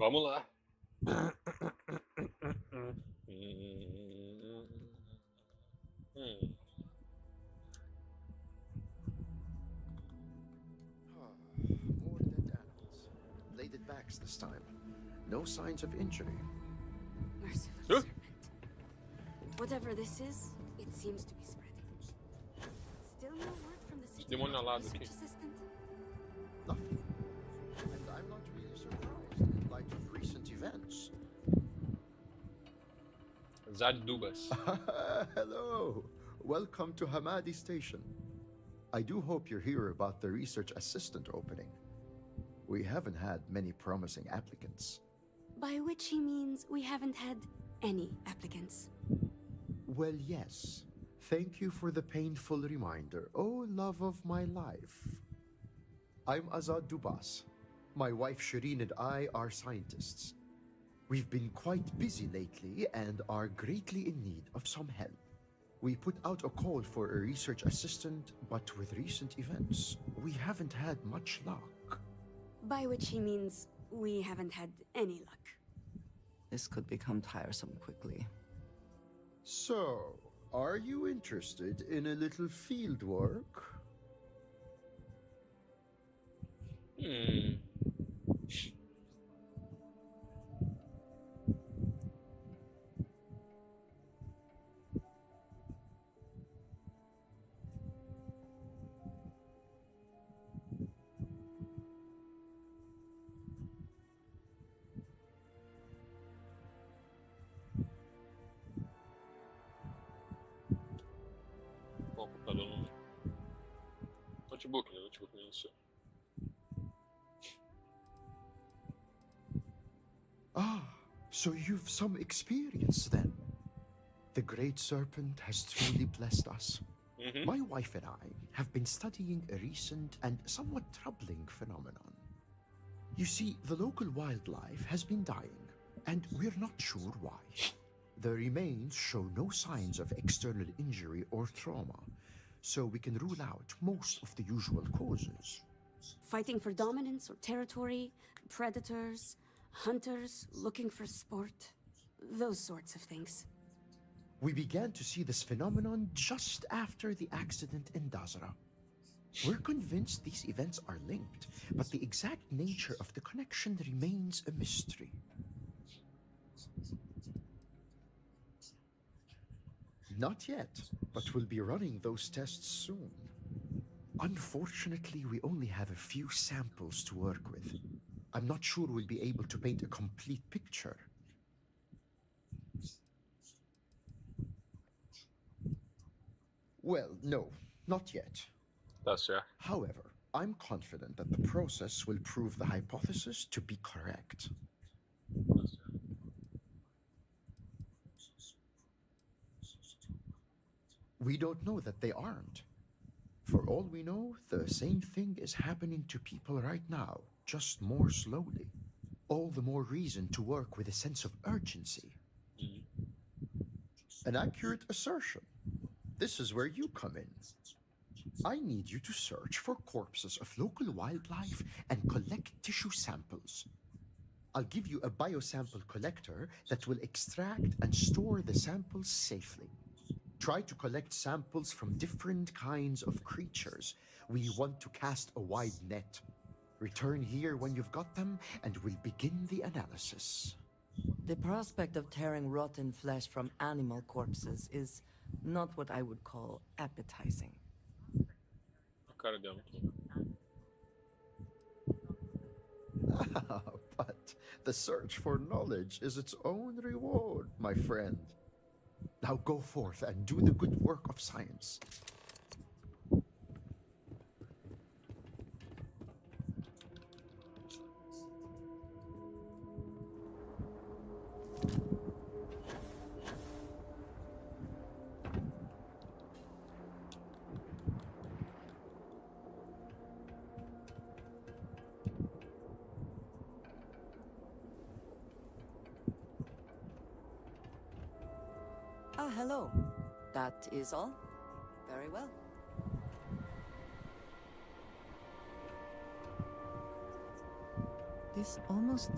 Vamos lá. More dead animals. Bladed backs this time. No signs of injury. Merciful Huh? serpent. Whatever this is, it seems to be spreading. Still no word from the city demônio alado research aqui. assistant? Nothing. And I'm not really surprised in light of recent events. Zad Dubas. Hello. Welcome to Hamadi Station. I do hope you're here about the research assistant opening. We haven't had many promising applicants. By which he means we haven't had any applicants. Well, yes. Thank you for the painful reminder, oh love of my life. I'm Azad Dubas. My wife Shireen and I are scientists. We've been quite busy lately and are greatly in need of some help. We put out a call for a research assistant, but with recent events, we haven't had much luck. By which he means we haven't had any luck. This could become tiresome quickly. So, are you interested in a little field work? Bom, computador no notebook, né? Notebook no início. Ah, so you've some experience then. The Great Serpent has truly blessed us. My wife and I have been studying a recent and somewhat troubling phenomenon. You see, the local wildlife has been dying, and we're not sure why. The remains show no signs of external injury or trauma, so we can rule out most of the usual causes. Fighting for dominance or territory, predators, hunters looking for sport, those sorts of things. We began to see this phenomenon just after the accident in Dazra. We're convinced these events are linked, but the exact nature of the connection remains a mystery. Not yet, but we'll be running those tests soon. Unfortunately, we only have a few samples to work with. I'm not sure we'll be able to paint a complete picture. Well, no, not yet. Tá certo. However, I'm confident that the process will prove the hypothesis to be correct. Tá certo. We don't know that they aren't. For all we know, the same thing is happening to people right now, just more slowly. All the more reason to work with a sense of urgency. An accurate assertion. This is where you come in. I need you to search for corpses of local wildlife and collect tissue samples. I'll give you a biosample collector that will extract and store the samples safely. Try to collect samples from different kinds of creatures. We want to cast a wide net. Return here when you've got them, and we'll begin the analysis. The prospect of tearing rotten flesh from animal corpses is not what I would call appetizing. A cara dela aqui. But the search for knowledge is its own reward, my friend. Now go forth and do the good work of science. Ah, hello. That is all? Very well. This almost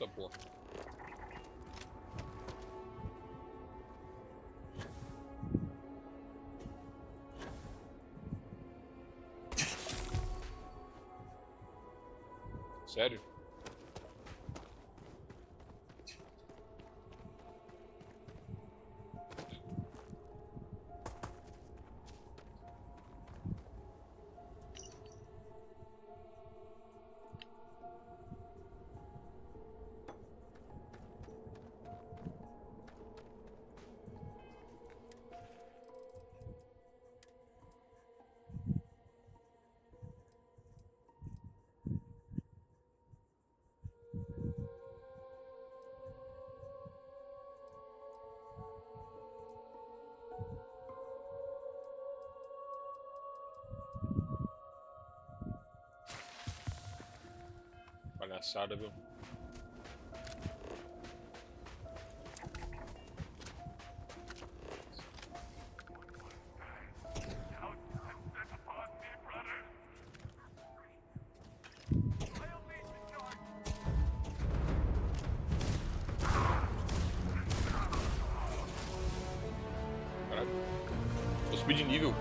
Eita porra. Sério? Palhaçada, viu? Caralho. Eu subi de nível.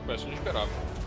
Parece que eu não esperava.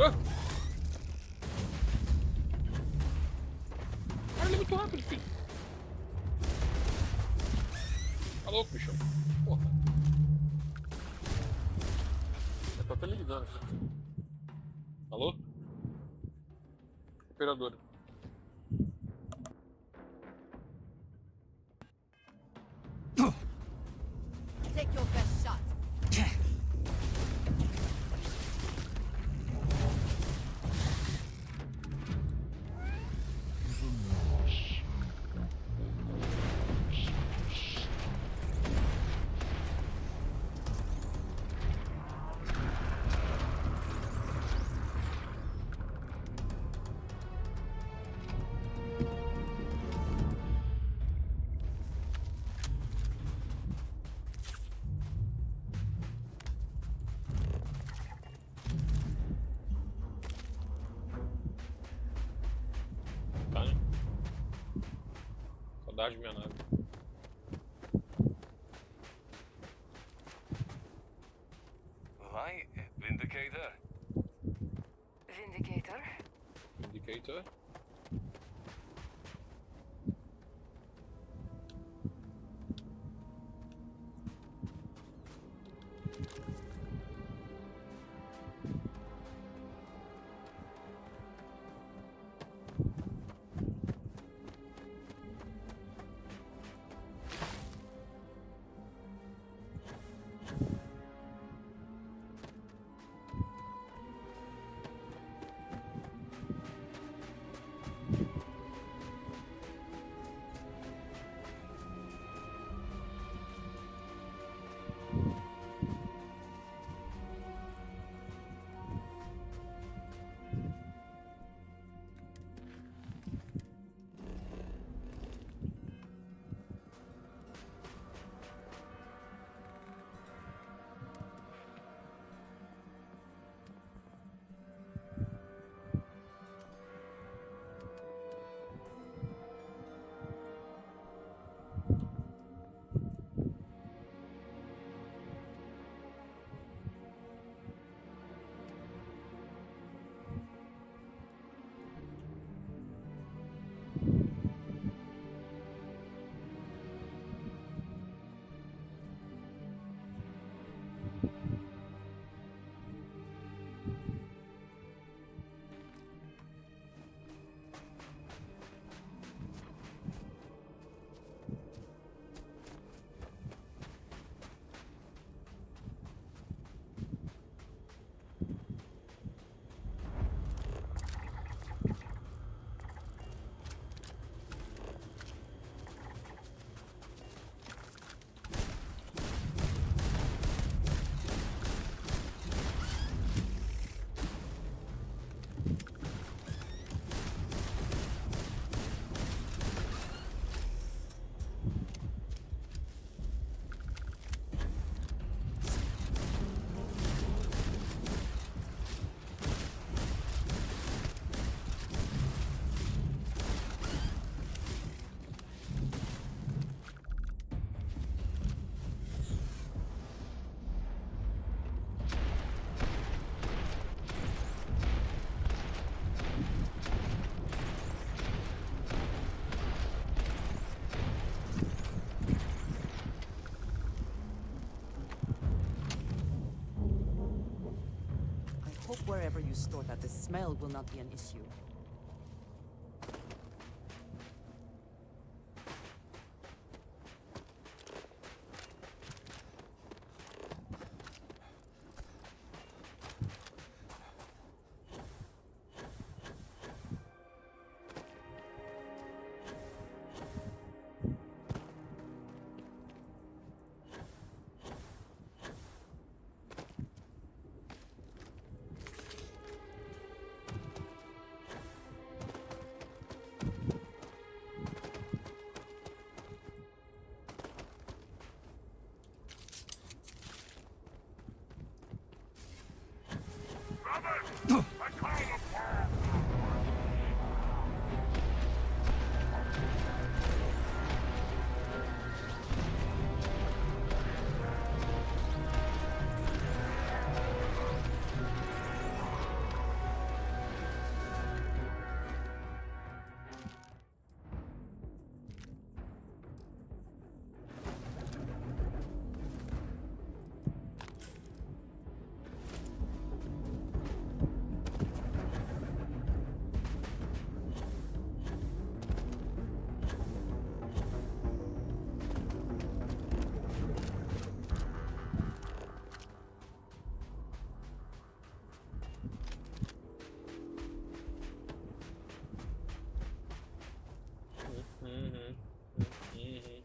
Ah! Ah, ele é muito rápido, filho. Tá louco, bichão. Porra. É pra ter ligando. Alô? Operadora. Take your best shot. Tá, né? Saudade de minha nave. Hi, Vindicator. Vindicator? Indicator. whatever you store that the smell will not be an issue. E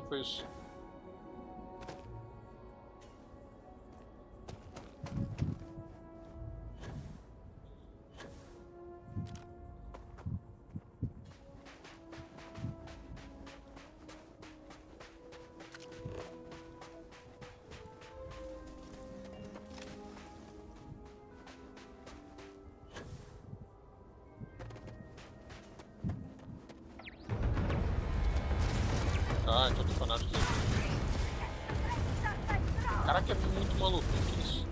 depois Ah, então tem fanáticos aqui. Caraca, é muito maluco, que isso?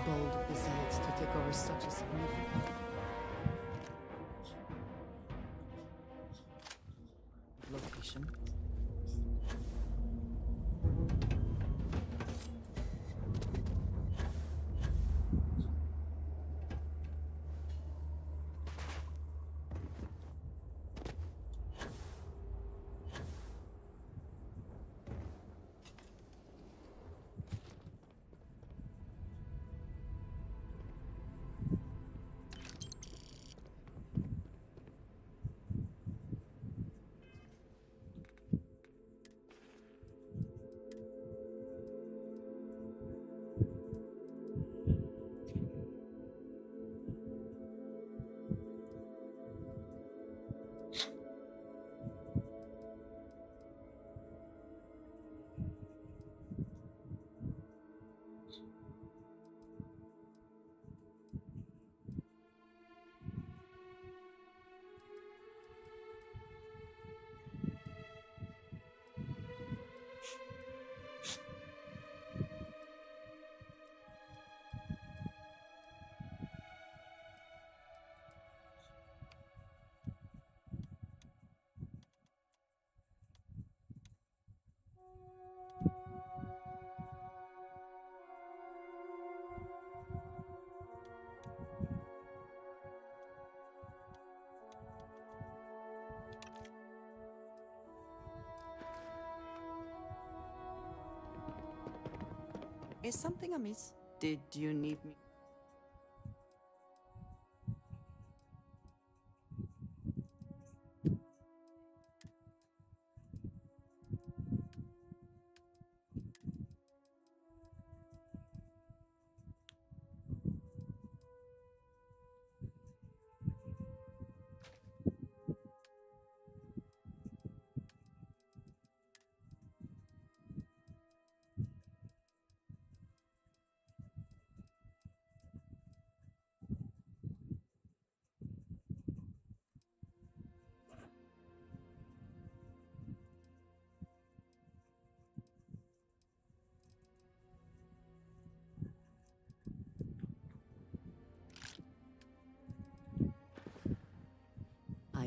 Bold of the Zealots to take over such a significant location. Is something amiss? Did you need me?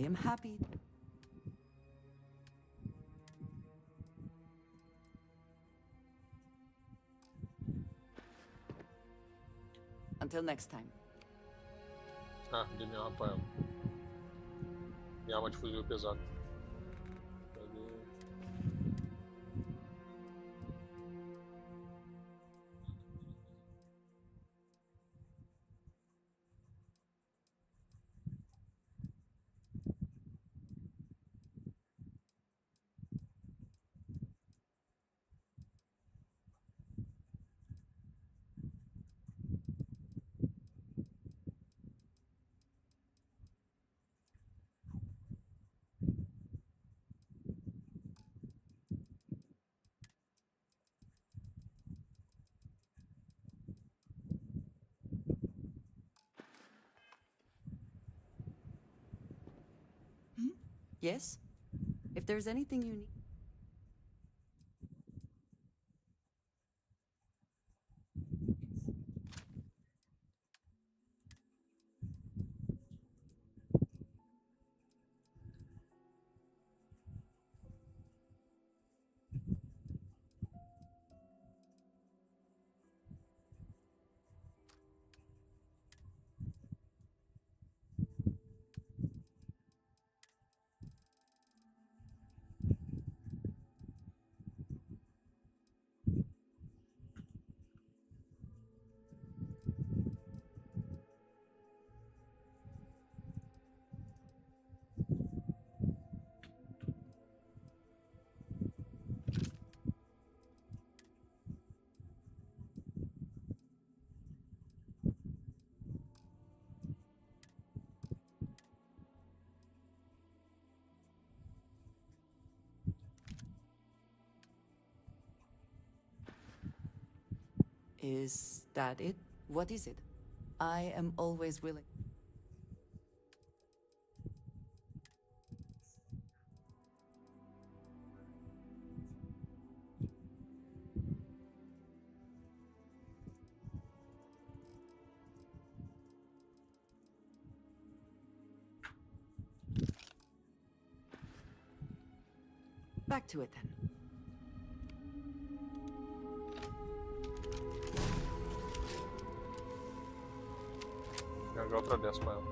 am happy. Until next time. Ah, de minha Rafael. Minha arma de fuzil pesado. Cadê? Yes? If there's anything you need. Is that it? What is it? I am always willing. Back to it then. Já outra dessa pra ela.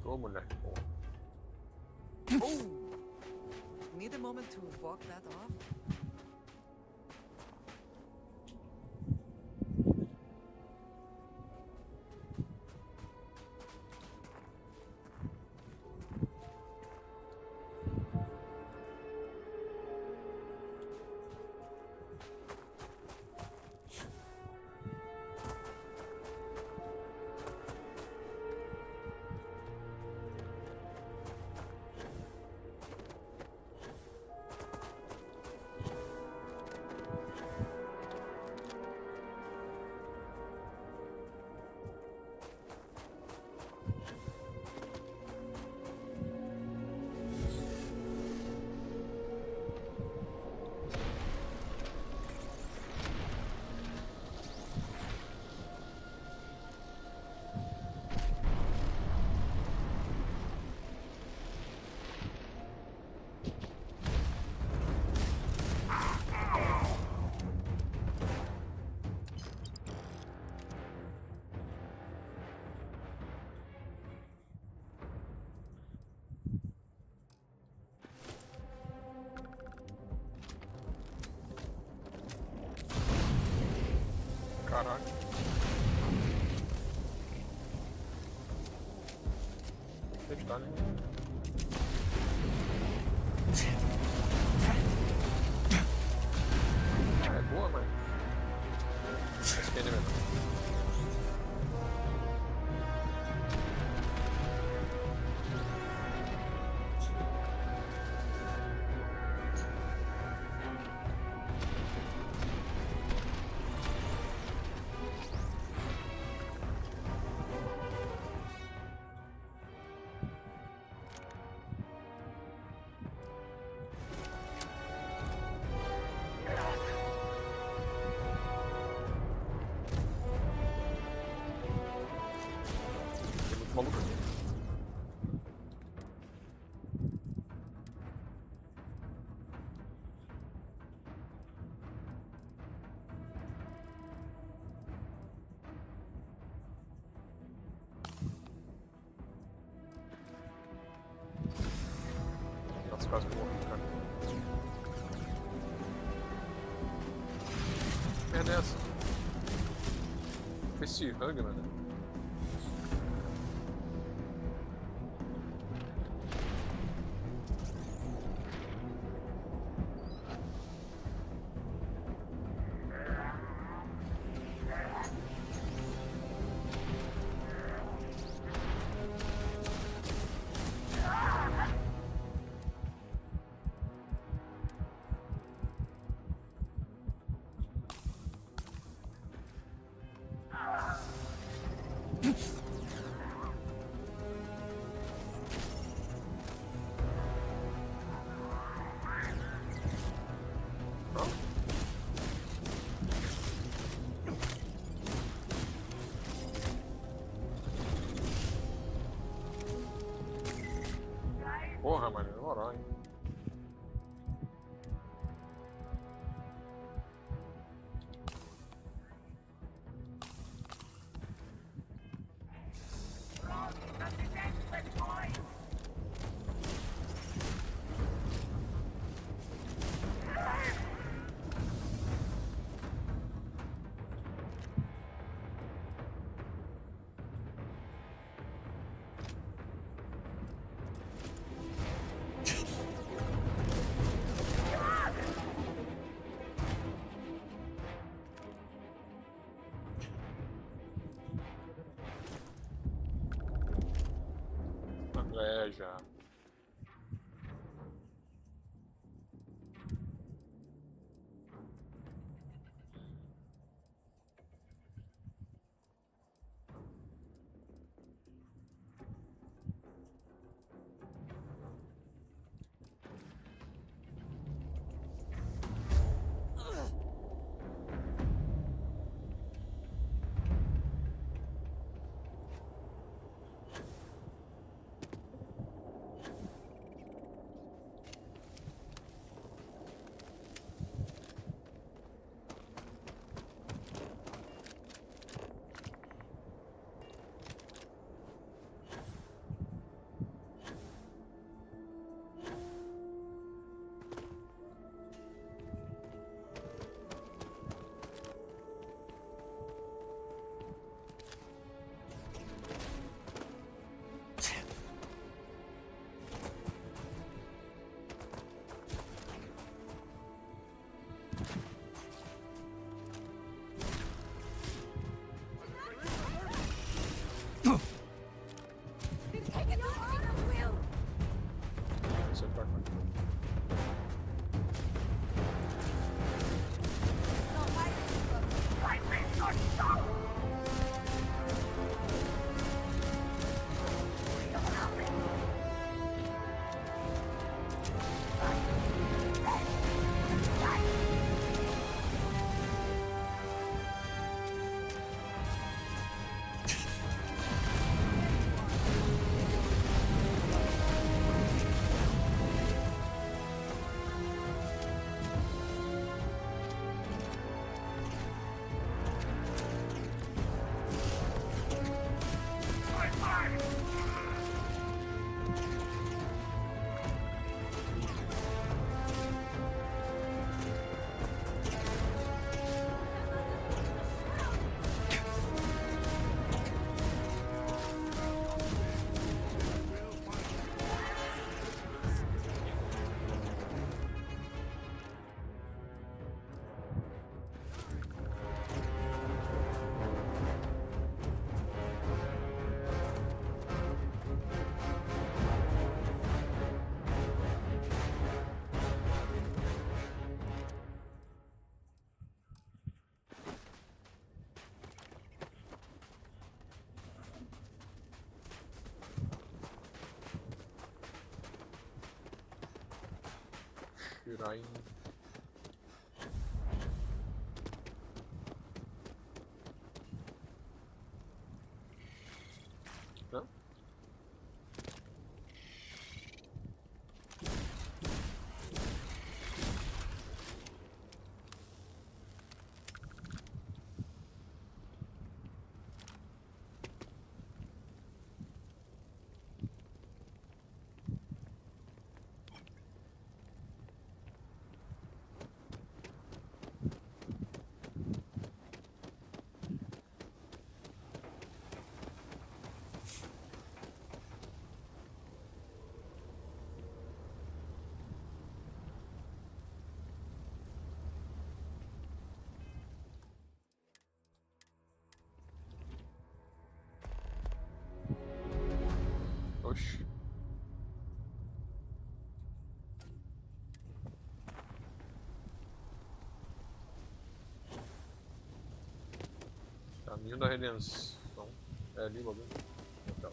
Ô, mulher. Oh! Need a moment to walk that off? Caralho. Onde tá, né? Ah, é boa, mas. Esquece mesmo. Fast walk. Men det är alltså... Frisyrhöger med det. Porra, mano, na moral, hein? Já. Şurayı. Ha? Anjinho da Redenção. É ali o bagulho. Então.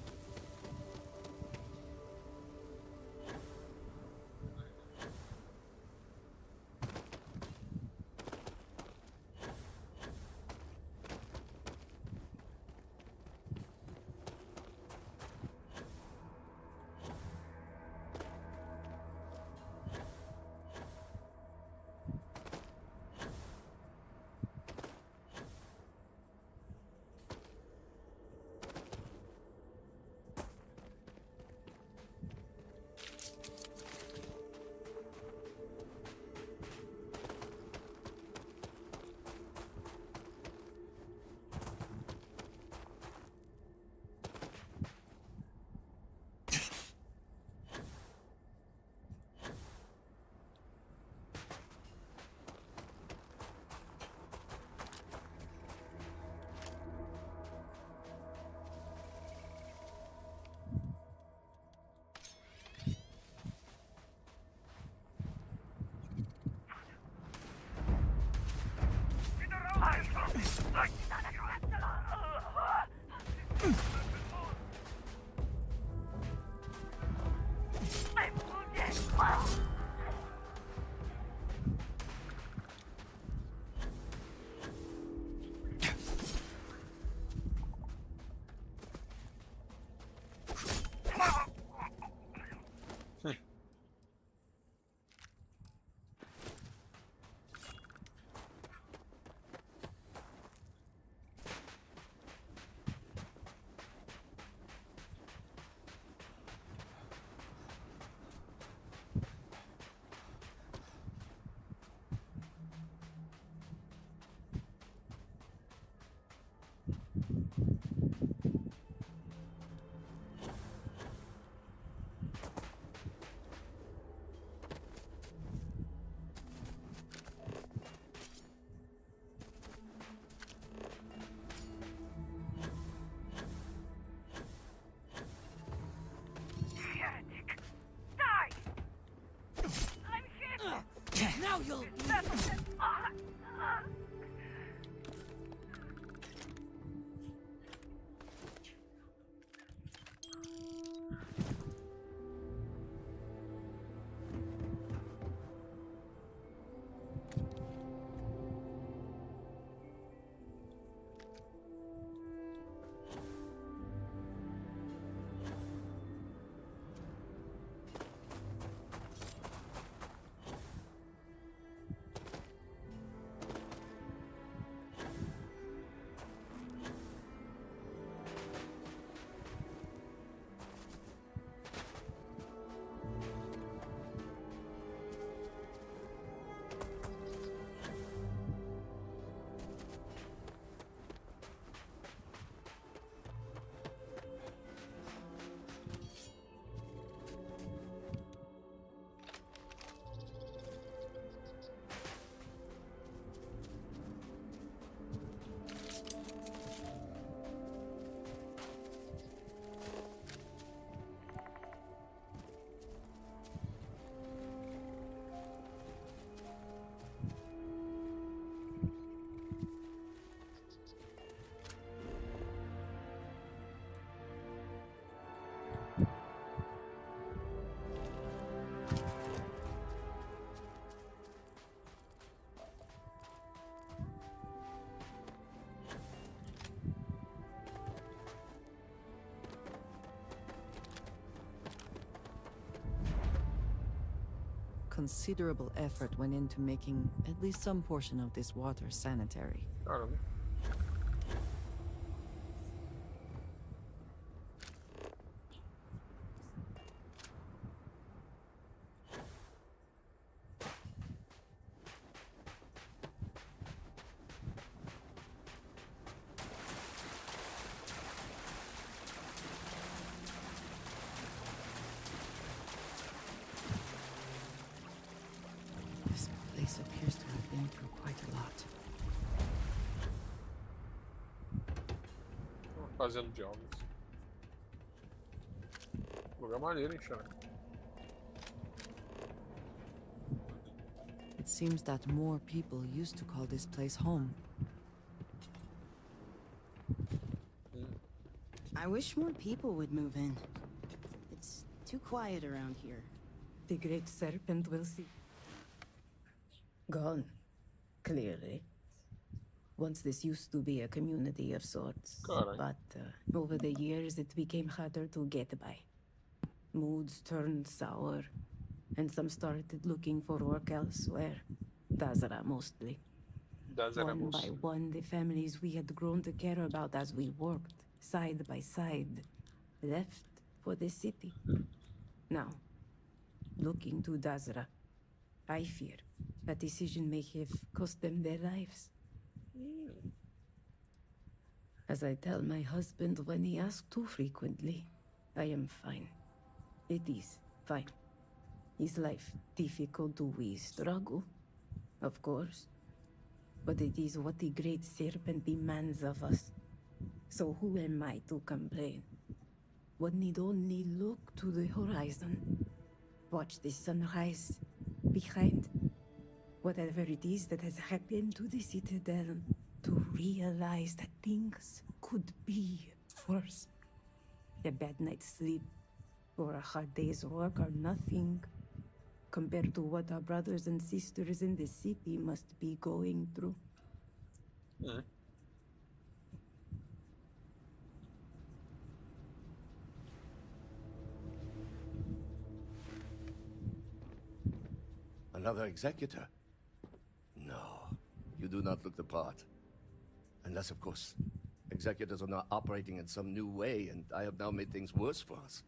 Now you'll. Considerable effort went into making at least some portion of this water sanitary. Caramba. This place appears to have been through quite a lot. Fazendo de almas. Lugar maneiro, hein, Xana? It seems that more people used to call this place home. I wish more people would move in. It's too quiet around here. The great serpent will see. Gone, clearly. Once this used to be a community of sorts, Carai. but over the years it became harder to get by. Moods turned sour, and some started looking for work elsewhere. Dazara mostly. One by one, the families we had grown to care about as we worked, side by side, left for the city. Now, looking to Dazra, I fear that decision may have cost them their lives. As I tell my husband when he asks too frequently, I am fine. It is fine. Is life difficult? Do we struggle? Of course. But it is what the great serpent demands of us. So who am I to complain? One need only look to the horizon. Watch the sunrise behind. Whatever it is that has happened to the Citadel, to realize that things could be worse. A bad night's sleep or a hard day's work are nothing compared to what our brothers and sisters in the city must be going through. Mhm. Another executor? No, you do not look the part. Unless, of course, executors are now operating in some new way, and I have now made things worse for us.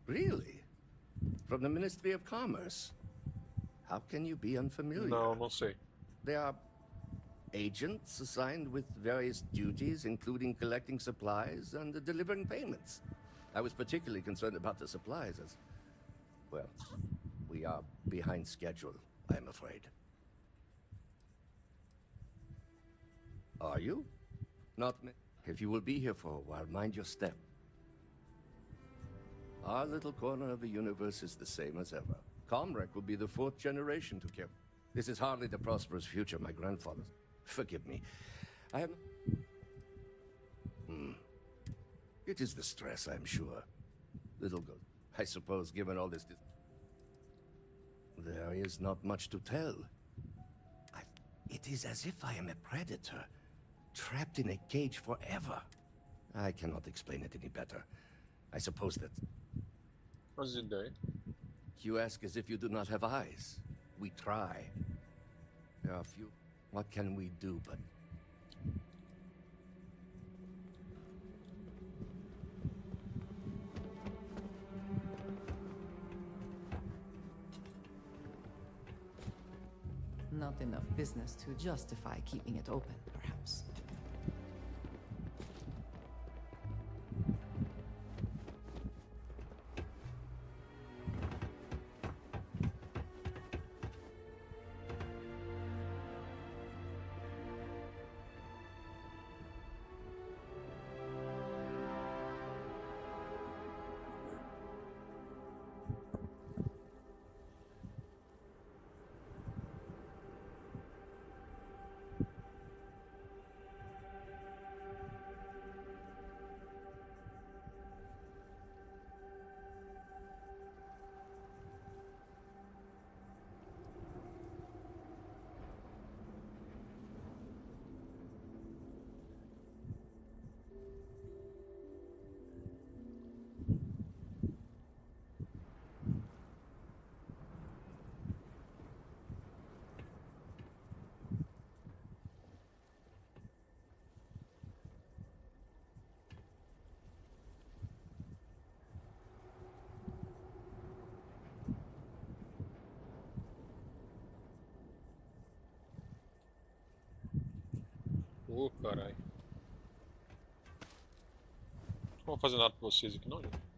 Really? From the Ministry of Commerce? How can you be unfamiliar? Não, não sei. They are agents assigned with various duties, including collecting supplies and delivering payments. I was particularly concerned about the supplies as, well, we are behind schedule, I'm afraid. Are you? Not me. If you will be here for a while, mind your step. Our little corner of the universe is the same as ever. Comrec will be the 4th generation to care. This is hardly the prosperous future my grandfather's. Forgive me. I have... It is the stress, I'm sure. Little good. I suppose, given all this... There is not much to tell. It is as if I am a predator, trapped in a cage forever. I cannot explain it any better. I suppose that... Faz ideia. You ask as if you do not have eyes. We try. There are few... What can we do but... Not enough business to justify keeping it open, perhaps. Carai. Não vou fazer nada pra vocês aqui não, gente.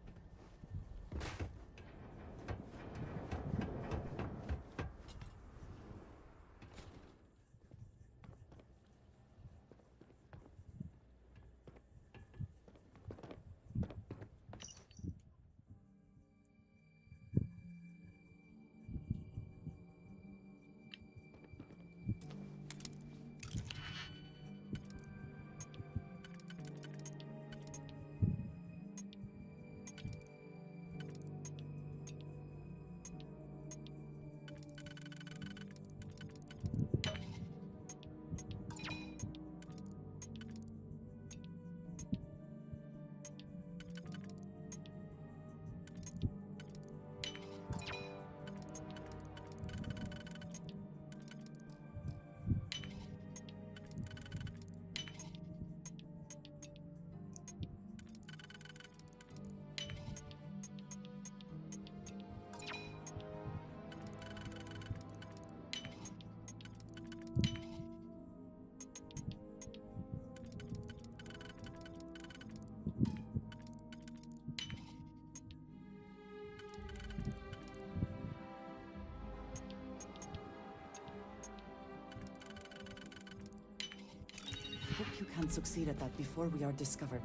succeed at that before we are discovered.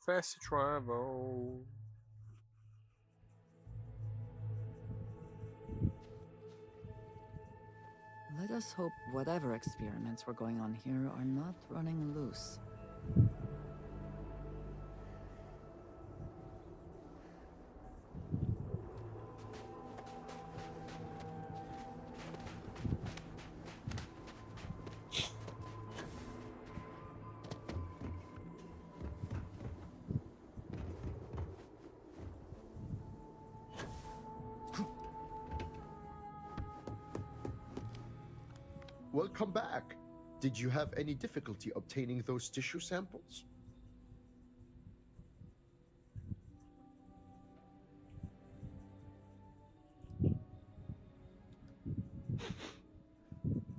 Fast travel. Let us hope whatever experiments were going on here are not running loose. Welcome back. Did you have any difficulty obtaining those tissue samples?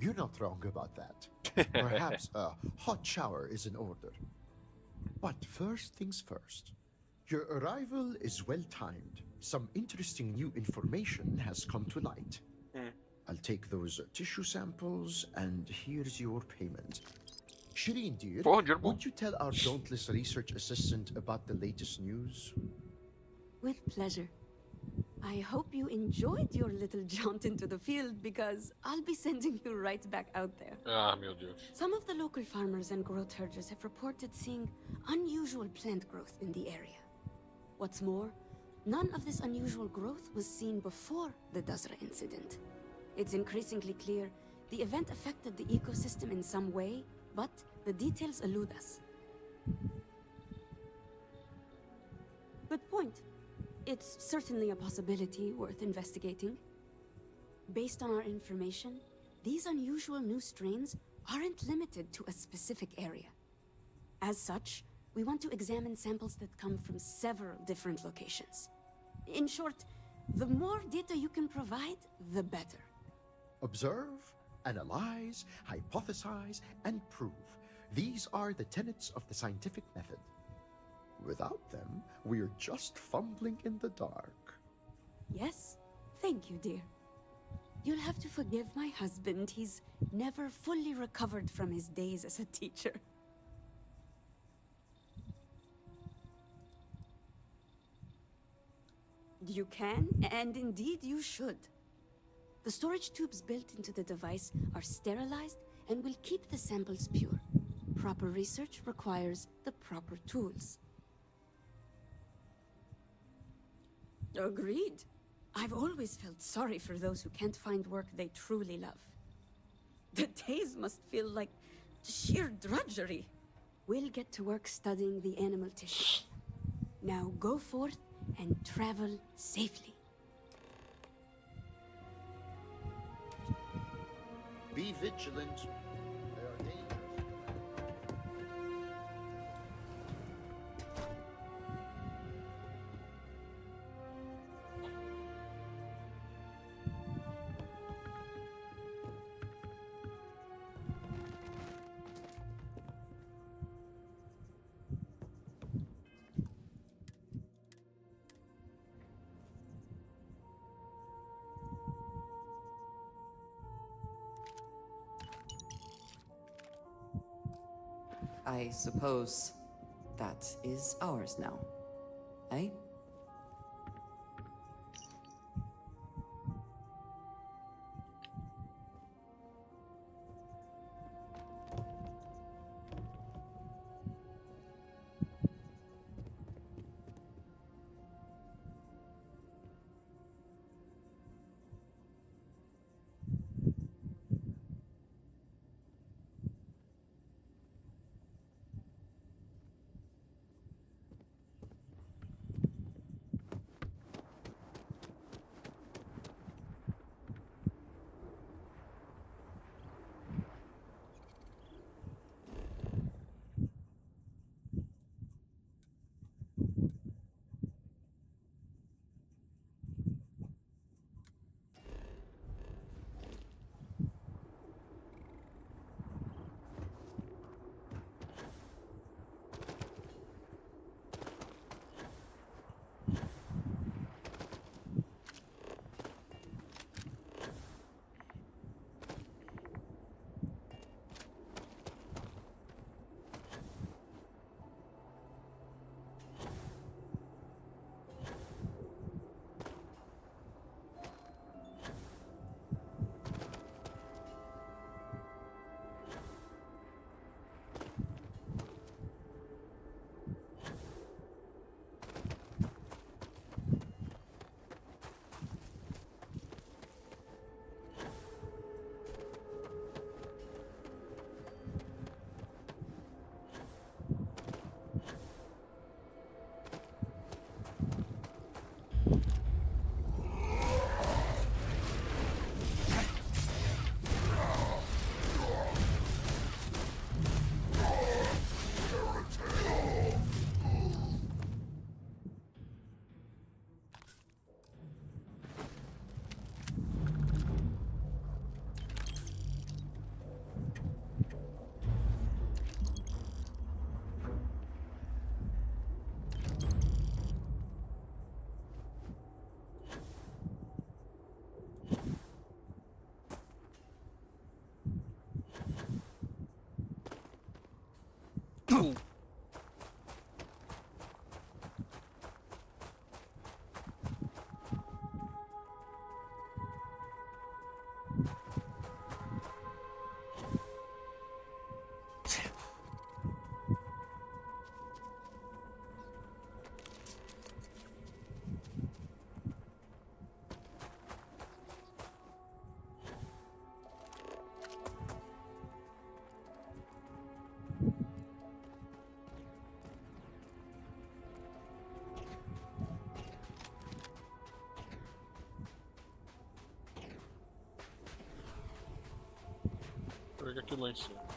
You're not wrong about that. Perhaps a hot shower is in order. But first things first. Your arrival is well timed. Some interesting new information has come to light. I'll take those tissue samples, and here's your payment. Shireen, dear, Bonjour, won't you tell our dauntless research assistant about the latest news? With pleasure. I hope you enjoyed your little jaunt into the field because I'll be sending you right back out there. Ah, meu Deus. Some of the local farmers and growth herders have reported seeing unusual plant growth in the area. What's more, none of this unusual growth was seen before the Dazra incident. It's increasingly clear the event affected the ecosystem in some way, but the details elude us. Good point. It's certainly a possibility worth investigating. Based on our information, these unusual new strains aren't limited to a specific area. As such, we want to examine samples that come from several different locations. In short, the more data you can provide, the better. Observe, analyze, hypothesize, and prove. These are the tenets of the scientific method. Without them, we're just fumbling in the dark. Yes? Thank you, dear. You'll have to forgive my husband. He's never fully recovered from his days as a teacher. You can, and indeed you should. The storage tubes built into the device are sterilized and will keep the samples pure. Proper research requires the proper tools. Agreed. I've always felt sorry for those who can't find work they truly love. The days must feel like sheer drudgery. we'll get to work studying the animal tissue. Now go forth and travel safely. Be vigilant. There are dangers. I suppose that is ours now, eh? Pega aquilo lá em cima.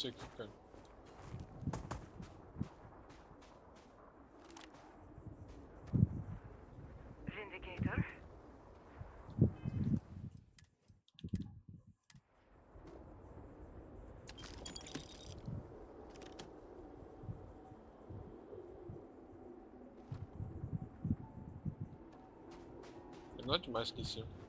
sei o que eu quero. Vindicator? Não é demais que em cima.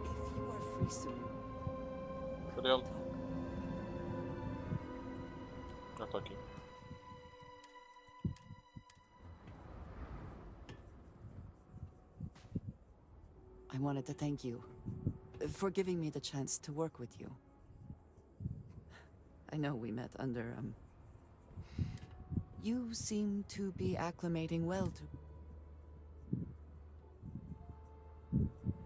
If you are free soon, Cadê ela? Ah, tá aqui. I wanted to thank you for giving me the chance to work with you. I know we met under, You seem to be acclimating well to...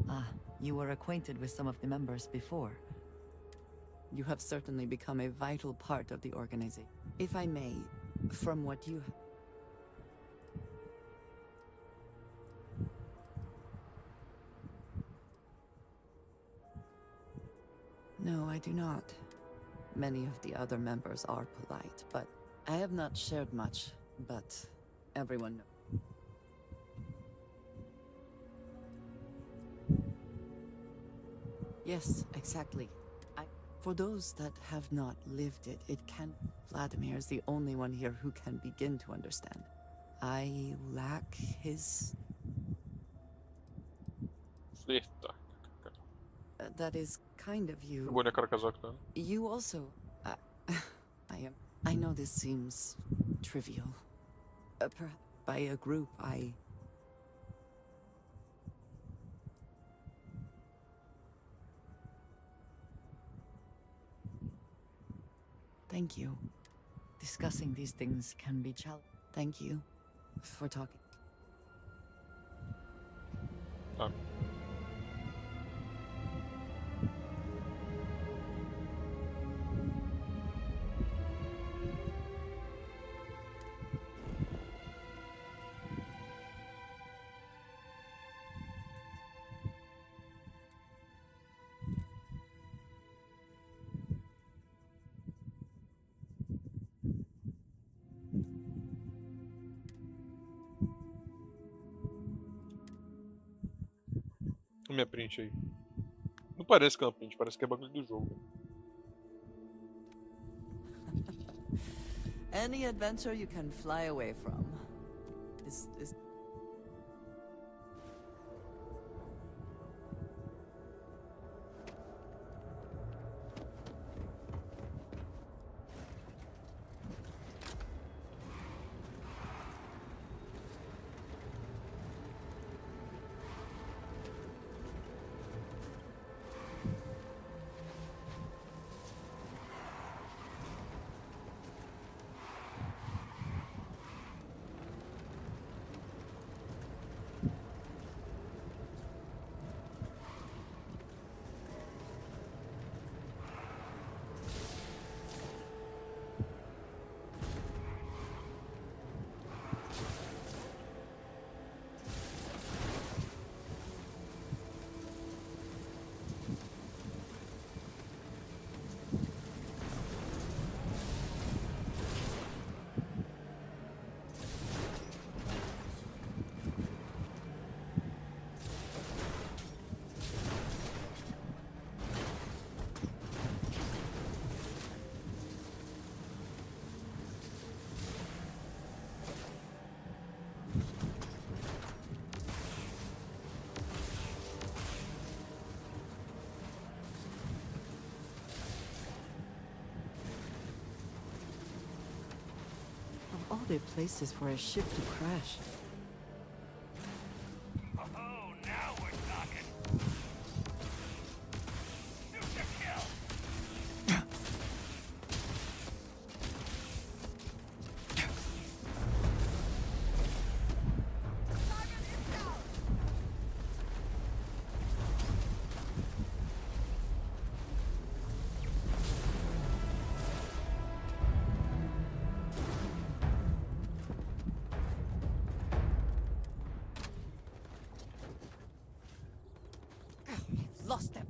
Ah, you were acquainted with some of the members before. You have certainly become a vital part of the organization. If I may, from what you... No, I do not. Many of the other members are polite, but I have not shared much, but everyone knows. Yes, exactly. For those that have not lived it, it can... Vladimir is the only one here who can begin to understand. I lack his... Flerta. that is kind of you. Boneca era casaco dela. You also... I know this seems trivial. Perhaps by a group, Thank you. Discussing these things can be challenging. Thank you for talking. Tá. Minha print aí. Não parece que é uma print, parece que é bagulho do jogo. Any adventure you can fly away from is... hardly places for a ship to crash. Oh, now we're talking. Shoot to kill. Lost them.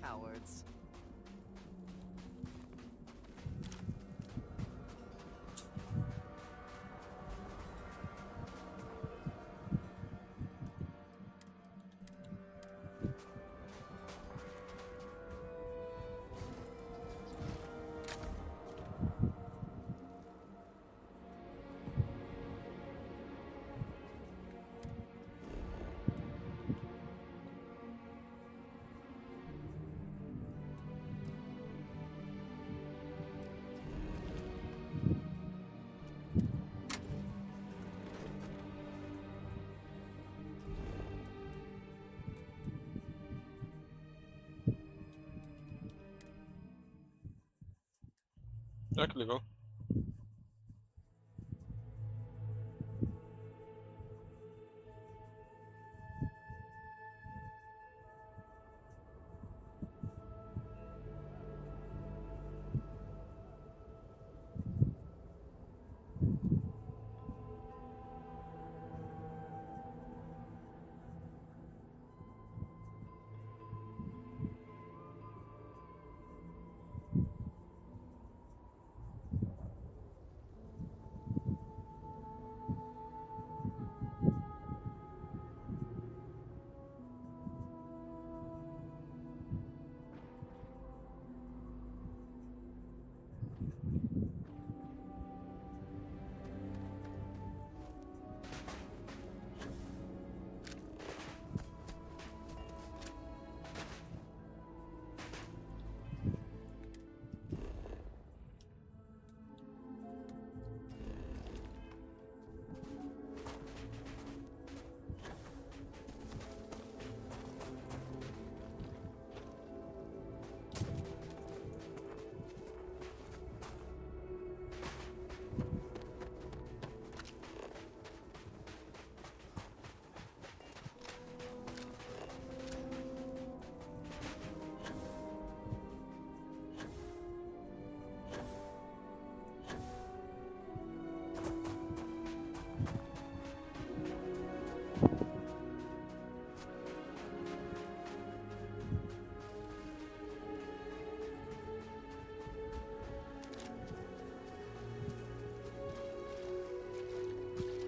Cowards. Ah, que legal.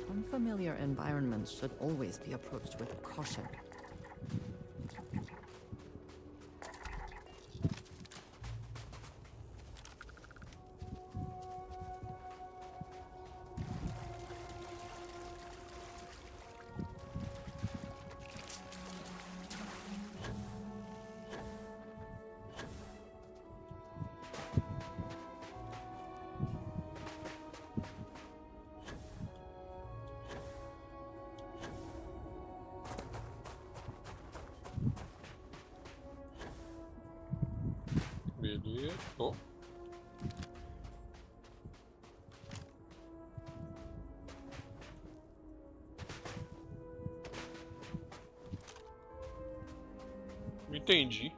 Unfamiliar environments should always be approached with caution. Beleza. Oh. Entendi.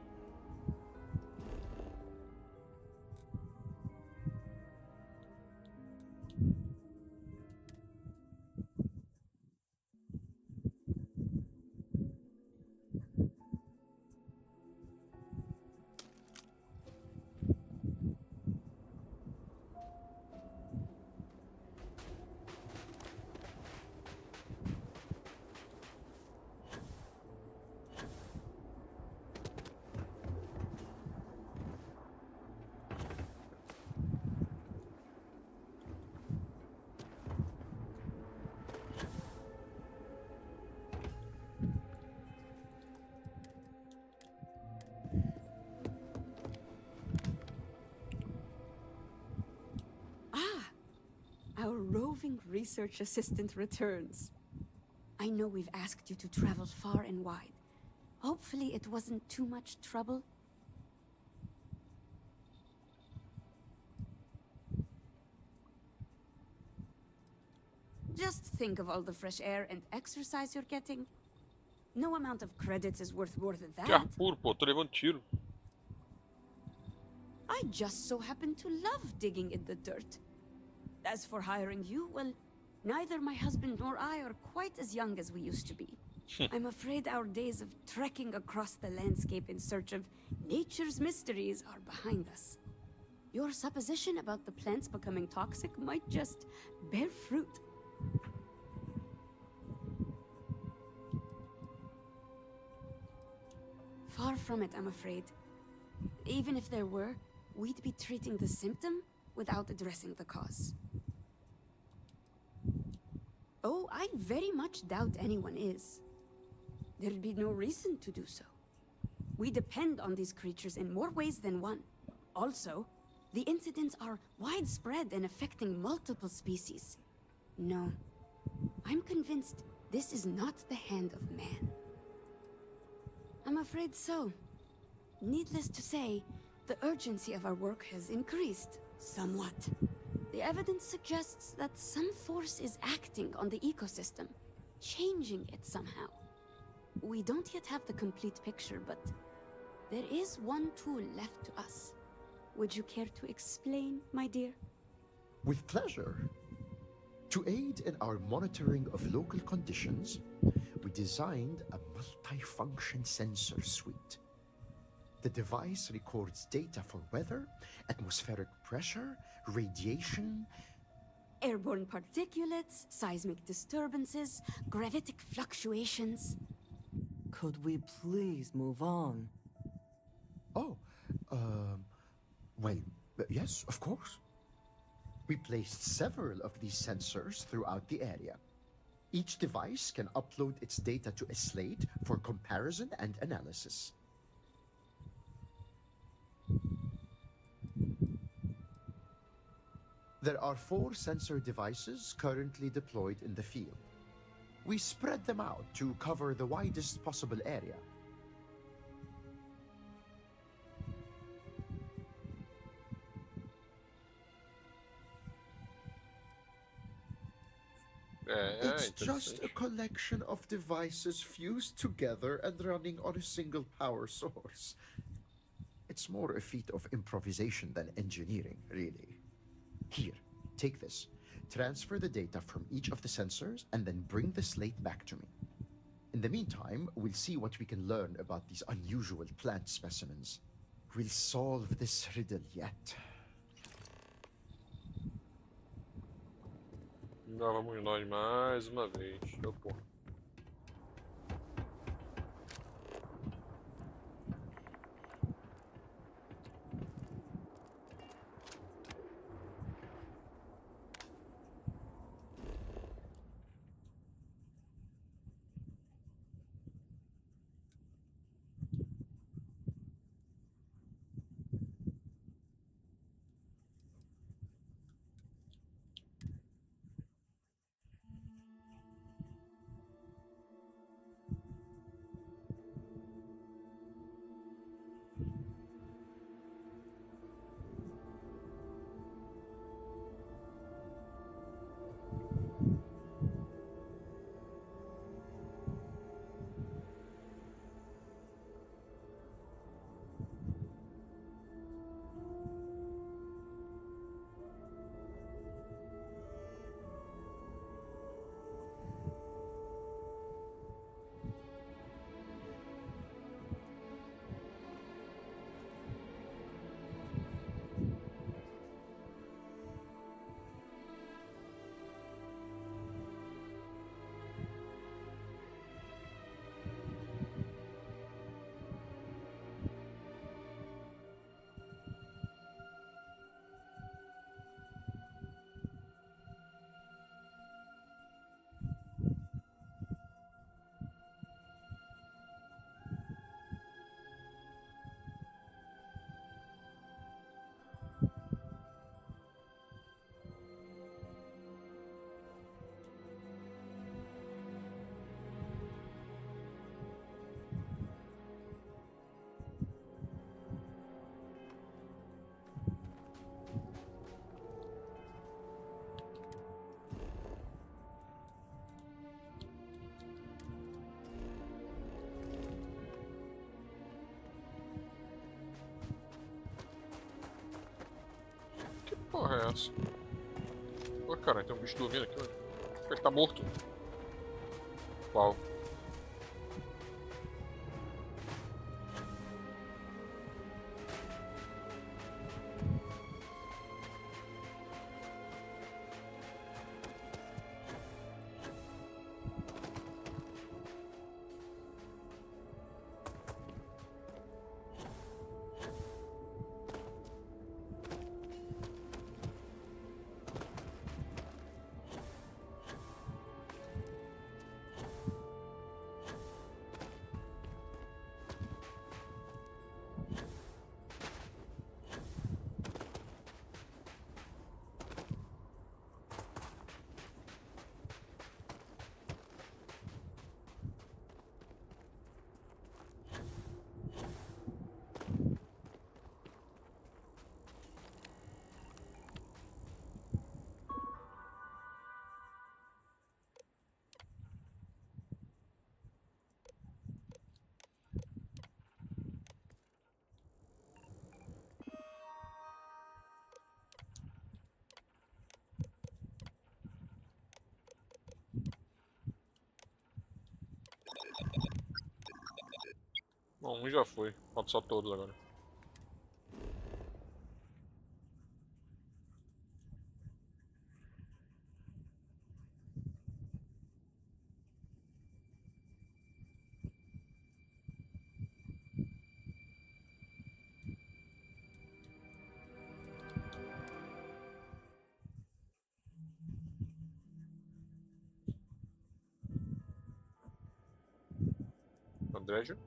raving research assistant returns. I know we've asked you to travel far and wide. Hopefully it wasn't too much trouble. Just think of all the fresh air and exercise you're getting. No amount of credits is worth more than Que ar that. puro, pô. Tô levando tiro. I just so happen to love digging in the dirt. As for hiring you, well, neither my husband nor I are quite as young as we used to be. I'm afraid our days of trekking across the landscape in search of nature's mysteries are behind us. Your supposition about the plants becoming toxic might just bear fruit. Far from it, I'm afraid. Even if there were, we'd be treating the symptom without addressing the cause. Oh, I very much doubt anyone is. There'd be no reason to do so. We depend on these creatures in more ways than one. Also, the incidents are widespread and affecting multiple species. No, I'm convinced this is not the hand of man. I'm afraid so. Needless to say, the urgency of our work has increased somewhat. The evidence suggests that some force is acting on the ecosystem, changing it somehow. We don't yet have the complete picture, but there is one tool left to us. Would you care to explain, my dear? With pleasure. To aid in our monitoring of local conditions, we designed a multi-function sensor suite. The device records data for weather, atmospheric pressure, radiation, Airborne particulates, seismic disturbances, gravitic fluctuations. Could we please move on? Oh, well, yes, of course. We placed several of these sensors throughout the area. Each device can upload its data to a slate for comparison and analysis. There are 4 sensor devices currently deployed in the field. We spread them out to cover the widest possible area. It's just a Interessante. collection of devices fused together and running on a single power source. It's more a feat of improvisation than engineering, really. Here, take this. Transfer the data from each of the sensors and then bring the slate back to me. In the meantime, we'll see what we can learn about these unusual plant specimens. We'll solve this riddle yet. Lá vamos nós mais uma vez. Ô, pô. Porra, é essa? Pô, cara, tem um bicho dormindo aqui, mano. Ele tá morto. Uau. Bom, um já foi. Falta só todos agora. Andrédio?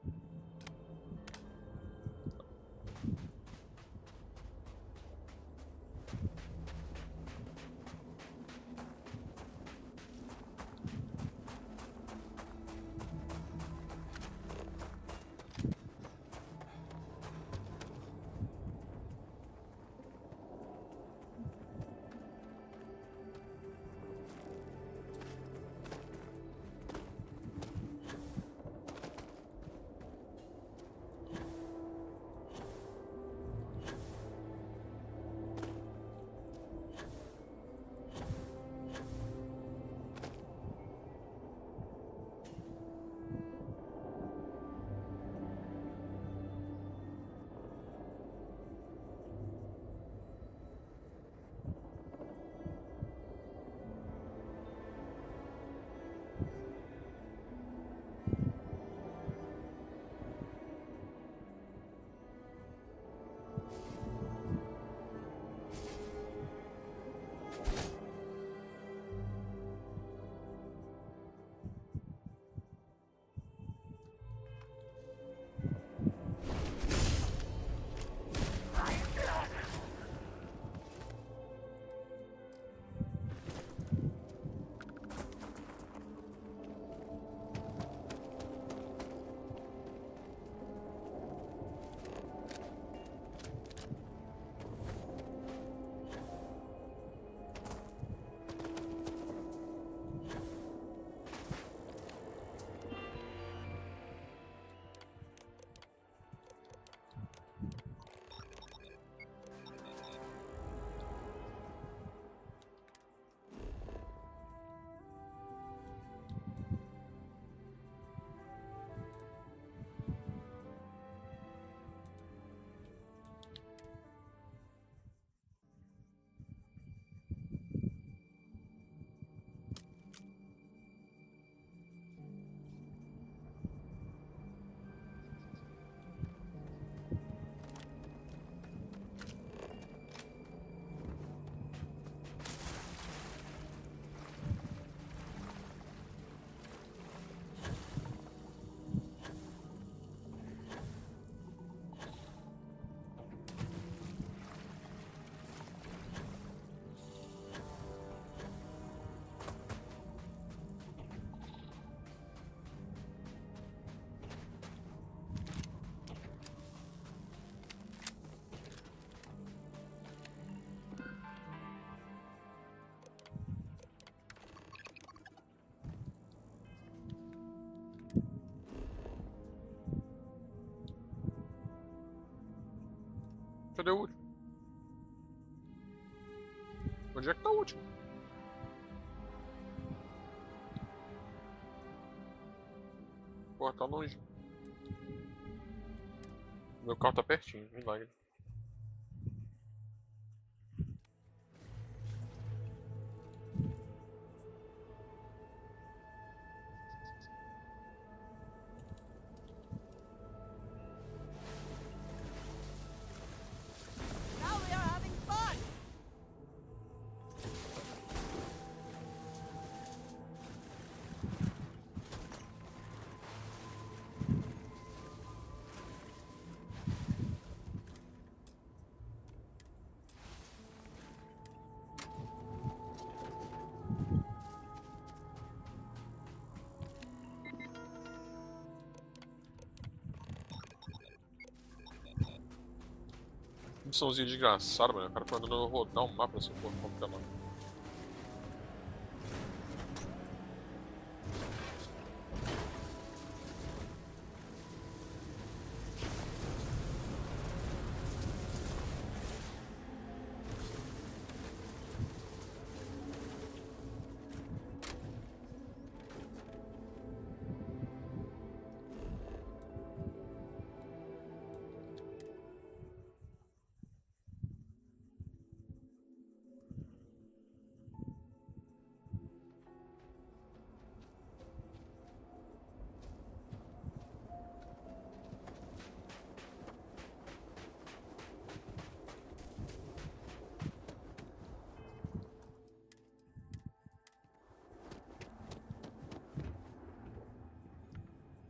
Cadê o último? Onde é que tá o último? Porra, tá longe. Meu carro tá pertinho, milagre. Now we are having fun! Missãozinha desgraçada, mano. O cara tá mandando eu rodar um mapa nesse porra computador.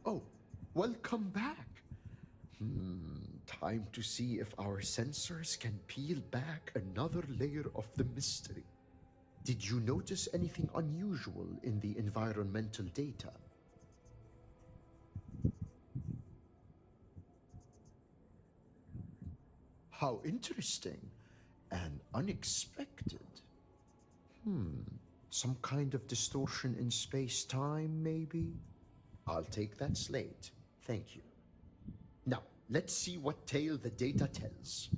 Oh, welcome back. Time to see if our sensors can peel back another layer of the mystery. Did you notice anything unusual in the environmental data? How interesting and unexpected. Some kind of distortion in space-time, maybe? I'll take that slate. Thank you. Now, let's see what tale the data tells.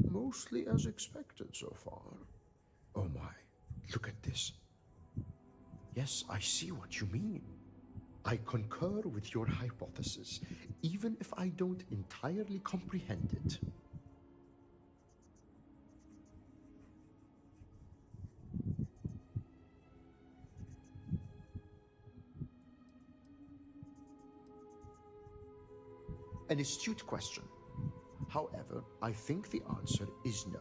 Mostly as expected so far. Oh my, look at this. Yes, I see what you mean. I concur with your hypothesis, even if I don't entirely comprehend it. An astute question. However, I think the answer is no.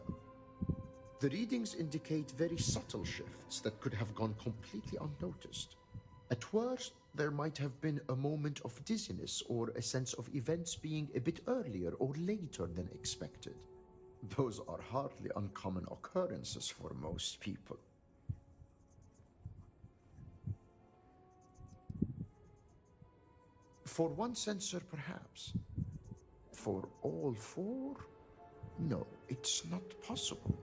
The readings indicate very subtle shifts that could have gone completely unnoticed. At worst, there might have been a moment of dizziness or a sense of events being a bit earlier or later than expected. Those are hardly uncommon occurrences for most people. For one sensor, perhaps. For all four? No, it's not possible.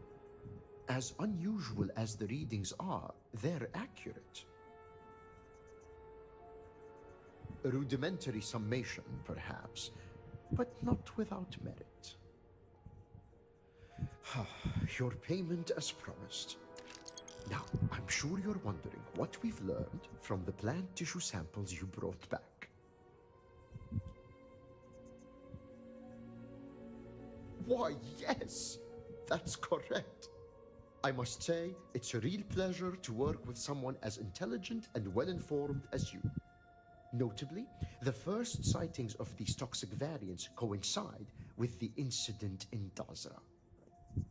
As unusual as the readings are, they're accurate. A rudimentary summation, perhaps, but not without merit. Your payment as promised. Now, I'm sure you're wondering what we've learned from the plant tissue samples you brought back. Why, yes, that's correct. I must say, it's a real pleasure to work with someone as intelligent and well-informed as you. Notably, the first sightings of these toxic variants coincide with the incident in Dazra.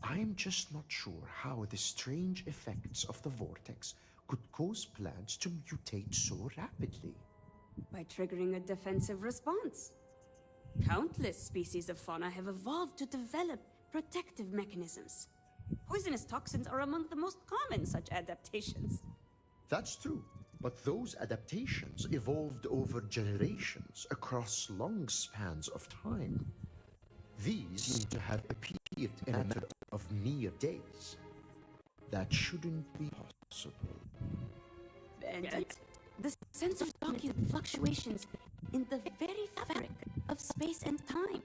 I'm just not sure how the strange effects of the vortex could cause plants to mutate so rapidly. By triggering a defensive response. Countless species of fauna have evolved to develop protective mechanisms. Poisonous toxins are among the most common such adaptations. That's true, but those adaptations evolved over generations across long spans of time. These seem to have appeared in a matter of mere days. That shouldn't be possible. And yet, the sensors document fluctuations in the very fabric of space and time.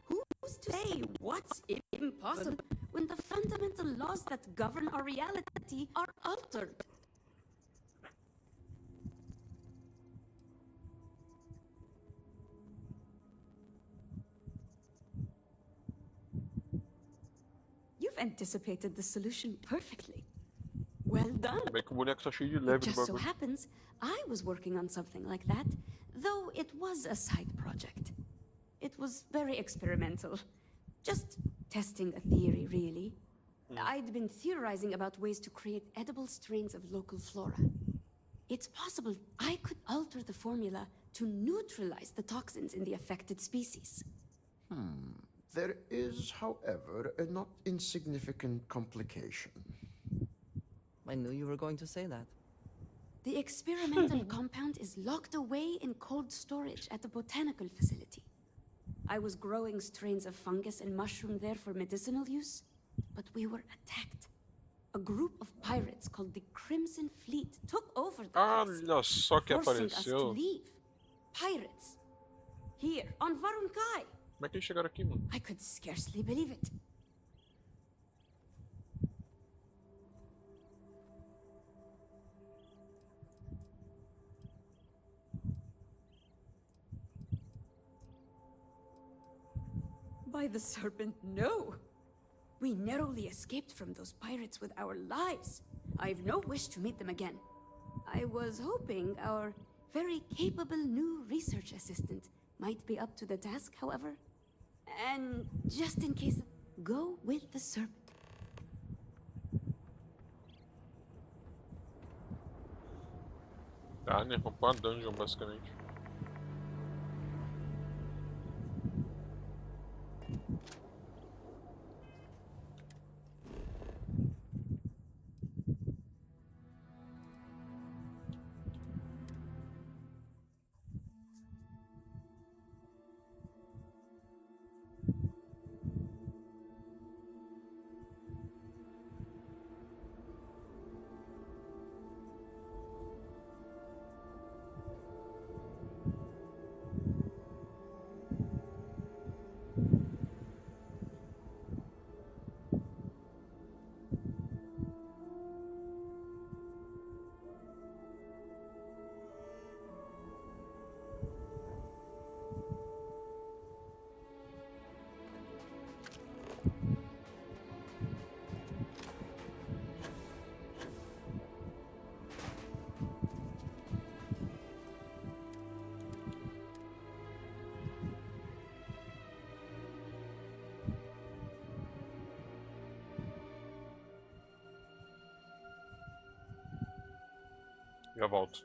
Who's to say what's impossible when the fundamental laws that govern our reality are altered? You've anticipated the solution perfectly. Well done. Como é que o boneco tá cheio de It leve de just so bagulho? happens I was working on something like that, though it was a side project. It was very experimental. Just testing a theory, really. I'd been theorizing about ways to create edible strains of local flora. It's possible I could alter the formula to neutralize the toxins in the affected species. There is, however, a not insignificant complication. I knew you were going to say that. The experimental compound is locked away in cold storage at the botanical facility. I was growing strains of fungus and mushroom there for medicinal use, but we were attacked. A group of pirates called the Crimson Fleet took over the place, Olha só que forcing us to apareceu. leave. Pirates. Here, on Varunkai. Como é que eles chegaram aqui, mano? I could scarcely believe it. By the serpent, no! We narrowly escaped from those pirates with our lives. I've no wish to meet them again. I was hoping our very capable new research assistant might be up to the task, however. And just in case, go with the serpent. Tá, né? Vamos pra uma dungeon, basicamente. Já volto.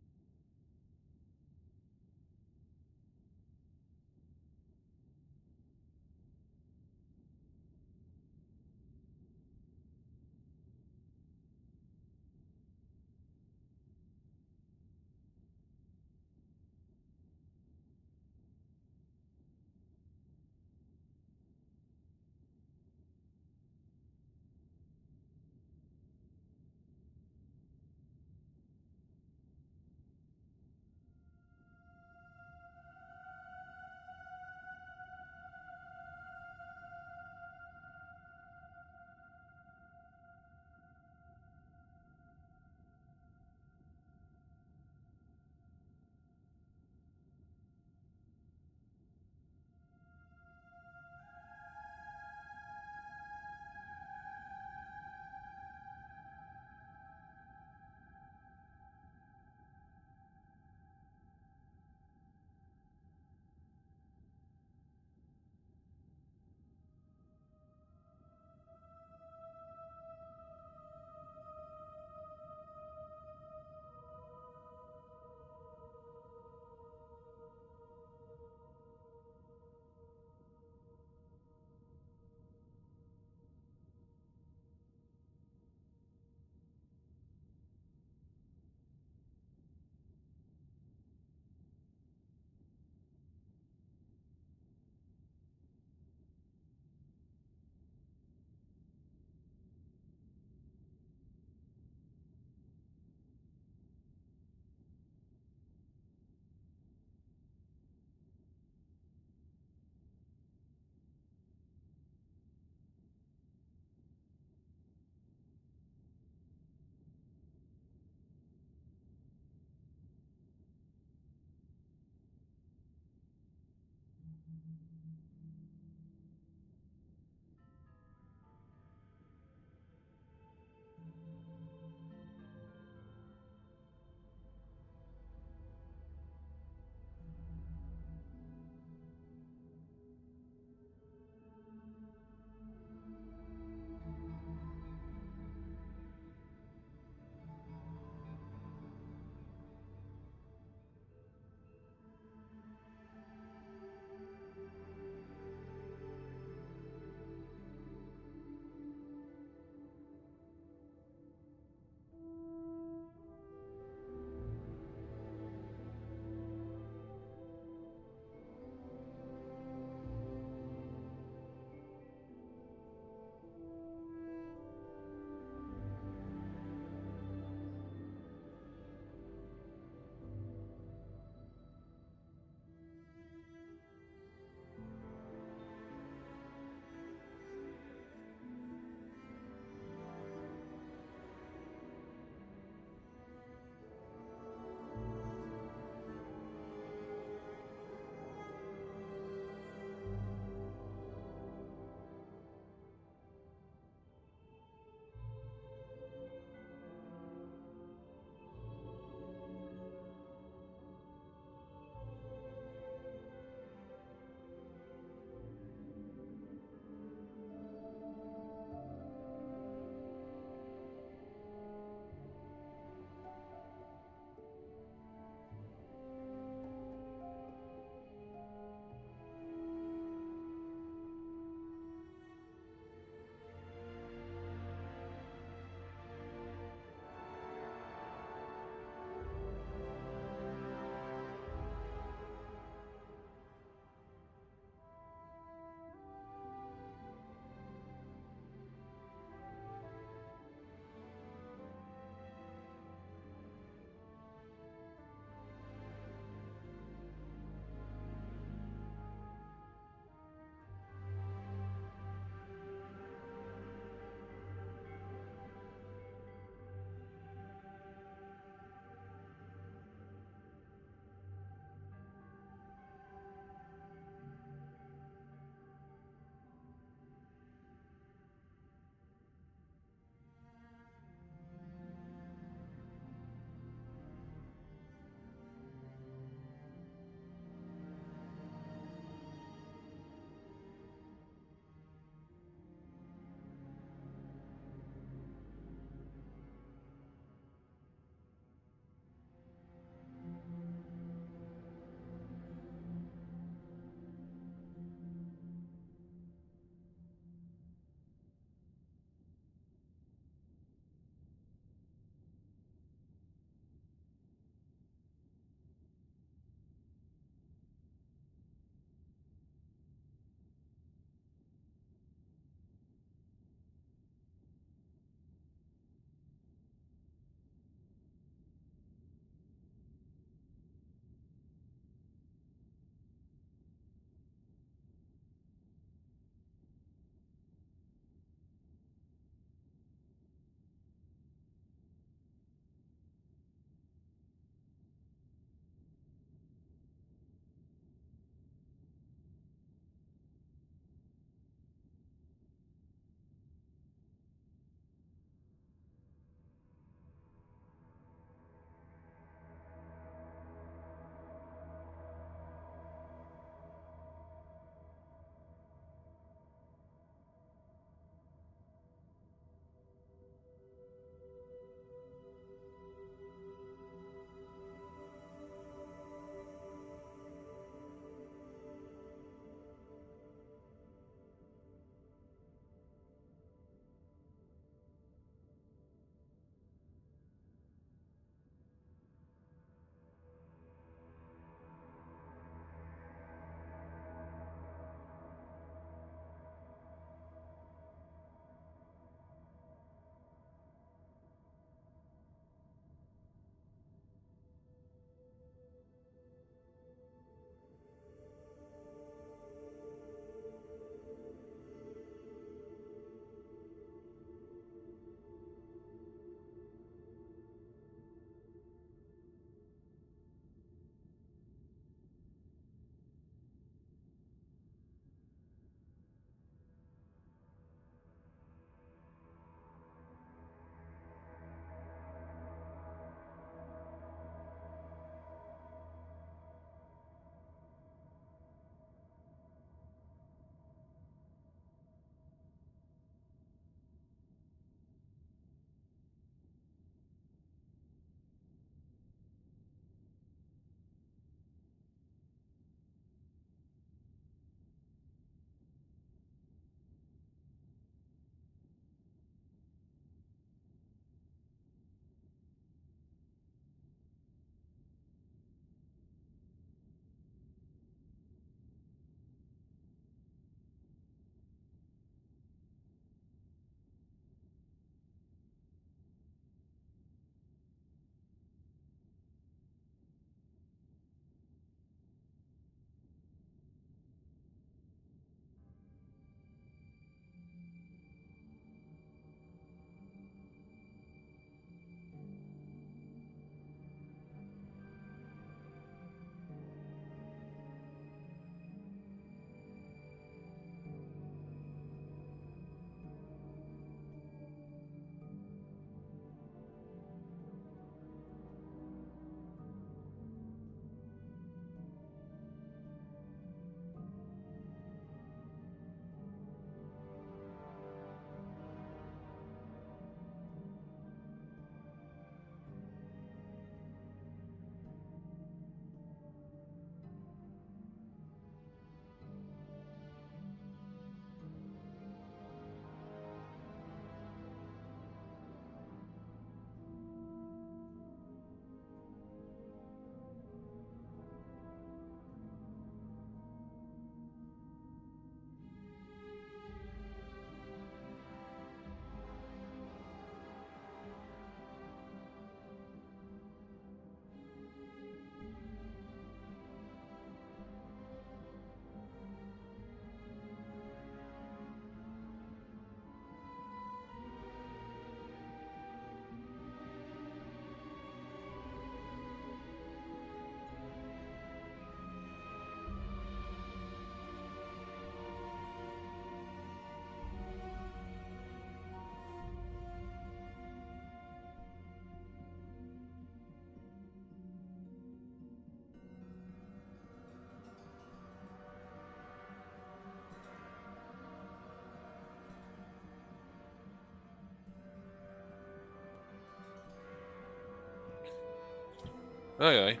Ai ai.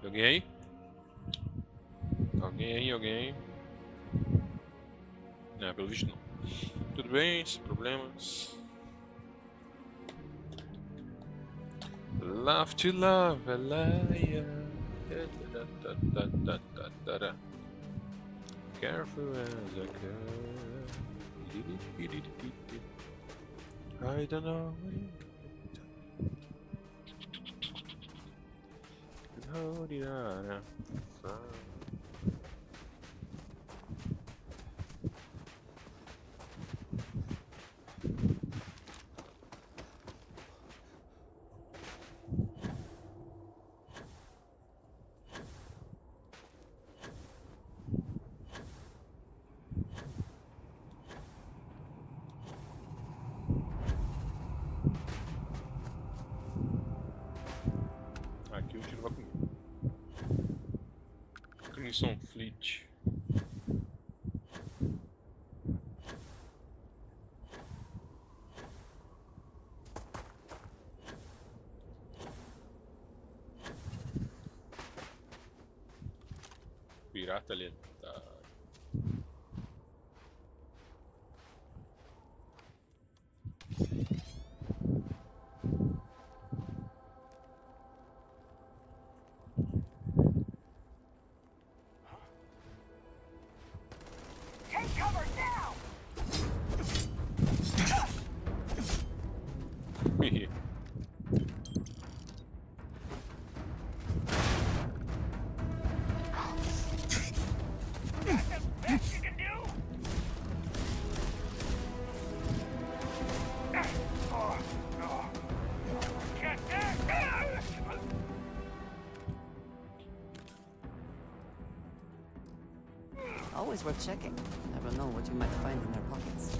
Alguém aí? Alguém aí, alguém aí? Não, pelo visto não. Tudo bem, sem problemas. Love to love, Elia. Careful as I can. I don't know. Hold it on. Aqui o tiro vai comigo. Crimson Fleet. Pirata lendário. Take cover now! That's the best you can do? Oh, no. Get there! Always worth checking. Never know what you might find in their pockets.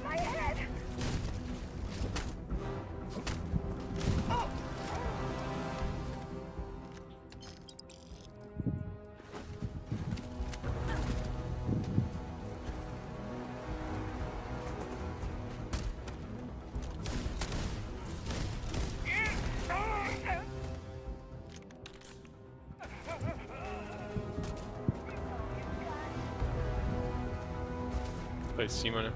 My head! Oh! Tá em cima, né?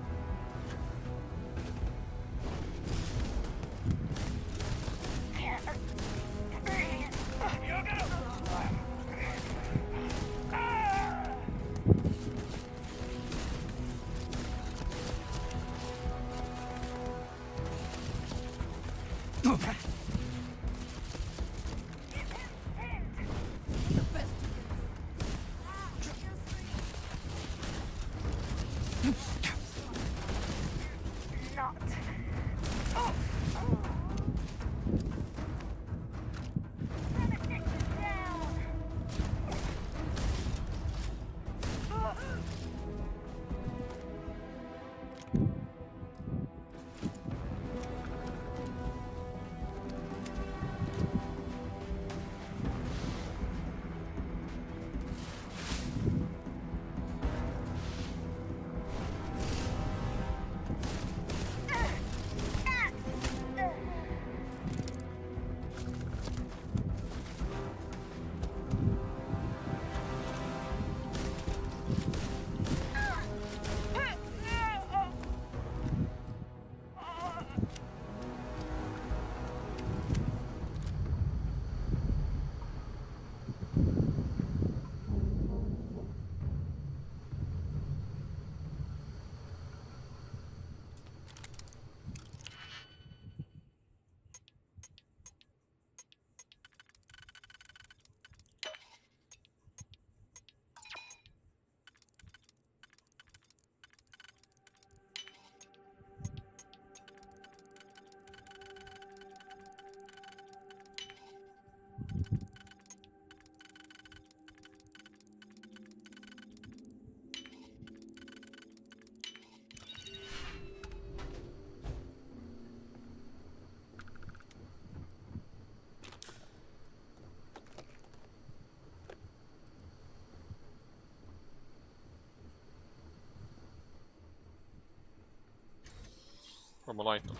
Vamos lá então.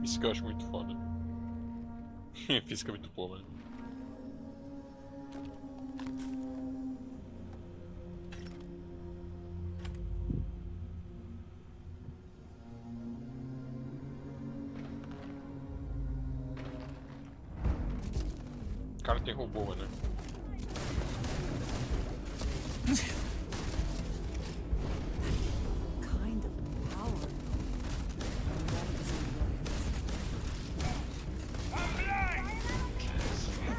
Física eu acho muito foda. Física é muito boa, mano. O cara tem robô, mano. Kind of power. That isn't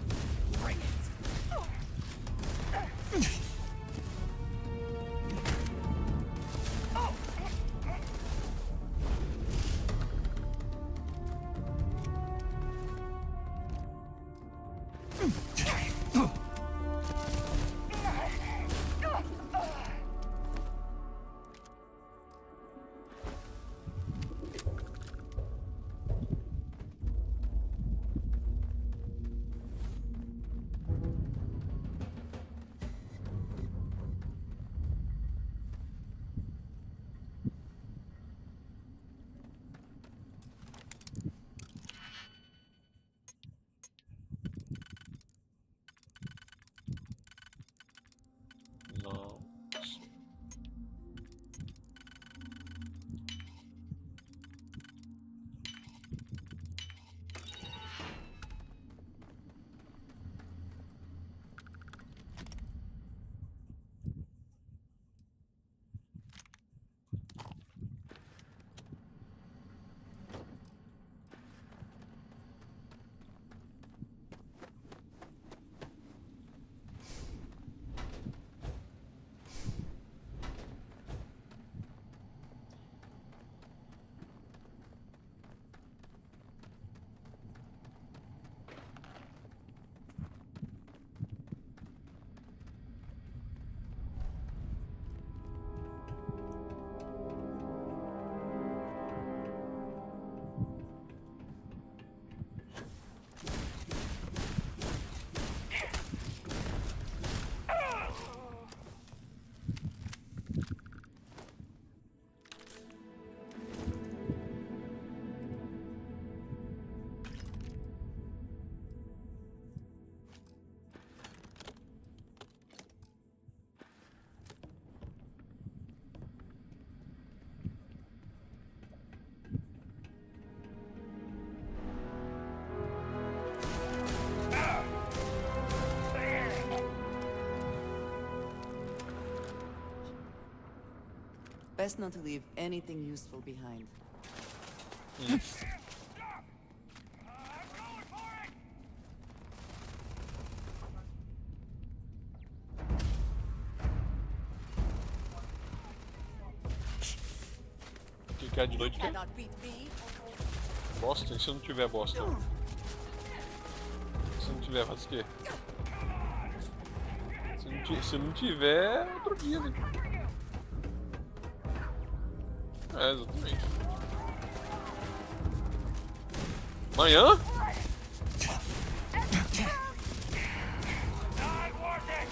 I'm blind! Não. Best not to leave anything useful behind. Stop! I'm going for it! O que é de noite? Cannot beat me. Bosta? E se não tiver bosta? Se não tiver, faz o quê? Se não tiver, é outro dia, né? É, exatamente. Amanhã? Not worth it!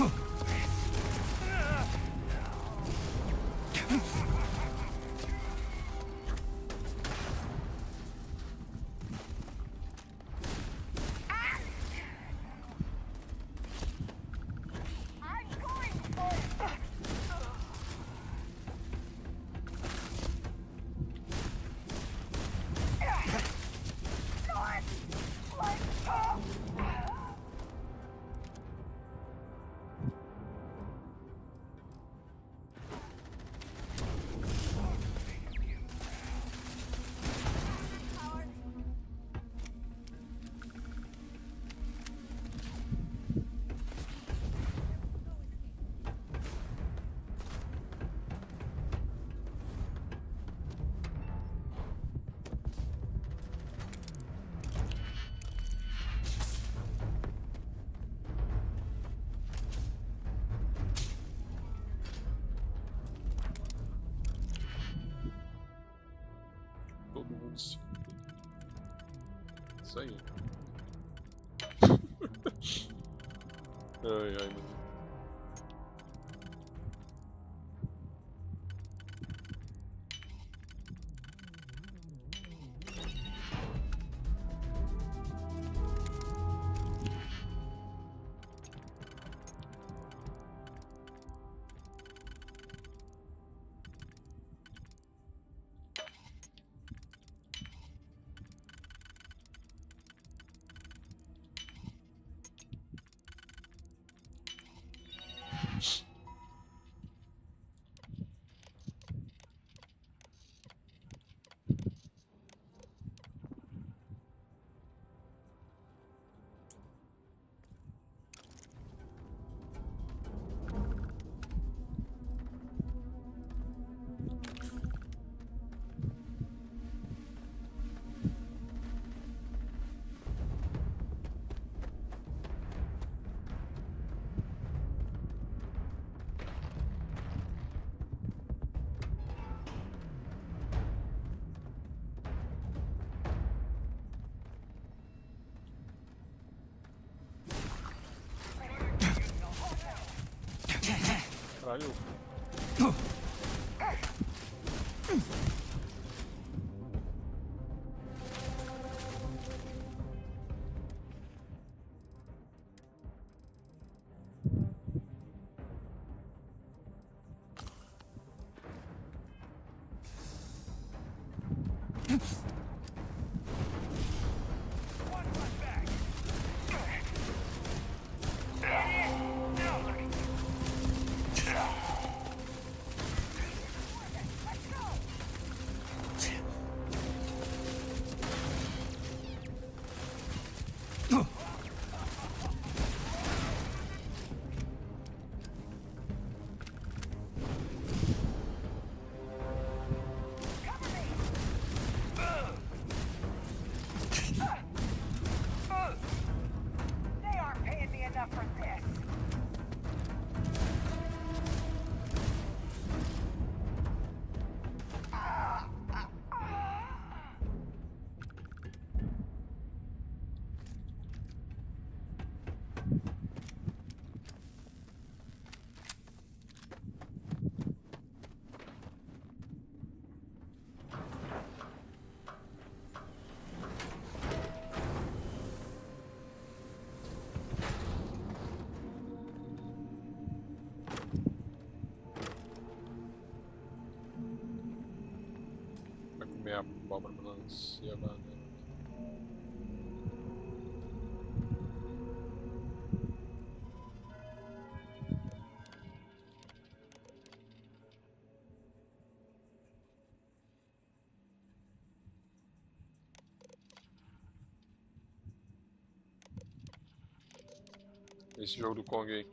I'm going for it! Not like Todo mundo se fuder. Isso aí. Ai, ai, mano. Caralho. one run back! Now look! Let's go! Cover me! They aren't paying me enough for this! Vai comer a abóbora melancia, banana. Esse jogo do Kong aí.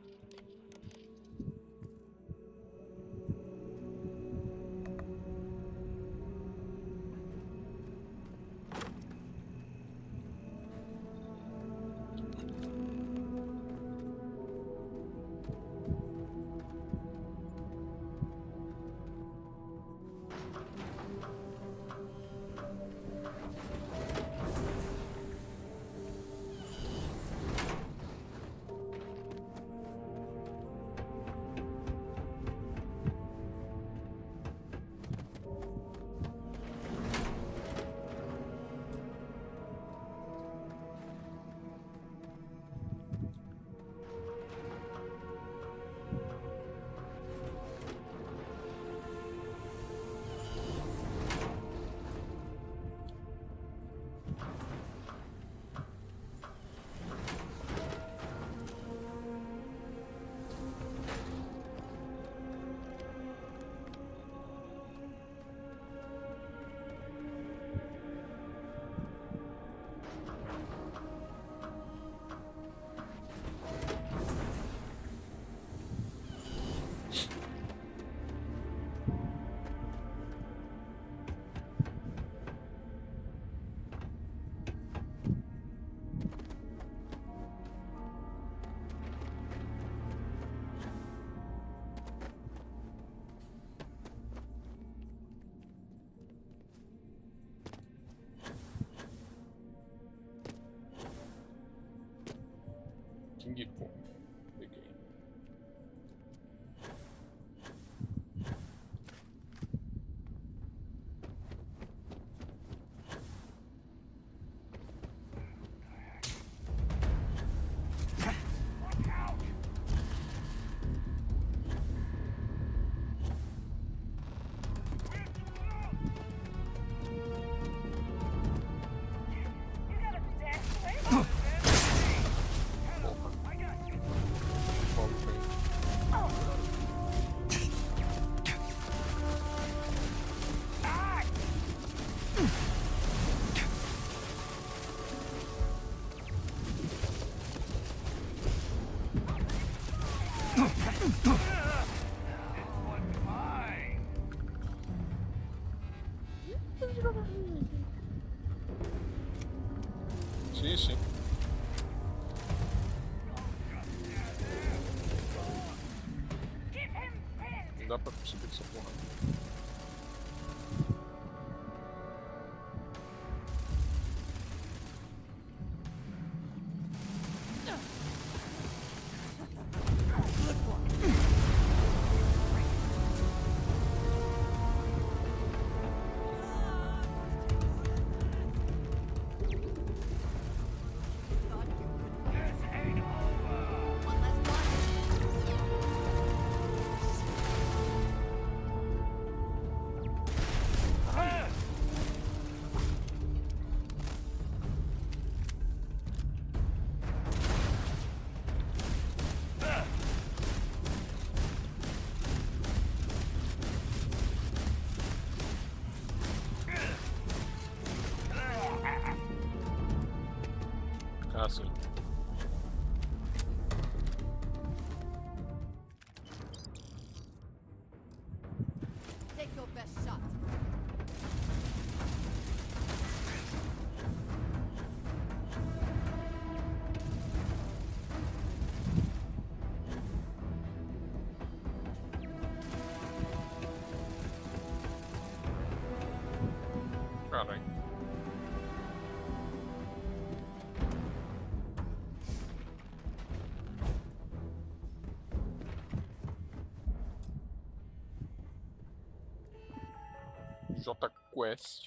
one's mine. Sim, sim. Keep him pinned. Não dá pra conseguir essa porra. This ain't over. One last one. Ah, sim. Take your best shot. Caralho. J Quest.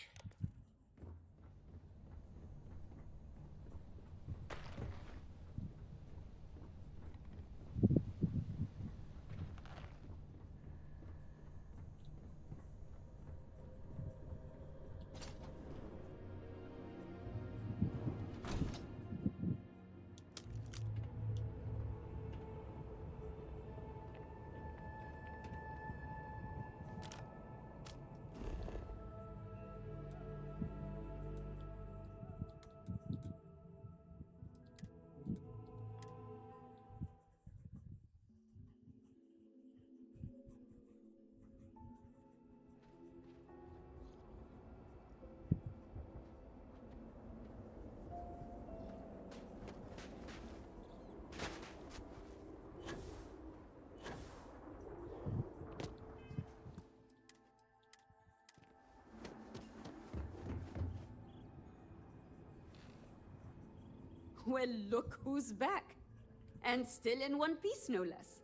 Well, look who's back. And still in one piece, no less.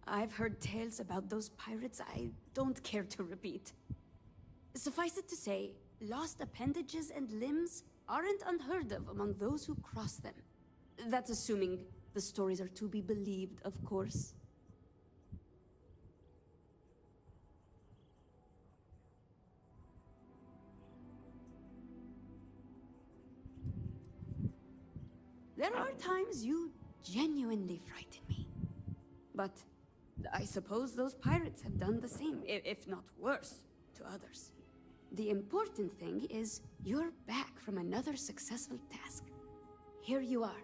I've heard tales about those pirates I don't care to repeat. Suffice it to say, lost appendages and limbs aren't unheard of among those who cross them. That's assuming the stories are to be believed, of course. There are times you genuinely frighten me. But I suppose those pirates have done the same, if not worse, to others. The important thing is you're back from another successful task. Here you are.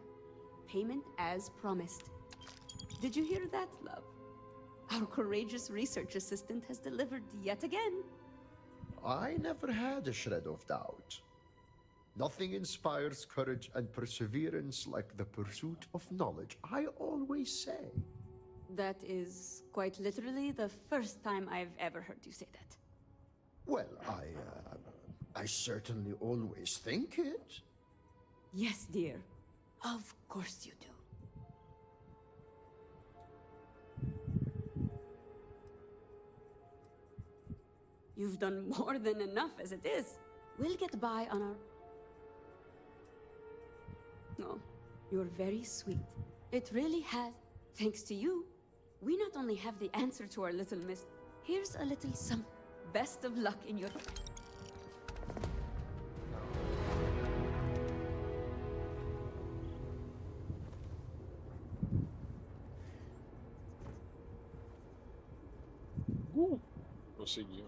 Payment as promised. Did you hear that, love? Our courageous research assistant has delivered yet again. I never had a shred of doubt. Nothing inspires courage and perseverance like the pursuit of knowledge, I always say. That is quite literally the first time I've ever heard you say that. Well, I certainly always think it. Yes, dear. Of course you do. You've done more than enough as it is. We'll get by on our... Oh, you're very sweet. It really has. Thanks to you, we not only have the answer to our little miss. Here's a little some. Best of luck in your... Conseguiu.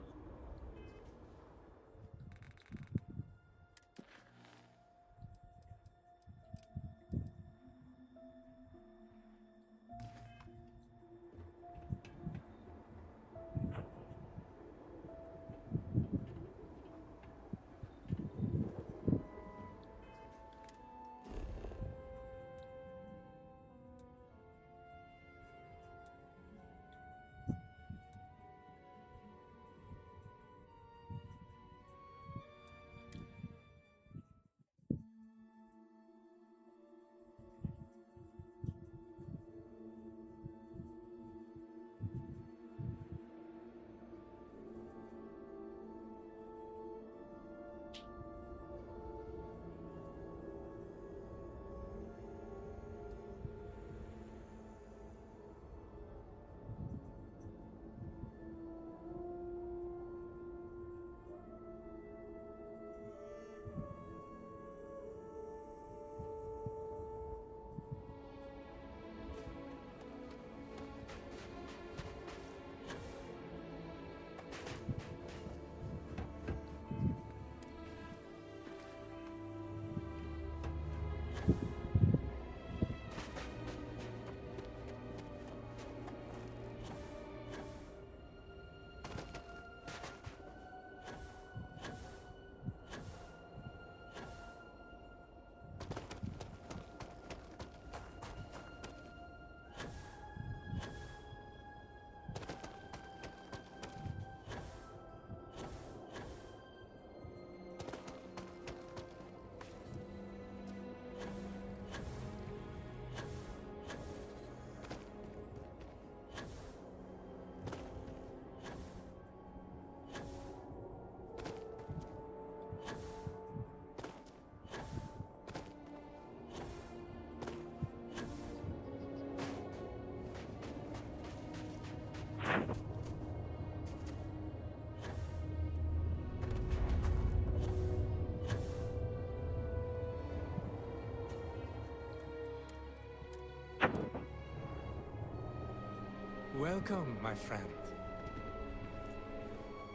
Welcome, my friend.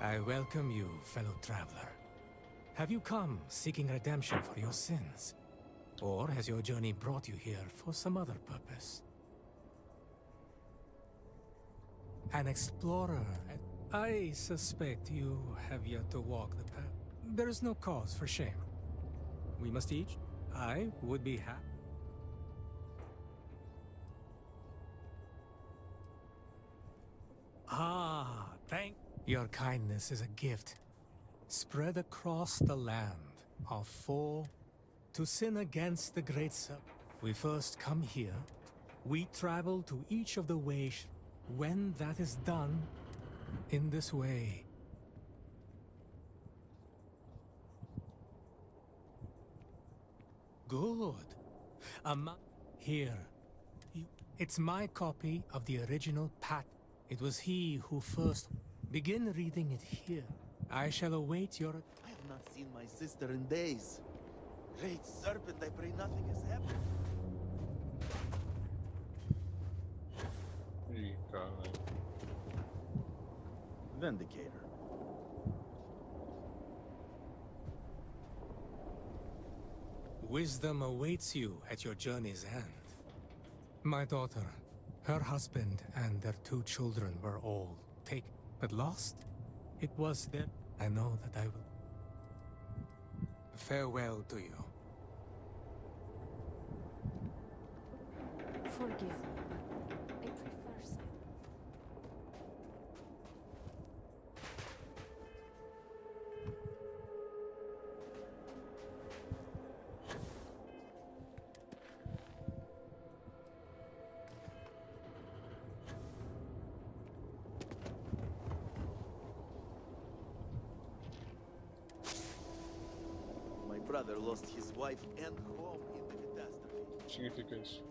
I welcome you, fellow traveler. Have you come seeking redemption for your sins? Or has your journey brought you here for some other purpose? An explorer. I suspect you have yet to walk the path. There is no cause for shame. We must each. I would be happy. Ah, thank. Your kindness is a gift spread across the land of four to sin against the great We first come here, we travel to each of the ways. When that is done, in this way. Good. Here. It's my copy of the original pat. It was he who first. Begin reading it here. I shall await your. I have not seen my sister in days. Great serpent, I pray nothing has happened. Ih, caralho. Vindicator. Wisdom awaits you at your journey's end. My daughter, her husband, and their 2 children were all taken, but lost. It was then. I know that I will. Farewell to you. Forgive me, but I prefer silence. My brother lost his wife and home in the catastrophe. O que significa isso?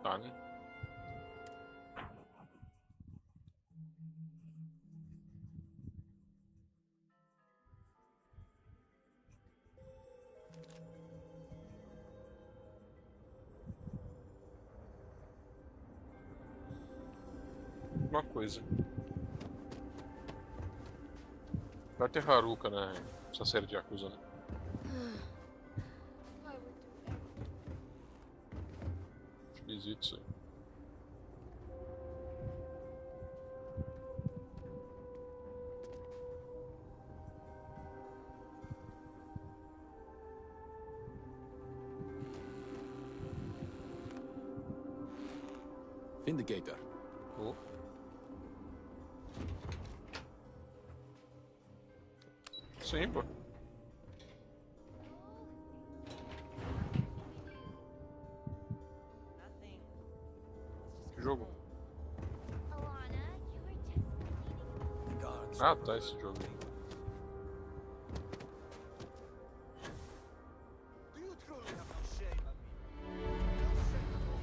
Tá, né? Uma coisa. Vai ter Haruka, né? Essa série de Yakuza, né? Esquisito isso aí. Vindicator. Oh. Sim, pô. Que jogo? Ah, tá, esse jogo. Do you truly have no shame, Amina? No shame at all.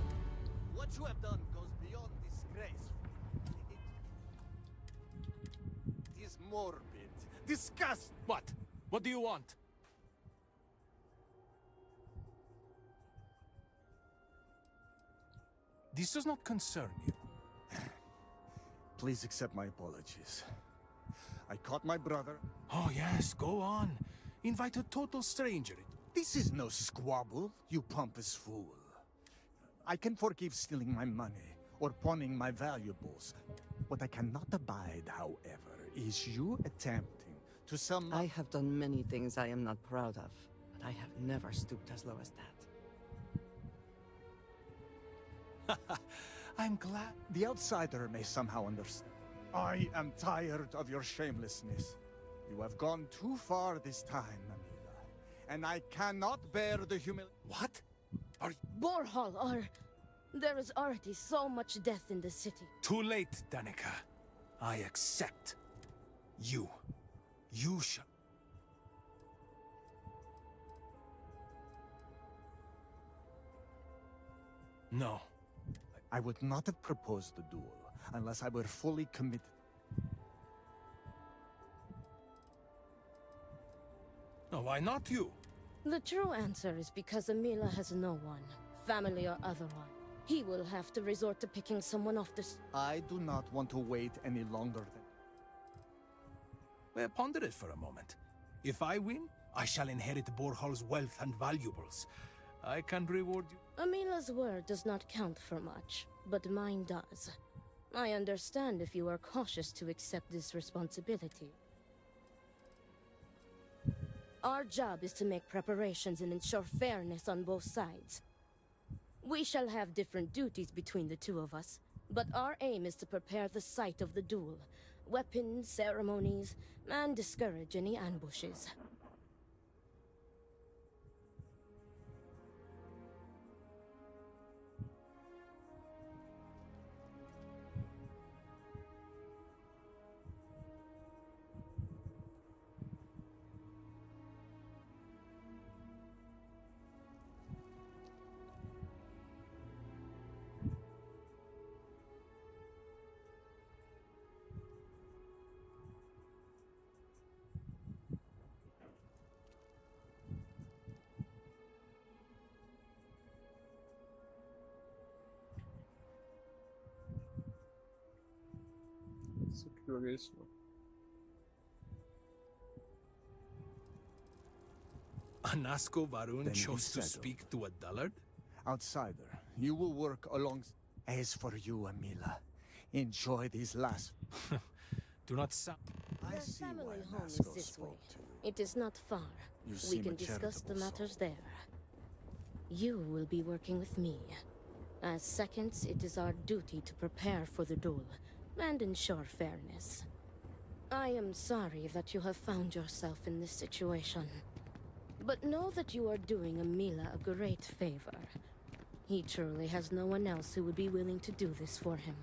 What you have done goes beyond disgrace. It is morbid. Disgust! What? What do you want? This does not concern you. Please accept my apologies. I caught my brother. Oh, yes, go on. Invite a total stranger. This is no squabble, you pompous fool. I can forgive stealing my money or pawning my valuables. What I cannot abide, however, is you attempting to sell my... I have done many things I am not proud of, but I have never stooped as low as that. I'm glad. The outsider may somehow understand. I am tired of your shamelessness. You have gone too far this time, Amila. And I cannot bear the What? Borhal, there is already so much death in the city. Too late, Danica. I accept. You shall. No. I would not have proposed the duel unless I were fully committed. No, why not you? The true answer is because Amila has no one, family or otherwise. He will have to resort to picking someone off the... I do not want to wait any longer than... Well, ponder it for a moment. If I win, I shall inherit Borhal's wealth and valuables. I can reward you. Amila's word does not count for much, but mine does. I understand if you are cautious to accept this responsibility. Our job is to make preparations and ensure fairness on both sides. We shall have different duties between the two of us, but our aim is to prepare the site of the duel, weapons, ceremonies, and discourage any ambushes. Que jogo é esse, mano? Anasco Varun Then he chose to settled. speak to a dullard? Outsider, you will work along... As for you, Amila, enjoy these last... Do not sound. I Their see why family home is Anasco this way. spoke to you. It is not far. You We seem can a discuss the charitable matters soul. there. You will be working with me. As seconds, it is our duty to prepare for the duel and ensure fairness. I am sorry that you have found yourself in this situation. But know that you are doing Amila a great favor. He truly has no one else who would be willing to do this for him.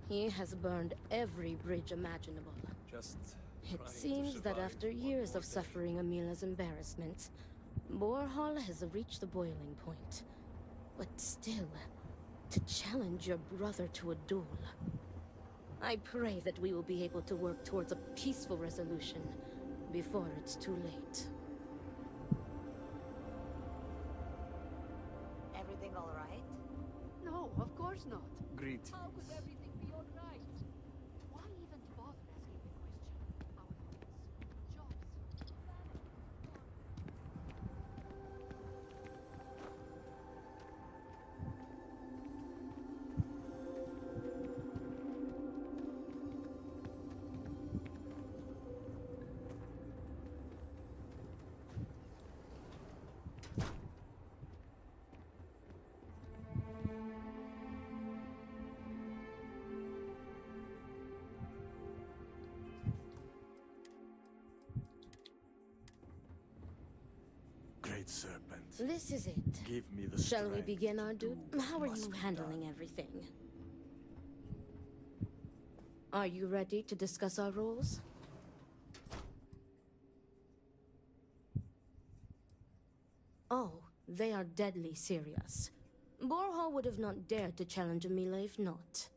He has burned every bridge imaginable. Just It seems that after years of suffering Amila's embarrassment, Borhal has reached the boiling point. But still, to challenge your brother to a duel. I pray that we will be able to work towards a peaceful resolution before it's too late. Everything all right? No, of course not. Greetings. How could everything be all right? Why even bother asking the question? Our homes, jobs, Great serpent. This is it. Give me the Shall we strength begin to our do duty? what How are must you be handling done. everything? Are you ready to discuss our roles? Oh, they are deadly serious. Borhall would have not dared to challenge Amila if not.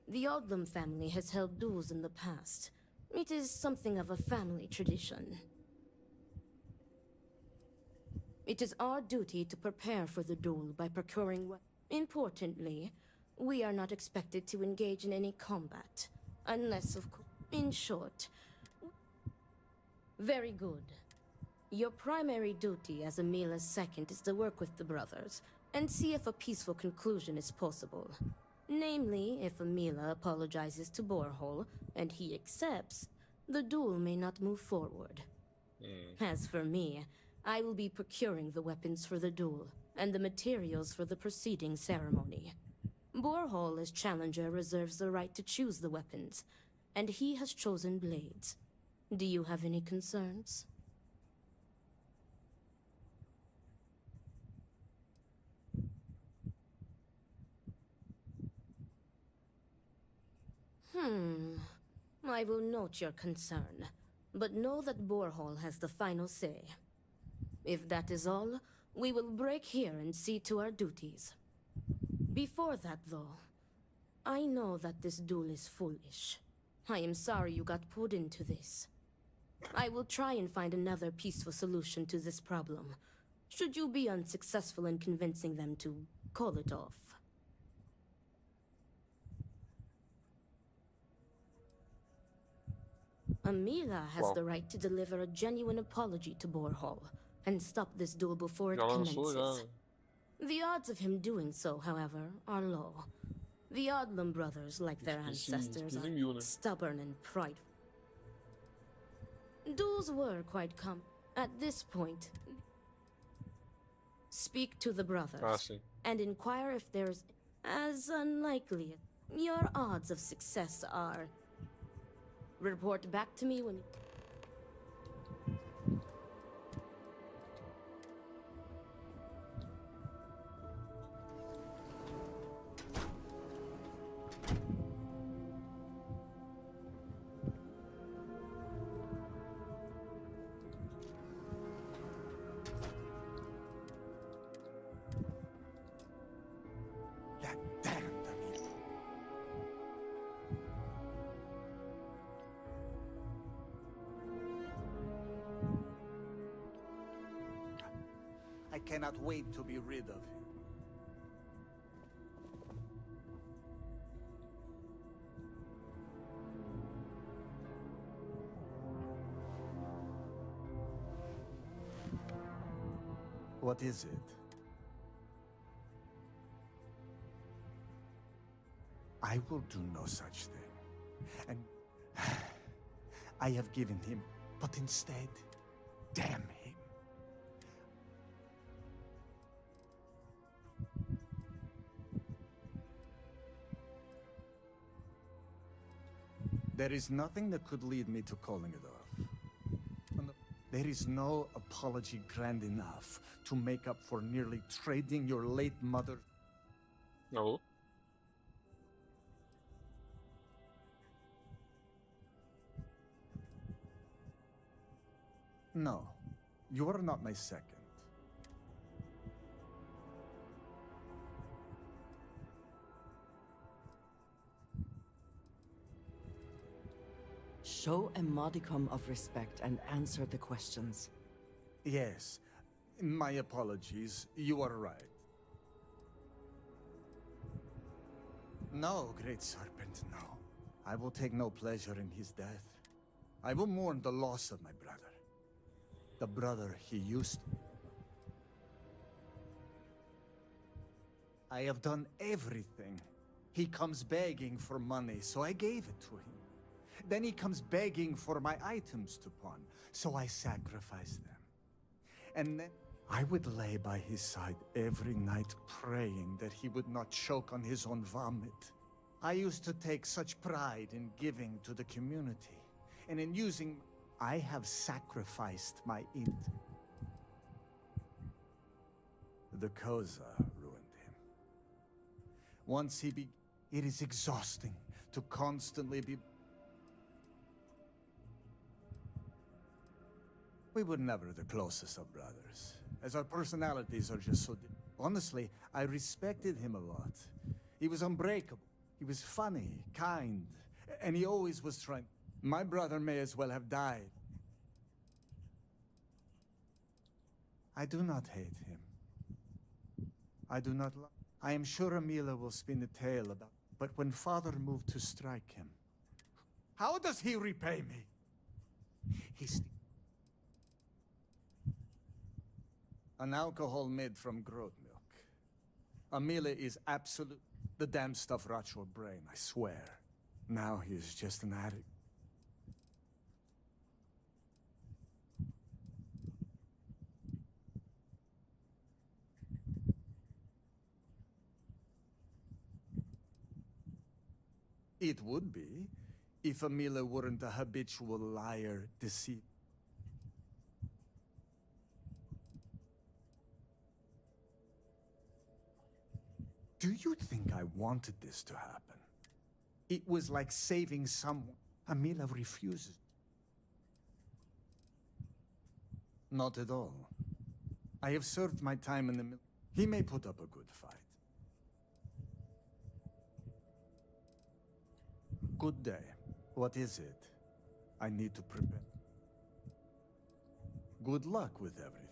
The Odlum family has held duels in the past. It is something of a family tradition. It is our duty to prepare for the duel by procuring Importantly, we are not expected to engage in any combat. Unless, of course... In short... Very good. Your primary duty as Amila's second is to work with the brothers, and see if a peaceful conclusion is possible. Namely, if Amila apologizes to Borhall, and he accepts, the duel may not move forward. As for me, I will be procuring the weapons for the duel, and the materials for the preceding ceremony. Borhall, as challenger, reserves the right to choose the weapons, and he has chosen blades. Do you have any concerns? I will note your concern, but know that Borhall has the final say. If that is all, we will break here and see to our duties. Before that, though, I know that this duel is foolish. I am sorry you got pulled into this. I will try and find another peaceful solution to this problem, should you be unsuccessful in convincing them to call it off. Amila has the right to deliver a genuine apology to Borhall and stop this duel before it commences. The odds of him doing so, however, are low. The Odlum brothers, like their ancestors, are stubborn and prideful. Duels were quite common. At this point, speak to the brothers and inquire if there's as unlikely. Your odds of success are... Report back to me when... That damned Amila. I cannot wait to be rid of him. What is it? I will do no such thing. And I have given him, but instead, damn him. There is nothing that could lead me to calling it off. There is no apology grand enough to make up for nearly trading your late mother. No. No, you are not my second. Show a modicum of respect and answer the questions. Yes. My apologies. You are right. No, Great Serpent, no. I will take no pleasure in his death. I will mourn the loss of my brother. The brother he used to. I have done everything. He comes begging for money, so I gave it to him. Then he comes begging for my items to pawn, so I sacrificed them. And then I would lay by his side every night praying that he would not choke on his own vomit. I used to take such pride in giving to the community, and in using... I have sacrificed my int. The Koza ruined him. Once he be... It is exhausting to constantly be... We were never the closest of brothers, as our personalities are just so... Honestly, I respected him a lot. He was unbreakable. He was funny, kind, and he always was trying... My brother may as well have died. I do not hate him. I do not love... I am sure Amila will spin a tale about... But when father moved to strike him... How does he repay me? He's... An alcohol made from goat milk. Amila is absolute... The damn stuff rots your brain, I swear. Now he is just an addict. It would be, if Amila weren't a habitual liar, deceit. Do you think I wanted this to happen? It was like saving someone. Amila refuses. Not at all. I have served my time in the military. He may put up a good fight. Good day. What is it? I need to prepare. Good luck with everything.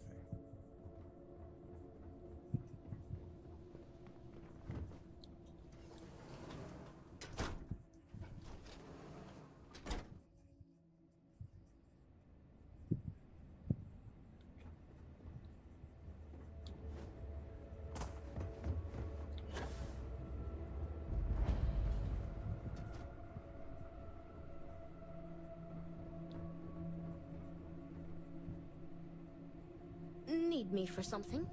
Need me for something?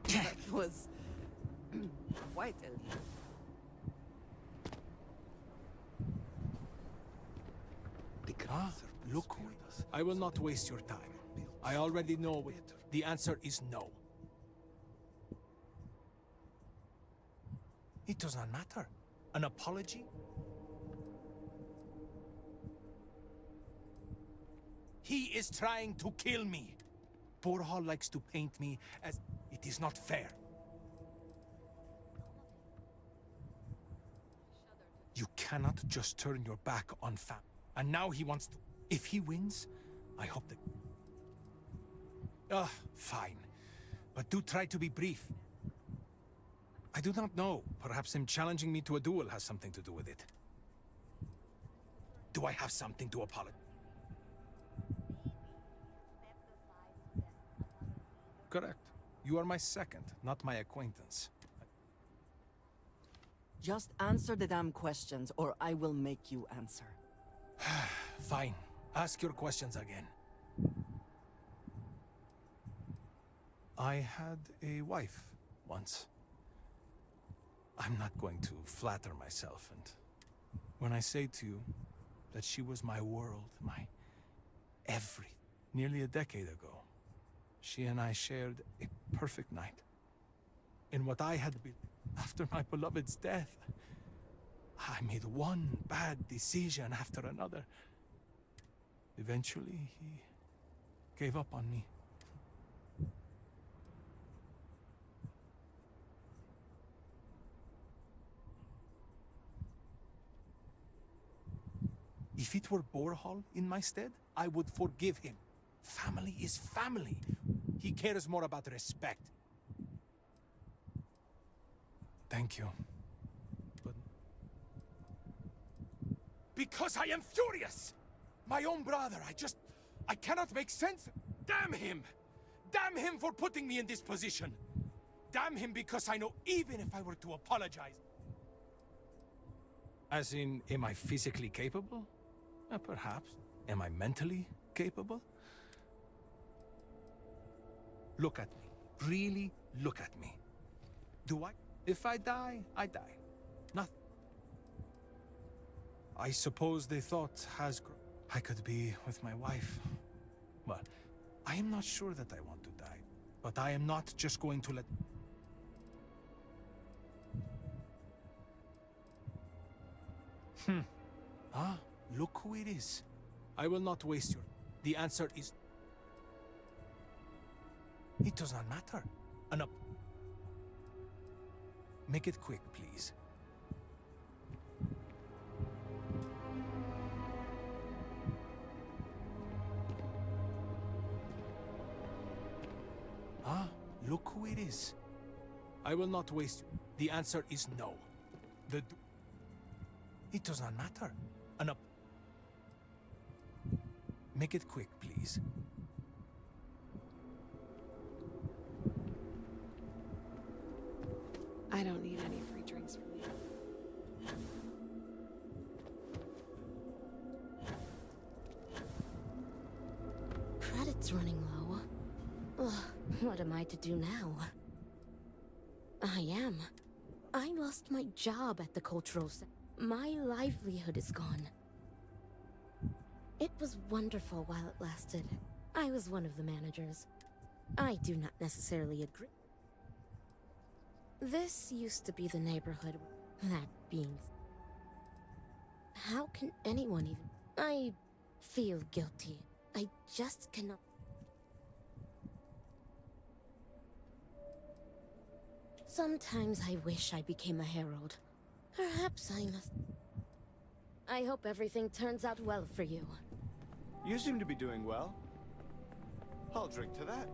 That was quite a... Look, I will not waste your time. I already know what the answer is no. It does not matter. An apology? He is trying to kill me. Borhal likes to paint me as... It is not fair. You cannot just turn your back on fam. And now he wants to... If he wins, I hope that... fine. But do try to be brief. I do not know. Perhaps him challenging me to a duel has something to do with it. Do I have something to apologize? Correct. You are my second, not my acquaintance. Just answer the damn questions, or I will make you answer. Fine. Ask your questions again. I had a wife once. I'm not going to flatter myself, and when I say to you that she was my world, my everything, nearly a decade ago, she and I shared a perfect night. In what I had been after my beloved's death, I made one bad decision after another. Eventually, he gave up on me. If it were Borhall in my stead, I would forgive him. Family is family. He cares more about respect. Thank you. But... Because I am furious! My own brother, I cannot make sense. Damn him! Damn him for putting me in this position! Damn him because I know even if I were to apologize... As in, am I physically capable? Perhaps. Am I mentally capable? Look at me. Really look at me. Do I? If I die, I die. Nothing. I suppose they thought I could be with my wife. Well, I am not sure that I want to die, but I am not just going to let... Ah, look who it is. I will not waste your... The answer is... It does not matter. Make it quick, please. Ah, look who it is. I will not waste... The answer is no. It does not matter. Make it quick, please. I don't need any free drinks from you. Credit's running low. Ugh, what am I to do now? I lost my job at the cultural center. My livelihood is gone. It was wonderful while it lasted. I was one of the managers. I do not necessarily agree. This used to be the neighborhood. That being... How can anyone even... I feel guilty. I just cannot... Sometimes I wish I became a herald. Perhaps I must... I hope everything turns out well for you. You seem to be doing well. I'll drink to that.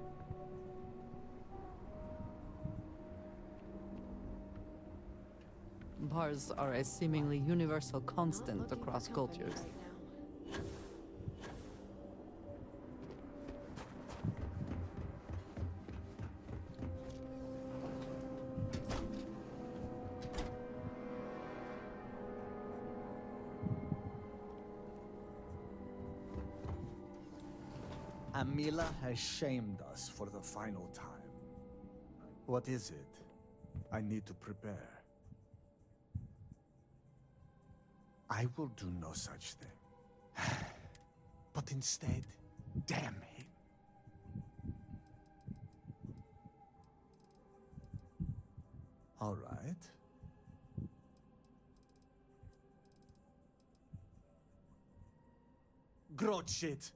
Bars are a seemingly universal constant across cultures. Amila has shamed us for the final time. What is it? I need to prepare. I will do no such thing. But instead, damn him. All right. Grot shit.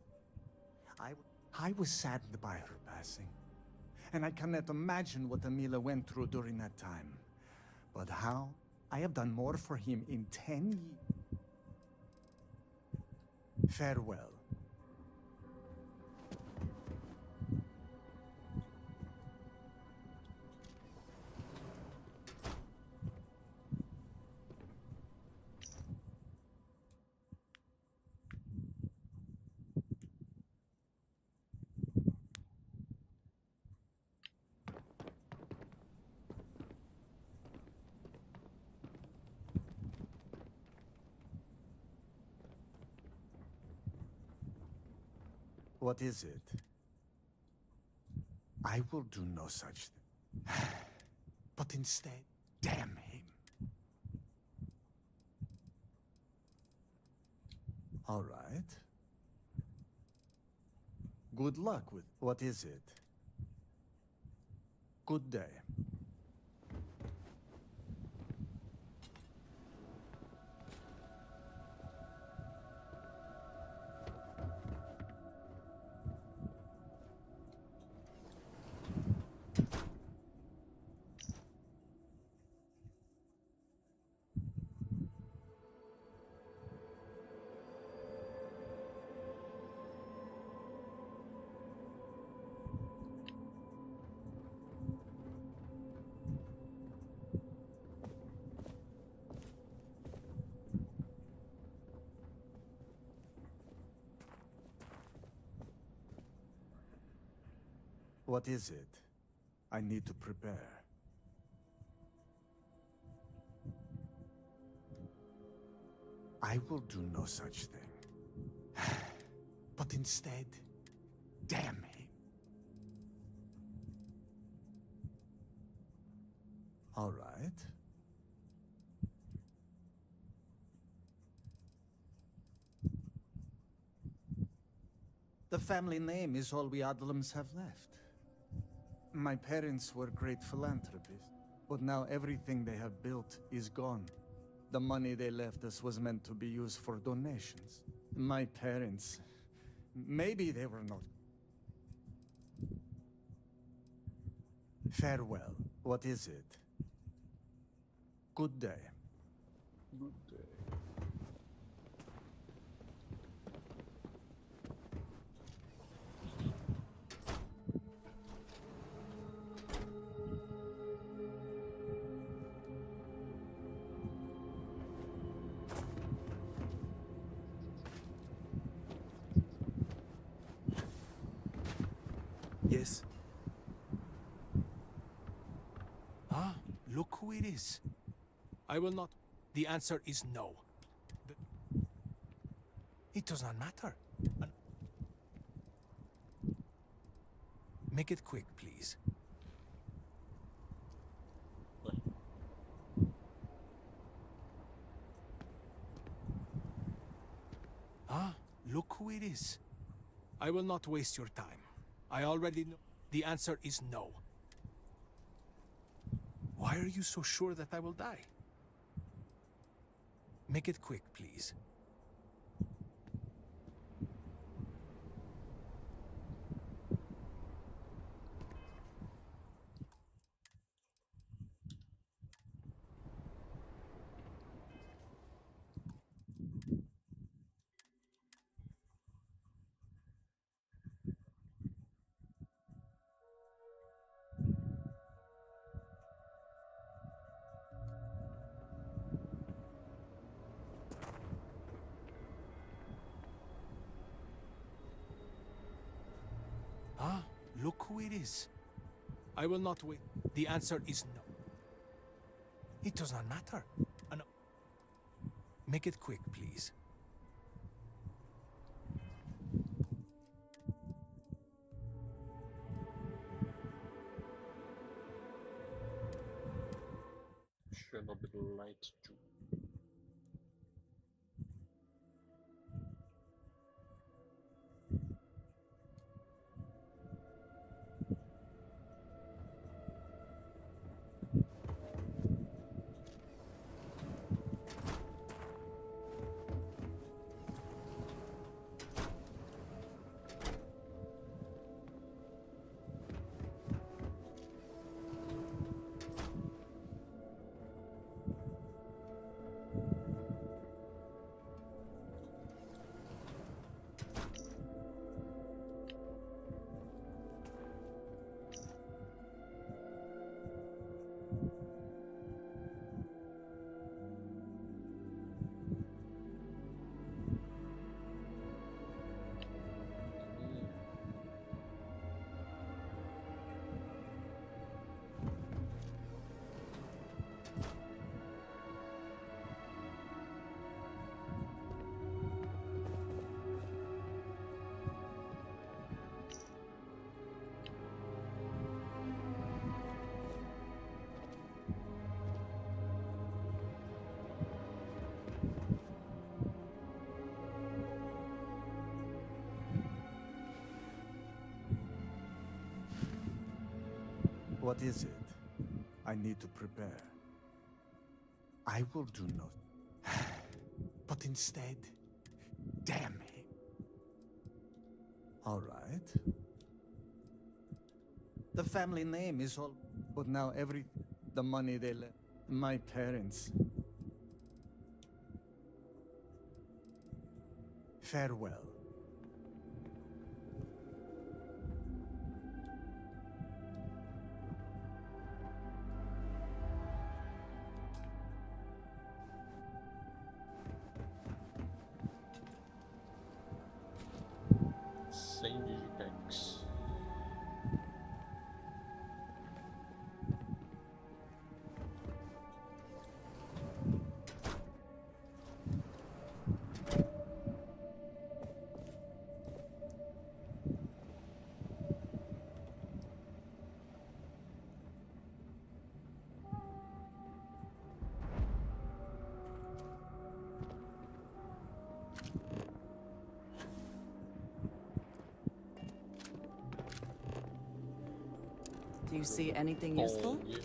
I was saddened by her passing. And I cannot imagine what Amila went through during that time. But how? I have done more for him in 10 years. Farewell. What is it? I will do no such thing. But instead, damn him. All right. Good luck with... What is it? Good day. What is it? I need to prepare. I will do no such thing. But instead, damn him. All right. The family name is all we Adlams have left. My parents were great philanthropists, but now everything they have built is gone. The money they left us was meant to be used for donations. My parents, maybe they were not. Farewell. What is it? Good day. Good day. Yes. Ah, look who it is. I will not. The answer is no. It does not matter. Make it quick, please. Ah, look who it is. I will not waste your time. I already know. The answer is no. Why are you so sure that I will die? Make it quick, please. Ah, look who it is. I will not wait. The answer is no. It does not matter. No. Make it quick, please. Chernobyl Light 2. What is it? I need to prepare. I will do no. But instead, damn him. All right. The family name is all, but now the money they left. My parents. Farewell. Sem digipacks. Do you see anything useful? Yeah.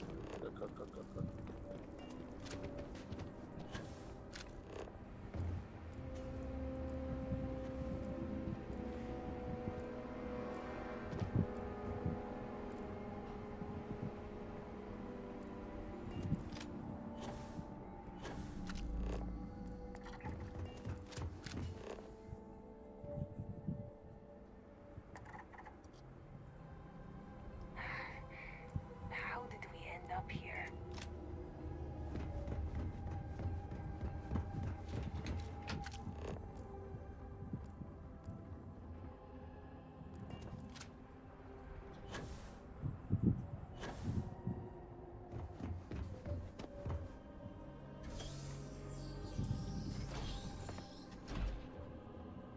How did we end up here?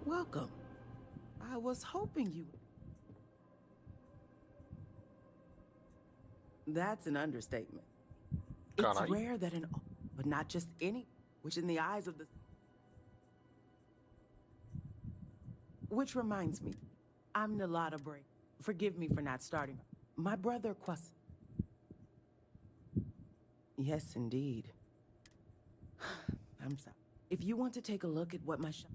Welcome. I was hoping you... That's an understatement. It's Carai. rare that an... But not just any... Which in the eyes of the... Which reminds me, I'm Nalada Bray. Forgive me for not starting. My brother Quas... Yes, indeed. I'm sorry. If you want to take a look at what my shop...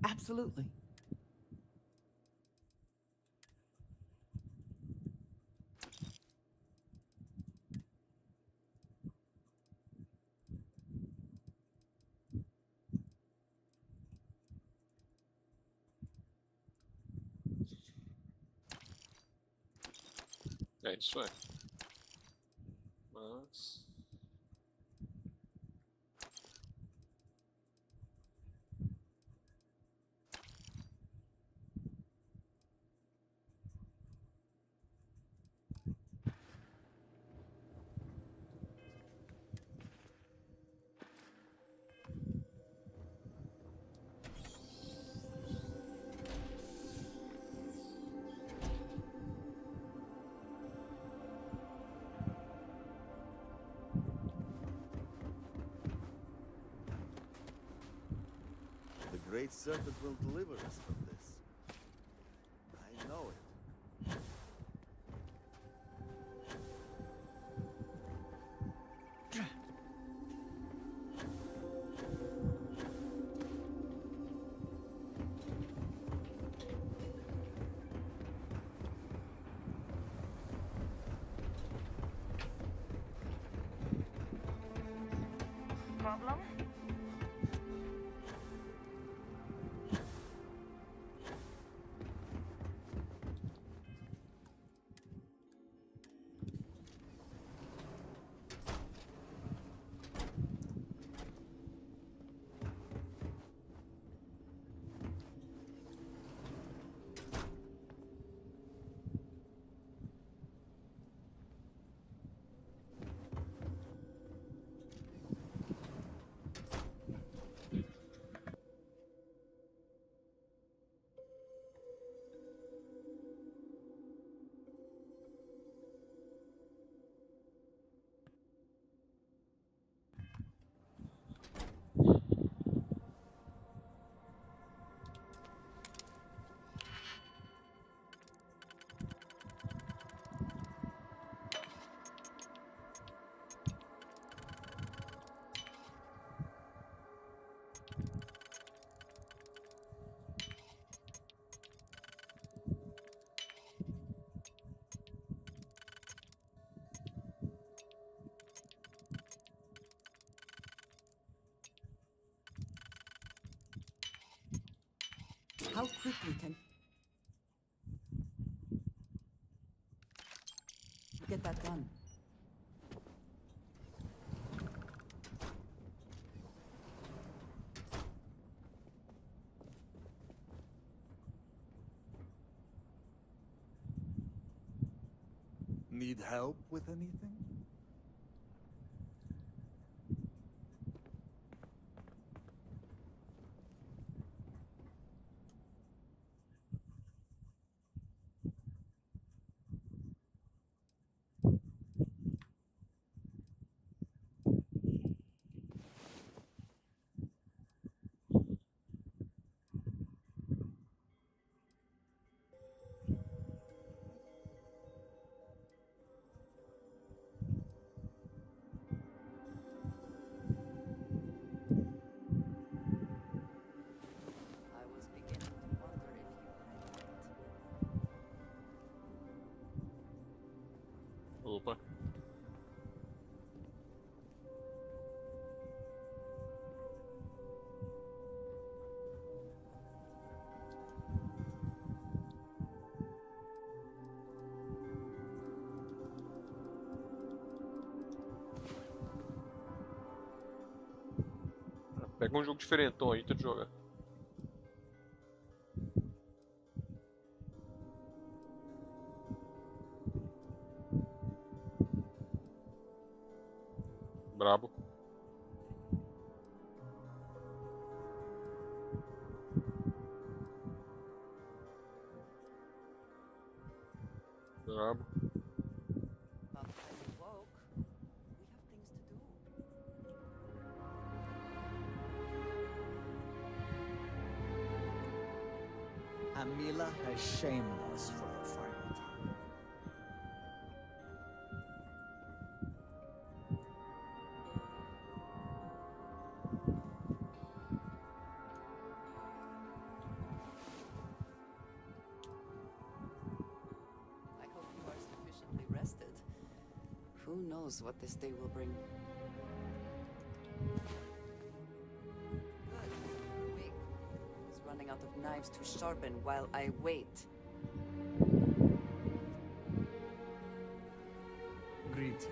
Absolutely. É isso, é. Mas... The Great Serpent will deliver us from this. I know it. Problem? How quickly can you get that done? Need help with anything? Pega um jogo diferentão aí, tenta jogar. Brabo. Brabo. About time you woke. We have things to do. Amila has shamed us for the final time. I hope you are sufficiently rested. Who knows what this day will bring? Good. Quick. He's running out of knives to sharpen while I wait. Greetings.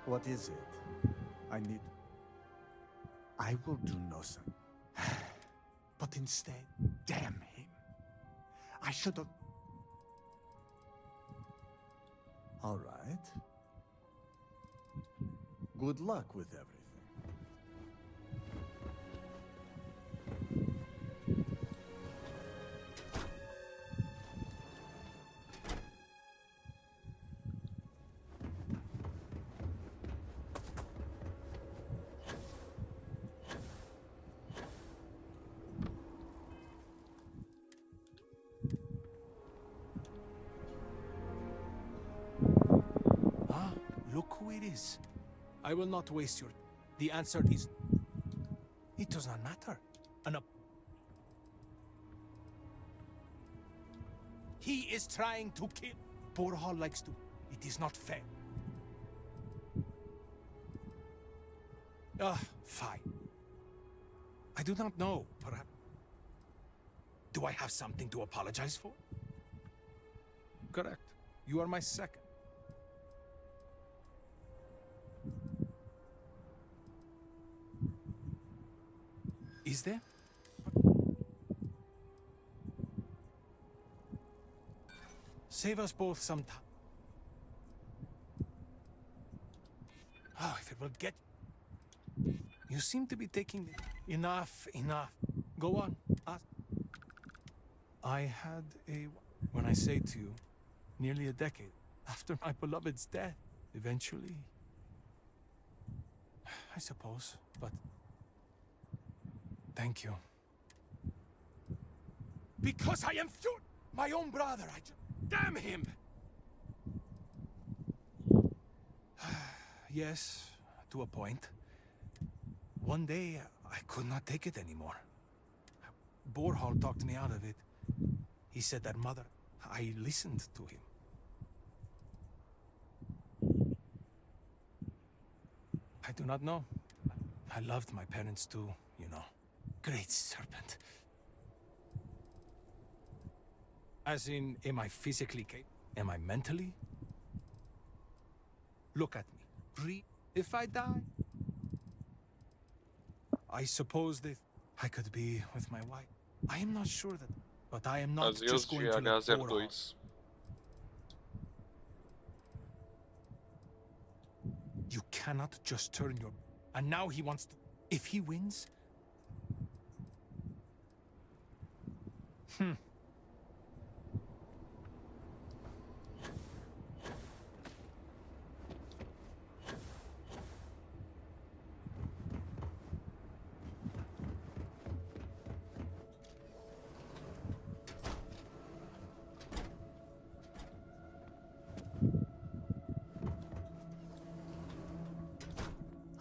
What is it? I will do no such. But instead, damn him. I should have. All right. Good luck with everything. Ah, look who it is. I will not waste your... The answer is... It does not matter. He is trying to kill... Borhal likes to... It is not fair. Fine. I do not know, perhaps... Do I have something to apologize for? Correct. You are my second. Is there? Save us both some time. Oh, if it will get... You seem to be taking... Enough. Go on. Ask. I had a... When I say to you, nearly a decade after my beloved's death, eventually... I suppose, but... Thank you. Because I am fuel! My own brother, damn him! Yes, to a point. One day, I could not take it anymore. Borhal talked me out of it. He said that mother... I listened to him. I do not know. I loved my parents too, you know. Great serpent. As in, am I physically capable? Am I mentally? Look at me. Breathe. If I die, I suppose that I could be with my wife. I am not sure that, but I am not just going to let Borhal. You cannot just turn your... And now he wants to... If he wins...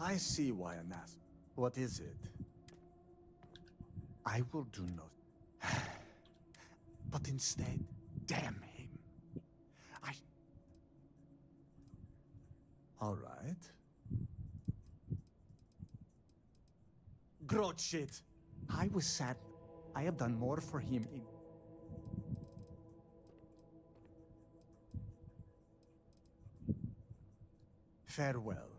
I see why I'm asked. What is it? I will do no. But instead, damn him. All right. Grot shit. I was sad. I have done more for him in. Farewell.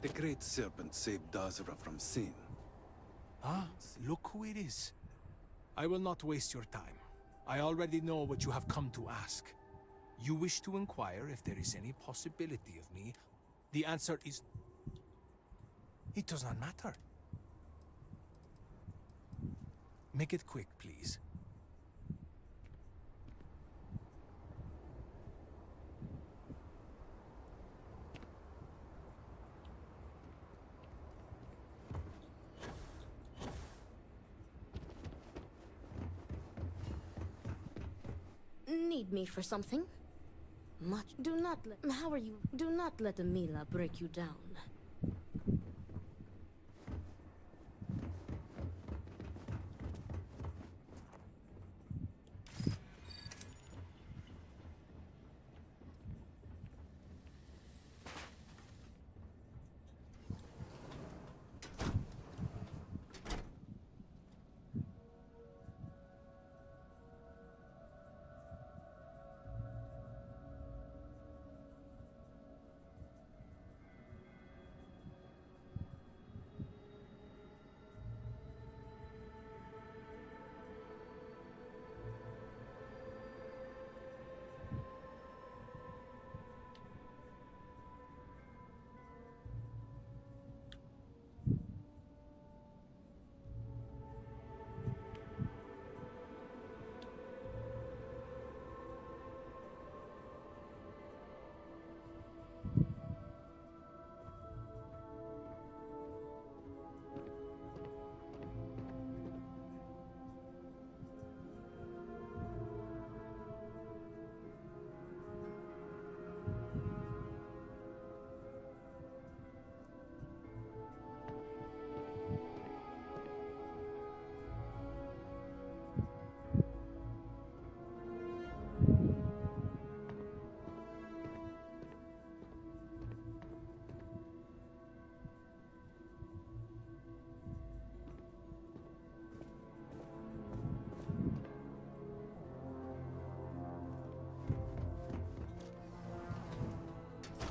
The great serpent saved Dazra from sin. Ah, look who it is. I will not waste your time. I already know what you have come to ask. You wish to inquire if there is any possibility of me. The answer is... It does not matter. Make it quick, please. Need me for something? Much. Do not let. How are you? Do not let Amila break you down.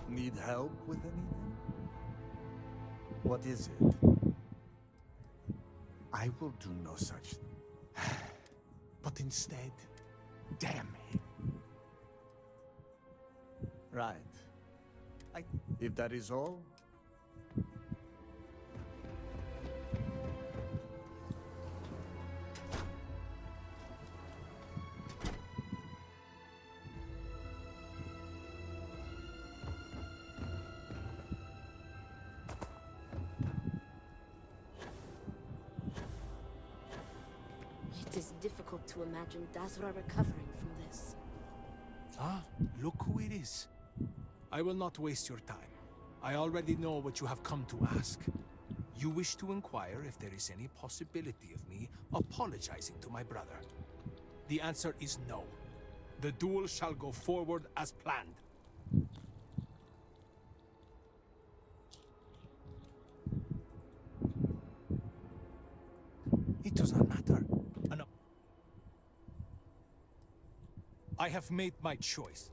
Need help with anything? What is it? I will do no such thing. But instead, damn him. Right. If that is all, It is difficult to imagine Dazra recovering from this. Ah, look who it is. I will not waste your time. I already know what you have come to ask. You wish to inquire if there is any possibility of me apologizing to my brother. The answer is no. The duel shall go forward as planned. It does not matter. I have made my choice.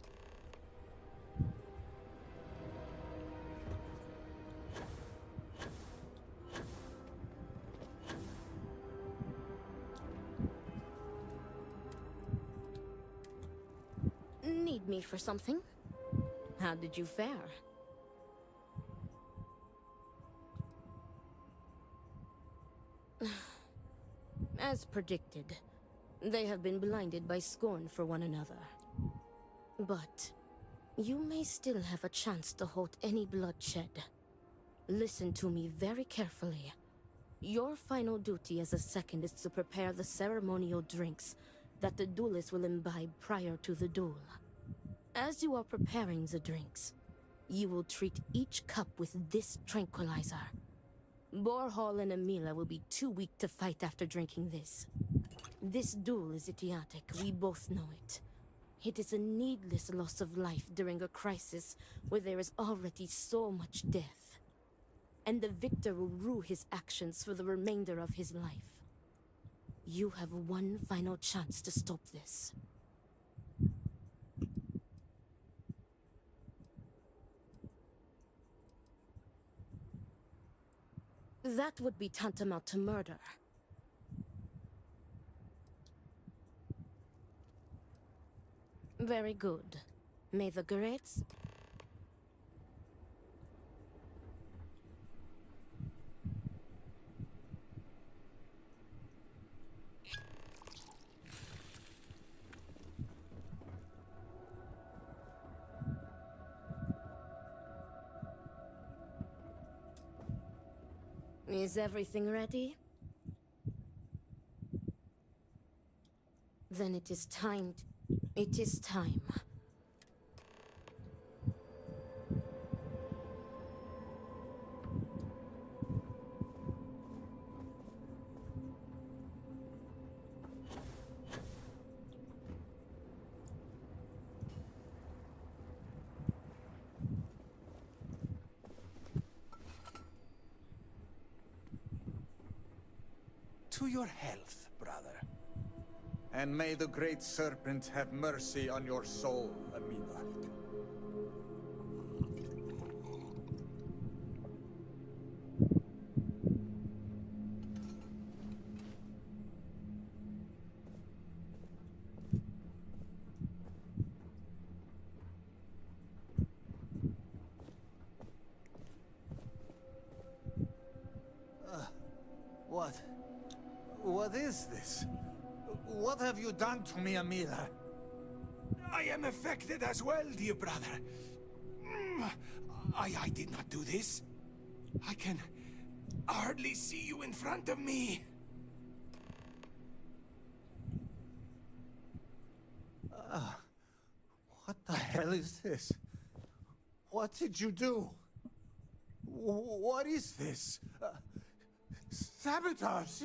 need me for something? How did you fare? As predicted, they have been blinded by scorn for one another. But you may still have a chance to halt any bloodshed. Listen to me very carefully. Your final duty as a second is to prepare the ceremonial drinks that the duelists will imbibe prior to the duel. As you are preparing the drinks, you will treat each cup with this tranquilizer. Borhall and Amila will be too weak to fight after drinking this. This duel is idiotic, we both know it. It is a needless loss of life during a crisis where there is already so much death. And the victor will rue his actions for the remainder of his life. You have one final chance to stop this. That would be tantamount to murder. Very good. May the greats... Is everything ready? Then it is time. It is time. To your health, brother. And may the great serpent have mercy on your soul, Amila. What? What is this? What have you done to me, Amila? I am affected as well, dear brother. I did not do this. I can hardly see you in front of me. What the hell is this? What did you do? What is this? Sabotage!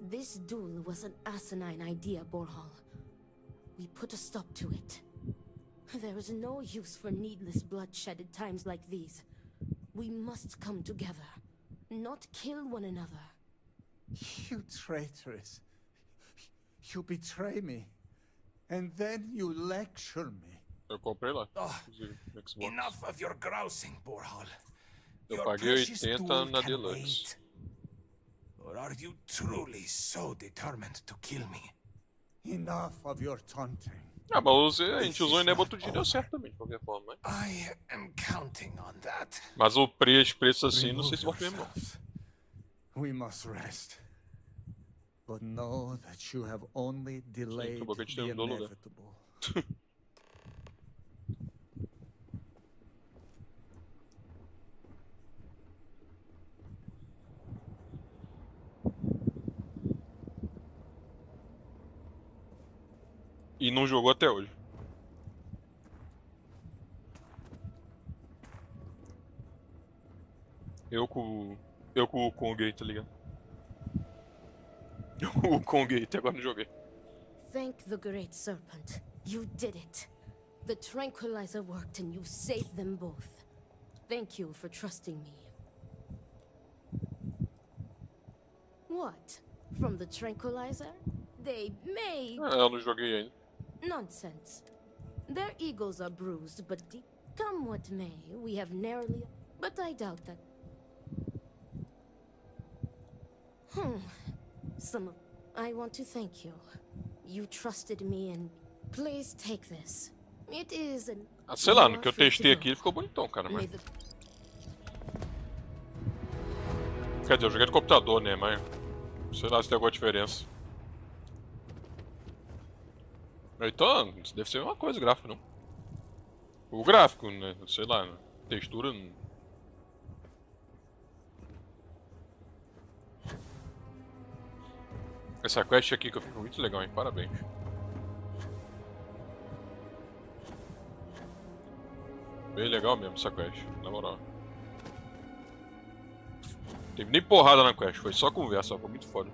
This duel was an asinine idea, Borhall. We put a stop to it. There is no use for needless bloodshed at times like these. We must come together, not kill one another. You traitoress. You betray me. And then you lecture me. Eu comprei lá. Oh, Xbox. enough of your grousing, Borhall. Eu Your paguei precious 80 duel na can Deluxe. wait. Or are you truly so determined to kill me? Enough of your taunting. Ah, mas a gente usou o Enable tudo deu certo também, de qualquer forma. Né? I am counting on that. Mas o preço assim, não sei se volta mesmo não. We must rest. But know that you have only delayed the inevitable. E não jogou até hoje. Eu com o Kong, tá ligado? O Kong até agora não joguei. Thank the great serpent. You did it. The tranquilizer worked and you saved them both. Thank you for trusting me. What? From the tranquilizer? They may... Eu não joguei ainda. Nonsense. Their egos are bruised, but come what may, we have narrowly... But I doubt that... I want to thank you. You trusted me and... Please take this. It is an... Ah, sei lá, You no are que eu free to testei go. aqui ele ficou bonitão, cara, May mas... the- Quer dizer, eu joguei no computador, né, mas... Sei lá se tem alguma diferença. Então, deve ser uma coisa gráfica, não? O gráfico, né? Sei lá, textura... Essa quest aqui que eu fico muito legal, hein? Parabéns. Bem legal mesmo essa quest, na moral. Teve nem porrada na quest, foi só conversa, foi muito foda.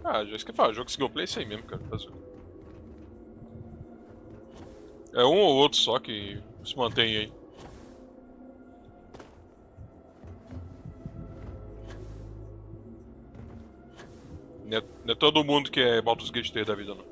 Ah, já isso que eu falo, jogo single player é isso aí mesmo, cara. É um ou outro só que se mantém aí. Não é todo mundo que é Baldur's Gate 3 da vida, não.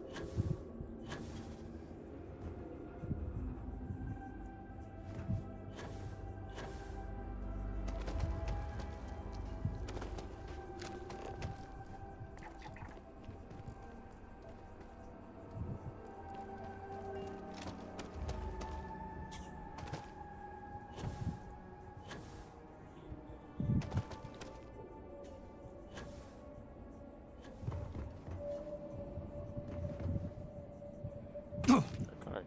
Caralho.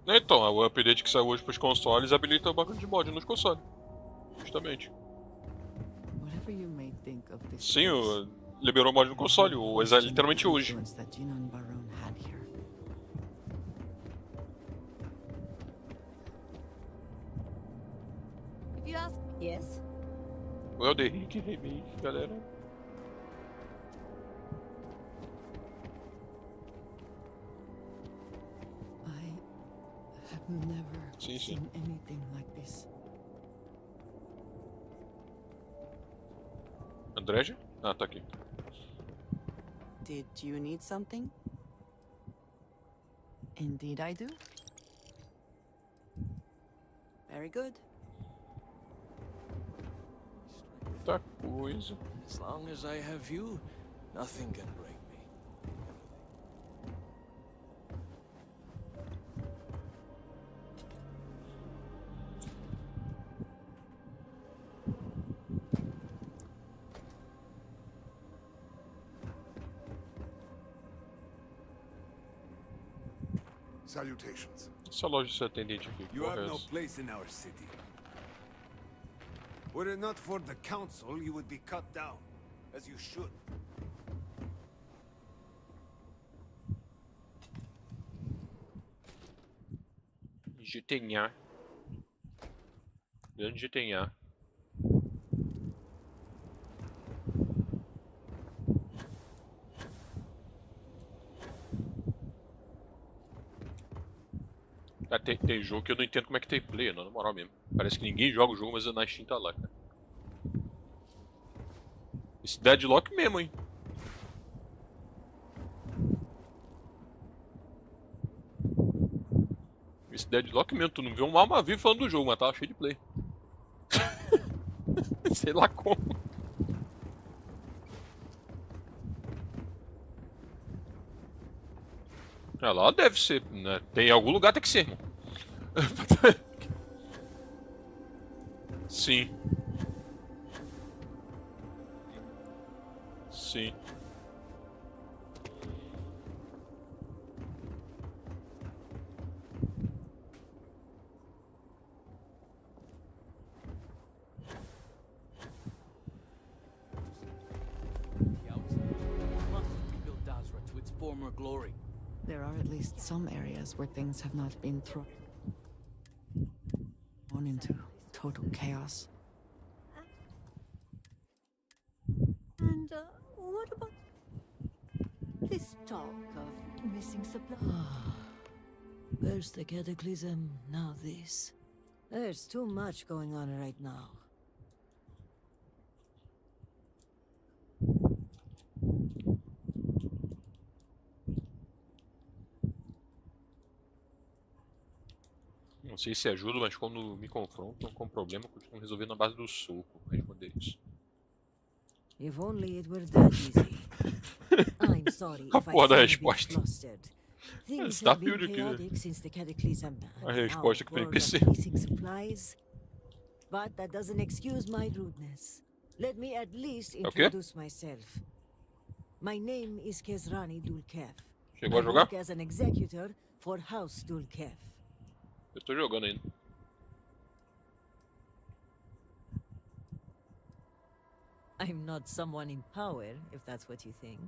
Então, o update que saiu hoje pros consoles habilita o bagulho de mod nos consoles. Justamente. Whatever you may think of this Sim, place, liberou mod no console, literalmente hoje. influence that Jinon Baron had here. If you ask... Yes? O Elder Rick Remake, galera. I have never seen anything like this. Andréja? Ah, tá aqui. Did you need something? Indeed I do. Very good. Tá coisa. As long as I have you, nothing can break me. Salutations. Essa loja de atendente aqui. You porra have é no essa? place in our city. Were it not for the council, you would be cut down, as you should. GTA. Grande GTA. Ah, tem jogo que eu não entendo como é que tem player, não, na moral mesmo. Parece que ninguém joga o jogo, mas na Steam tá lá, cara. Esse deadlock mesmo, hein? Esse deadlock mesmo, tu não viu uma alma viva falando do jogo, mas tava cheio de play. Sei lá como. Ah, lá deve ser, né? Tem em algum lugar tem que ser, irmão. Sim. Sim. Rebuild Dazra to its former glory. There are at least some areas where things have not been thrown into total chaos. And what about this talk of missing supplies? First the cataclysm, now this. There's too much going on right now. sei se ajuda, mas quando me confrontam com problema, eu costumo resolver na base do soco. Responder isso. If only it were that easy. I'm sorry A if I porra da seem a bit resposta. flustered. Things have been Starfield aqui, né? chaotic since the Cataclysm. A And resposta now que tem word PC. of missing supplies. But that doesn't excuse my rudeness. Let me at least Okay. introduce myself. My name is Kezrani Dulkev. Chegou a I jogar? work as an executor for House Dulkev. Eu tô jogando ainda. I'm not someone in power, if that's what you think.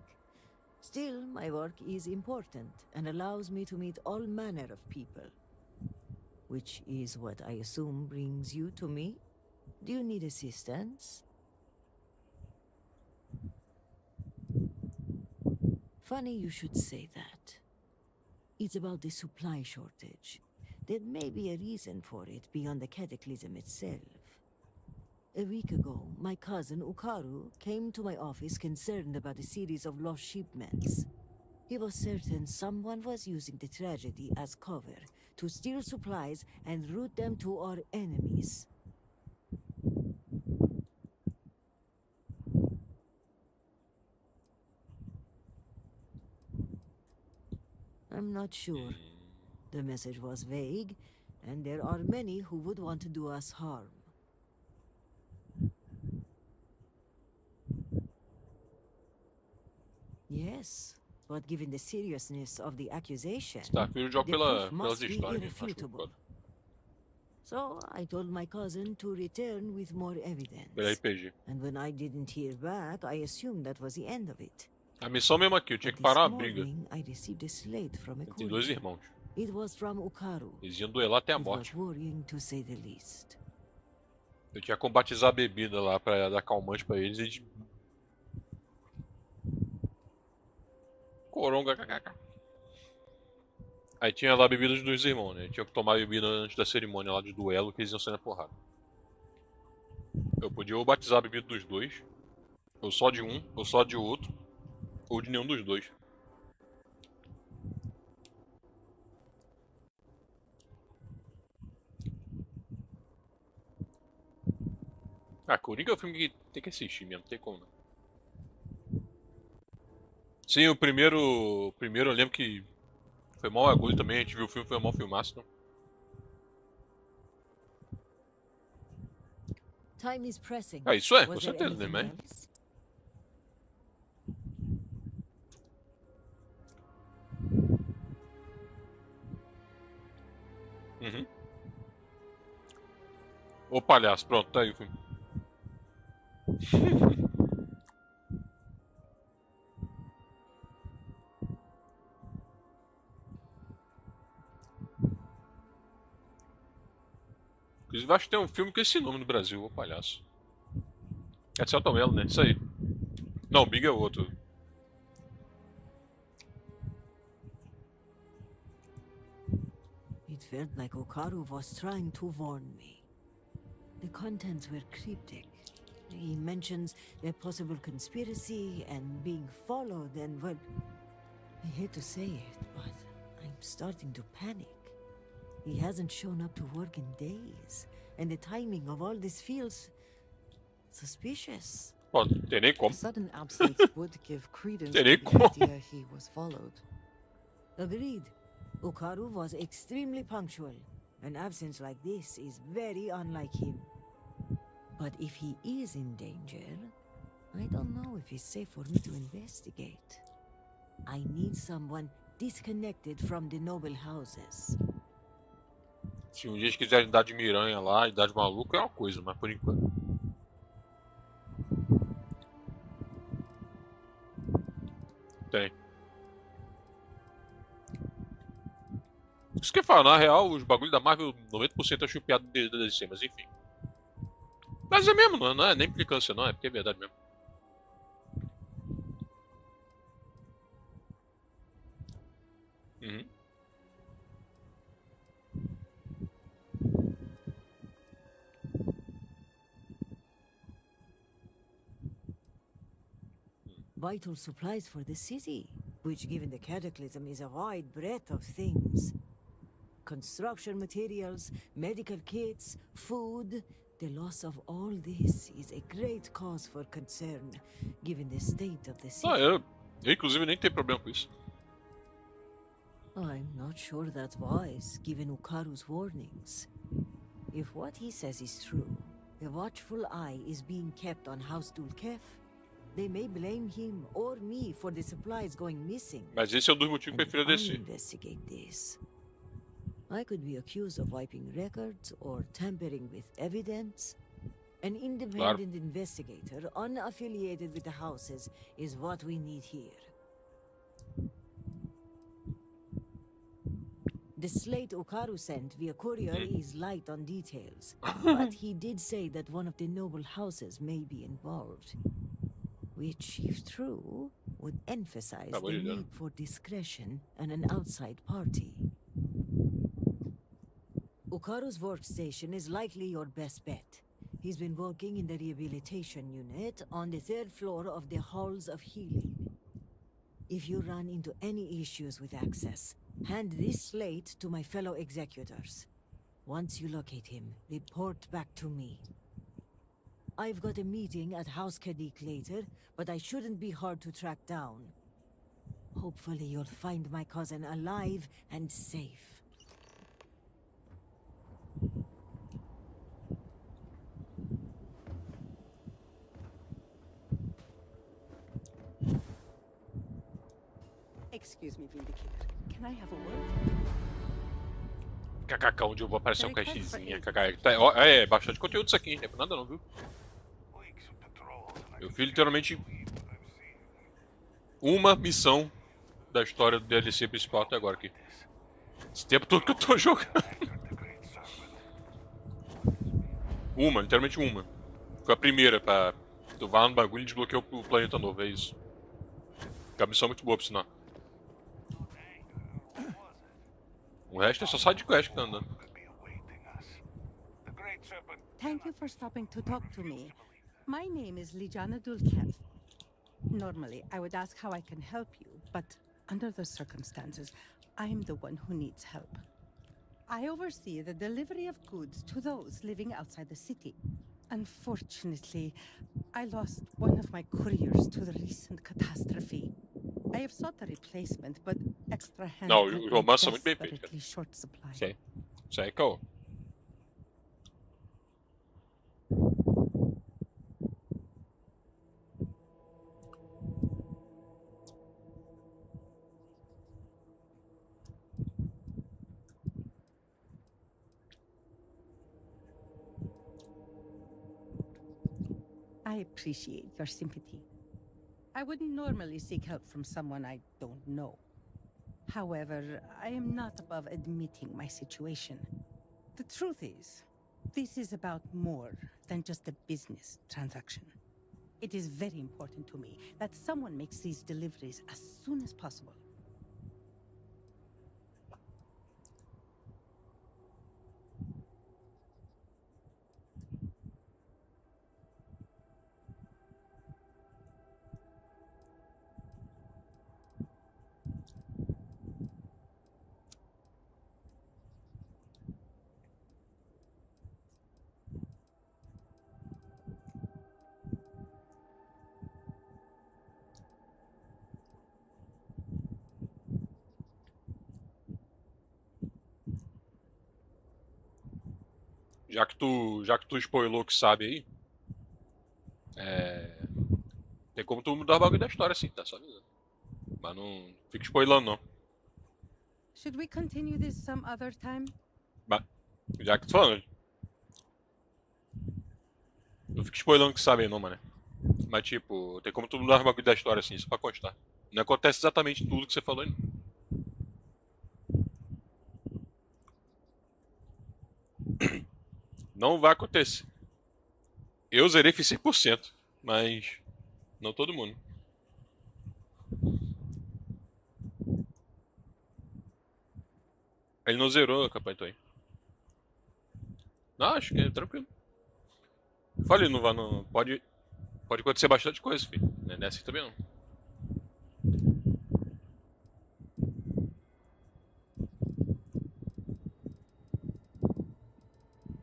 Still, my work is important and allows me to meet all manner of people. Which is what I assume brings you to me? Do you need assistance? Funny you should say that. It's about the supply shortage. There may be a reason for it beyond the cataclysm itself. A week ago, my cousin Ukaru came to my office concerned about a series of lost shipments. He was certain someone was using the tragedy as cover to steal supplies and route them to our enemies. I'm not sure. The message was vague, and there are many who would want to do us harm. Yes, but given the seriousness of the accusation, Starfield joga the proof pelas must be histórias, acho que irrefutable. So I told my cousin to return with more evidence. pela RPG. And when I didn't hear back, I assumed that was the end of it. A missão mesmo aqui, eu tinha que parar uma briga. I received a slate from a Tem dois courier. irmãos. It was from Ukaru. Eles iam duelar até a It was morte. worrying to say the least. Eu tinha como batizar a bebida lá pra dar calmante pra eles e eles... Coronga, kkk. Aí tinha lá bebidas dos irmãos, né? Tinha que tomar bebida antes da cerimônia lá de duelo, que eles iam sair na porrada. Eu podia ou batizar a bebida dos dois, ou só de um, ou só de outro, ou de nenhum dos dois. Ah, Coringa é um filme que tem que assistir mesmo, não tem como não. Sim, o primeiro eu lembro que foi mal agulho também, a gente viu o filme, foi mal filmaço, não? Time is pressing. Ah, isso é, com Was there certeza, né? anything Mas... else? Uhum. Ô palhaço, pronto, tá aí o filme. Inclusive, acho que tem um filme com esse nome no Brasil, ô palhaço. É de Celton Mello, né? Isso aí. Não, o Big é o outro. It felt like Okaru was trying to warn me. The contents were cryptic. He mentions a possible conspiracy and being followed and, well, I hate to say it, but I'm starting to panic. He hasn't shown up to work in days, and the timing of all this feels suspicious. Pô, tem nem como. Sudden absence would give credence to Tem nem the como. idea he was followed. Agreed. Okaru was extremely punctual. An absence like this is very unlike him. But if he is in danger, I don't know if it's safe for me to investigate. I need someone disconnected from the noble houses. Se um dia eles quiserem dar de miranha lá e dar de maluco, é uma coisa, mas por enquanto. Tem. Isso que eu falo, na real, os bagulhos da Marvel, 90% é chupiado da DC, mas enfim. Mas é mesmo, não é nem implicância não, é porque é verdade mesmo. Uhum. Vital supplies for the city, which given the cataclysm is a wide breadth of things. construction materials, medical kits, food. The loss of all this is a great cause for concern, given the state of the city. Ah, eu inclusive nem tenho problema com isso. I'm not sure that's wise, given Ukaru's warnings. If what he says is true, a watchful eye is being kept on House Dulkef. They may blame him or me for the supplies going missing. Mas esse é um dos motivos que eu prefiro I descer. investigate this. I could be accused of wiping records or tampering with evidence. An independent investigator, unaffiliated with the houses, is what we need here. The slate Okaru sent via courier is light on details, but he did say that one of the noble houses may be involved. Which, if true, would emphasize the need for discretion and an outside party. Okaru's workstation is likely your best bet. He's been working in the rehabilitation unit on the 3rd floor of the Halls of Healing. If you run into any issues with access, hand this slate to my fellow executors. Once you locate him, report back to me. I've got a meeting at House Kadik later, but I shouldn't be hard to track down. Hopefully you'll find my cousin alive and safe. Excuse me, Vindicator. Can I have a word? KKK, onde eu vou aparecer um caixinha. É bastante conteúdo isso aqui, não é por nada não, viu? Eu fiz literalmente uma missão da história do DLC principal até agora aqui. Esse tempo todo que eu tô jogando. Literalmente uma. Foi a primeira pra... Tu vai no bagulho e desbloqueou o planeta novo, é isso. Que a missão é muito boa, por sinal. O resto é só side quest que tá andando. Thank you for stopping to talk to me. My name is Lijana Dulkev. Normally, I would ask how I can help you, but under the circumstances, I am the one who needs help. I oversee the delivery of goods to those living outside the city. Unfortunately, I lost one of my couriers to the recent catastrophe. I have sought a replacement, but extra hands Não, os romances são muito bem feitos, desperately short supply. Isso aí é caô. I appreciate your sympathy. I wouldn't normally seek help from someone I don't know. However, I am not above admitting my situation. The truth is, this is about more than just a business transaction. It is very important to me that someone makes these deliveries as soon as possible. Já que tu spoilou que sabe aí, tem como tu mudar o bagulho da história assim, tá? Só avisando. Mas não fica spoilando não. Should we continue this some other time? Mas, já que tu falando, não fica spoilando que sabe aí não, mano. Mas tipo, tem como tu mudar o bagulho da história assim, só pra constar. Não acontece exatamente tudo que você falou aí não. Não vai acontecer. Eu zerei fiz 100%, mas não todo mundo. Ele não zerou a campanha então aí. Não, acho que é tranquilo. Falei, não vai, não. Pode acontecer bastante coisa, filho. Não é assim também não.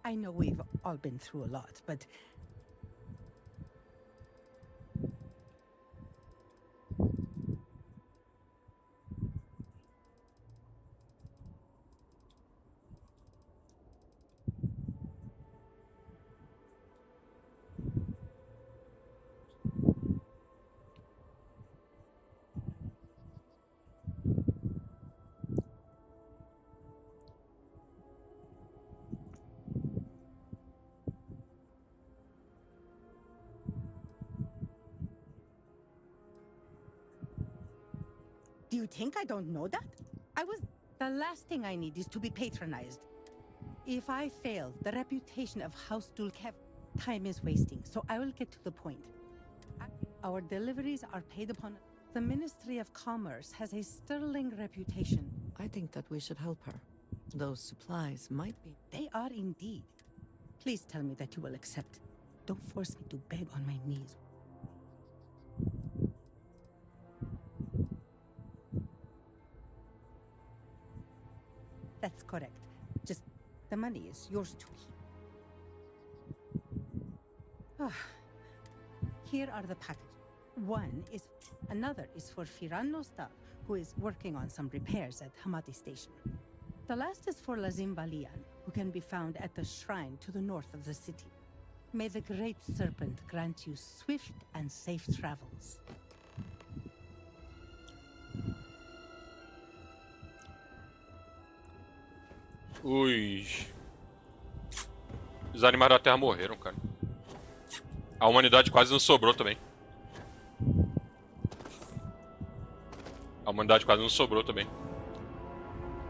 I know we've all been through a lot, but do you think I don't know that? The last thing I need is to be patronized. If I fail, the reputation of House Dulkev, time is wasting, so I will get to the point. Our deliveries are paid upon. The Ministry of Commerce has a sterling reputation. I think that we should help her. Those supplies might be... They are indeed. Please tell me that you will accept. Don't force me to beg on my knees. That's correct. Just the money is yours to keep. Here are the packages. Another is for Firan Nostal, who is working on some repairs at Hamati Station. The last is for Lazim Balian, who can be found at the shrine to the north of the city. May the Great Serpent grant you swift and safe travels. Os animais da Terra morreram, cara. A humanidade quase não sobrou também.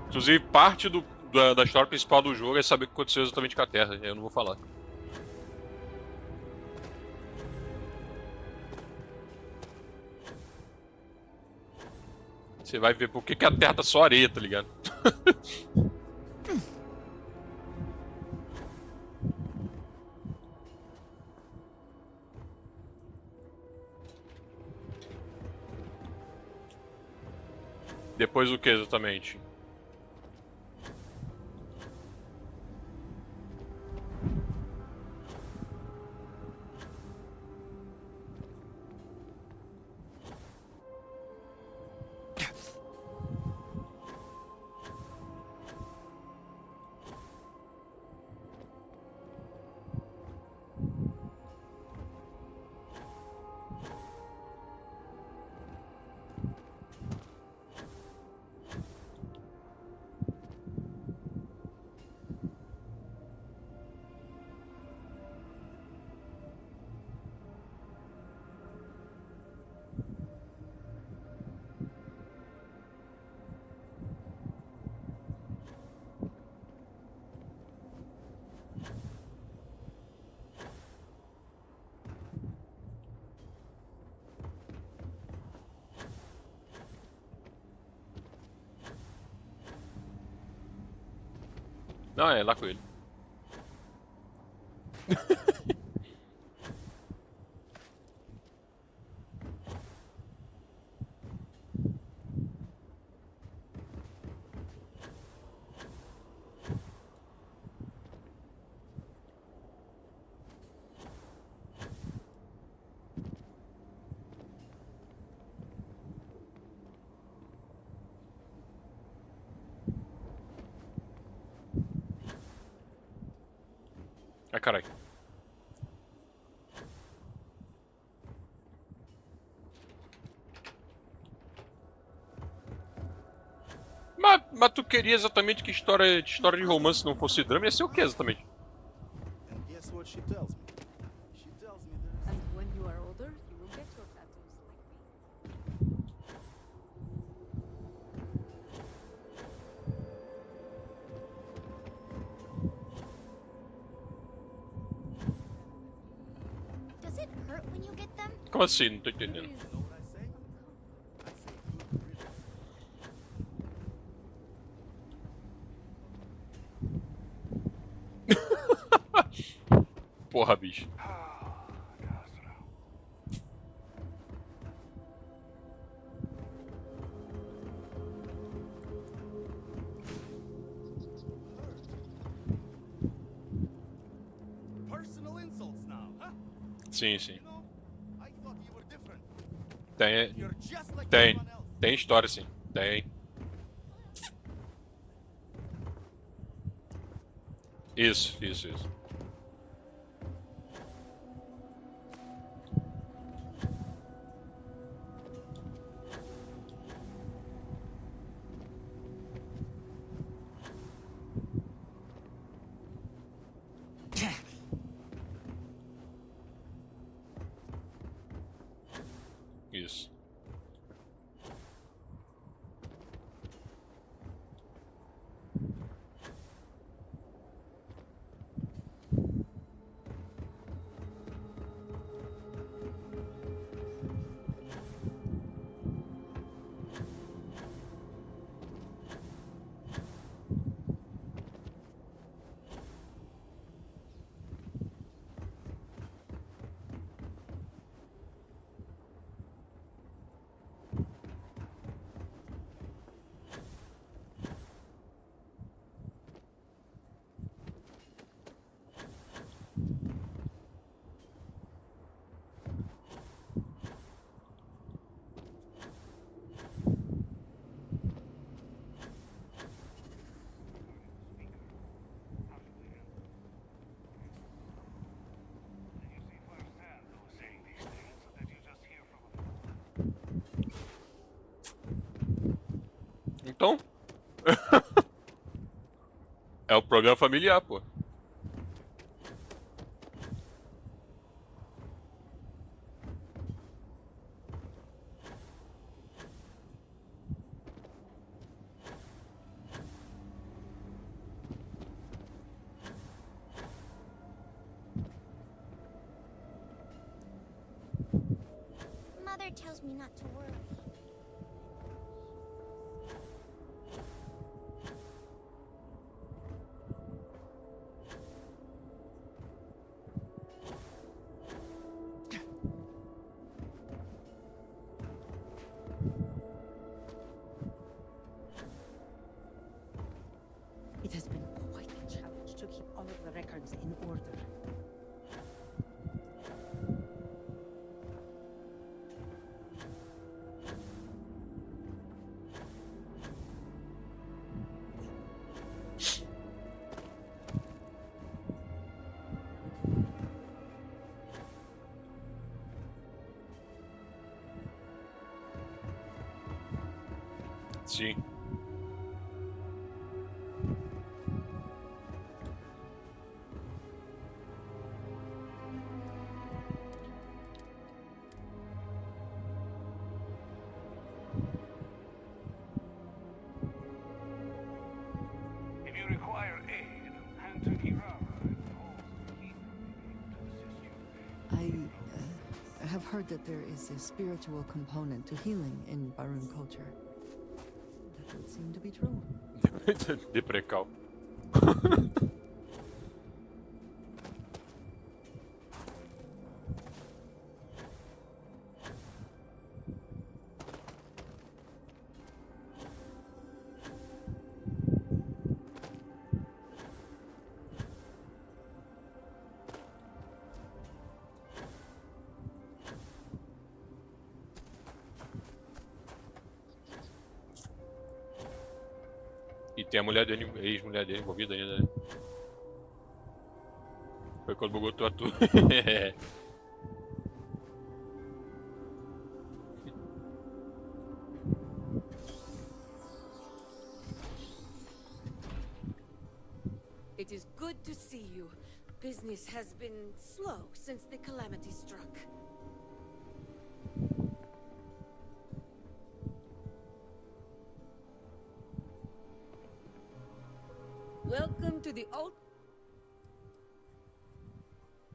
Inclusive, parte da história principal do jogo é saber o que aconteceu exatamente com a Terra. Eu não vou falar. Você vai ver por que a Terra tá só areia, tá ligado? Depois o que exatamente? Não, é lá com ele. Ai, caralho. Mas tu queria exatamente que história de romance não fosse drama? Ia ser o que exatamente? And guess what she tells me? She tells me there is... And when you are older, you will get your tattoos like me. Does it hurt when you get them? Como assim? Não tô entendendo. Porra, bicho. personal insults now, huh? Sim, sim. You know, I thought you were different. Tem. You're just like Tem. everyone else. Tem história, sim. Tem. Isso, isso, isso. Isso. Então. É o programa familiar, pô. Mother tells me not to worry. It has been quite a challenge to keep all of the records in order. Sim. If you require aid, hand to Kirara. I have heard that there is a spiritual component to healing in Barun culture. That would seem to be true. Deprecal. E tem a mulher dele, a ex-mulher dele envolvida ainda, né? Foi quando bugou tua tudo. It is good to see you. Business has been slow since the calamity struck. Welcome to the alt.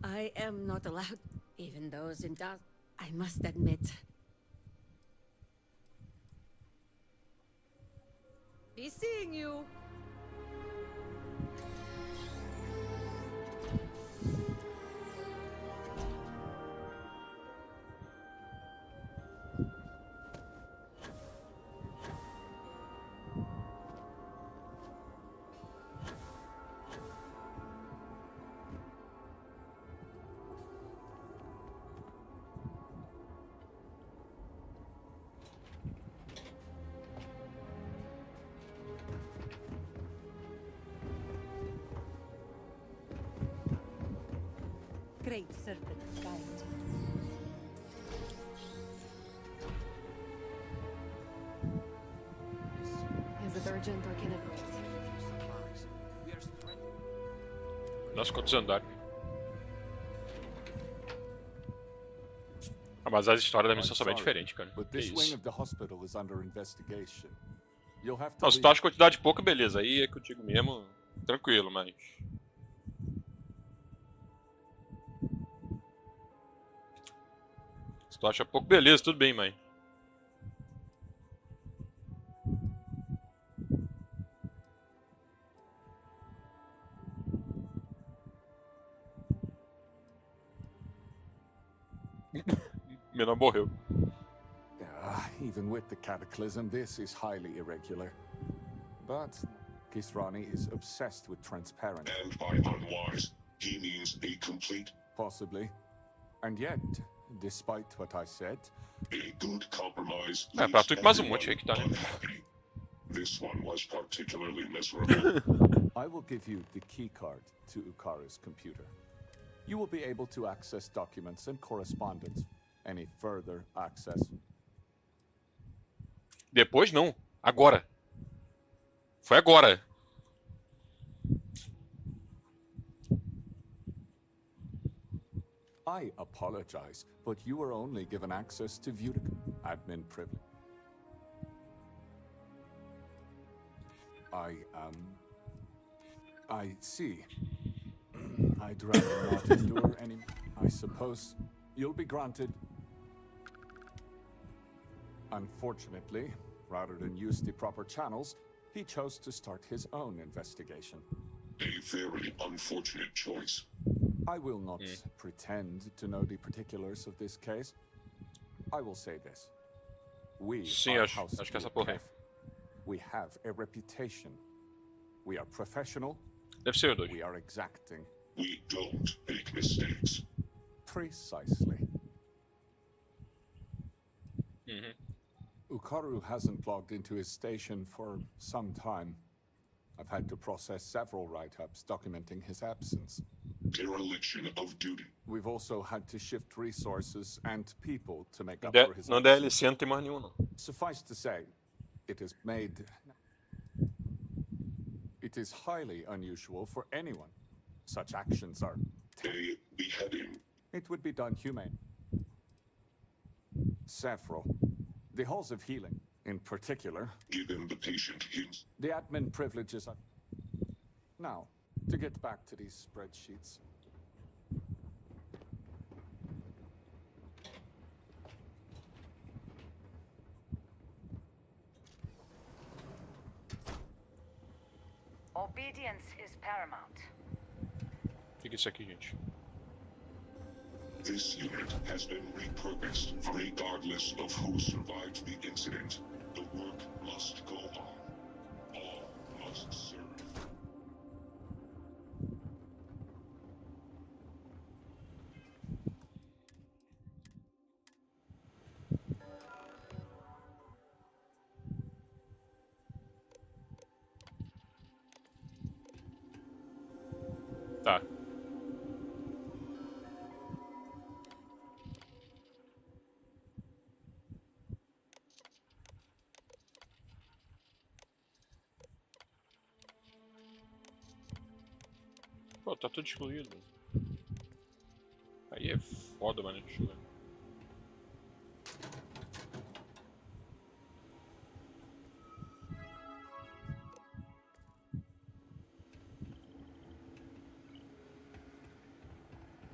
I am not allowed, even those in doubt, I must admit. Be seeing you. Great serpent guide. Is it urgent or can it wait? Nossa, quantos andares. Ah, mas as histórias da missão são bem diferentes, cara. But Que this wing isso. of the hospital is under investigation. You'll have to Não, se tu acha quantidade pouca, beleza. Aí é que eu digo mesmo, tranquilo, mas... Se tu acha pouco, beleza, tudo bem, mãe. Menor morreu. Even with the cataclysm, this is highly irregular. But Kisrani is obsessed with transparency. And by unwise, he means a complete... Possibly. And yet, despite what I said... A good compromise. É, pra tu que mais um monte aí que tá, né? This one was particularly miserable. I will give you the keycard to Ukaru's computer. You will be able to access documents and correspondence. Any further access? Depois não. Agora. Foi agora. I apologize, but you were only given access to view admin privilege. I see. I'd rather not endure any... I suppose you'll be granted... Unfortunately, rather than use the proper channels, he chose to start his own investigation. A very unfortunate choice. I will not pretend to know the particulars of this case. I will say this. We Sim, are acho que essa porra aí. We have a reputation. We are professional. Deve ser o dois. We are exacting. We don't make mistakes. Precisely. Ukaru hasn't logged into his station for some time. I've had to process several write-ups documenting his absence. Dereliction of duty. We've also had to shift resources and people to make up for his Não DLC não tem mais nenhum, não. Suffice to say, it is highly unusual for anyone. Such actions are... A beheading. It would be done humane. Several. The halls of healing, in particular. Given the patient hints. The admin privileges are... Now, to get back to these spreadsheets. Obedience is paramount. O que é isso aqui, gente? This unit has been repurposed. Regardless of who survived the incident, the work must go on. All must serve. Tá. Pô, tá tudo excluído. Aí é foda, mano. Deixa eu ver.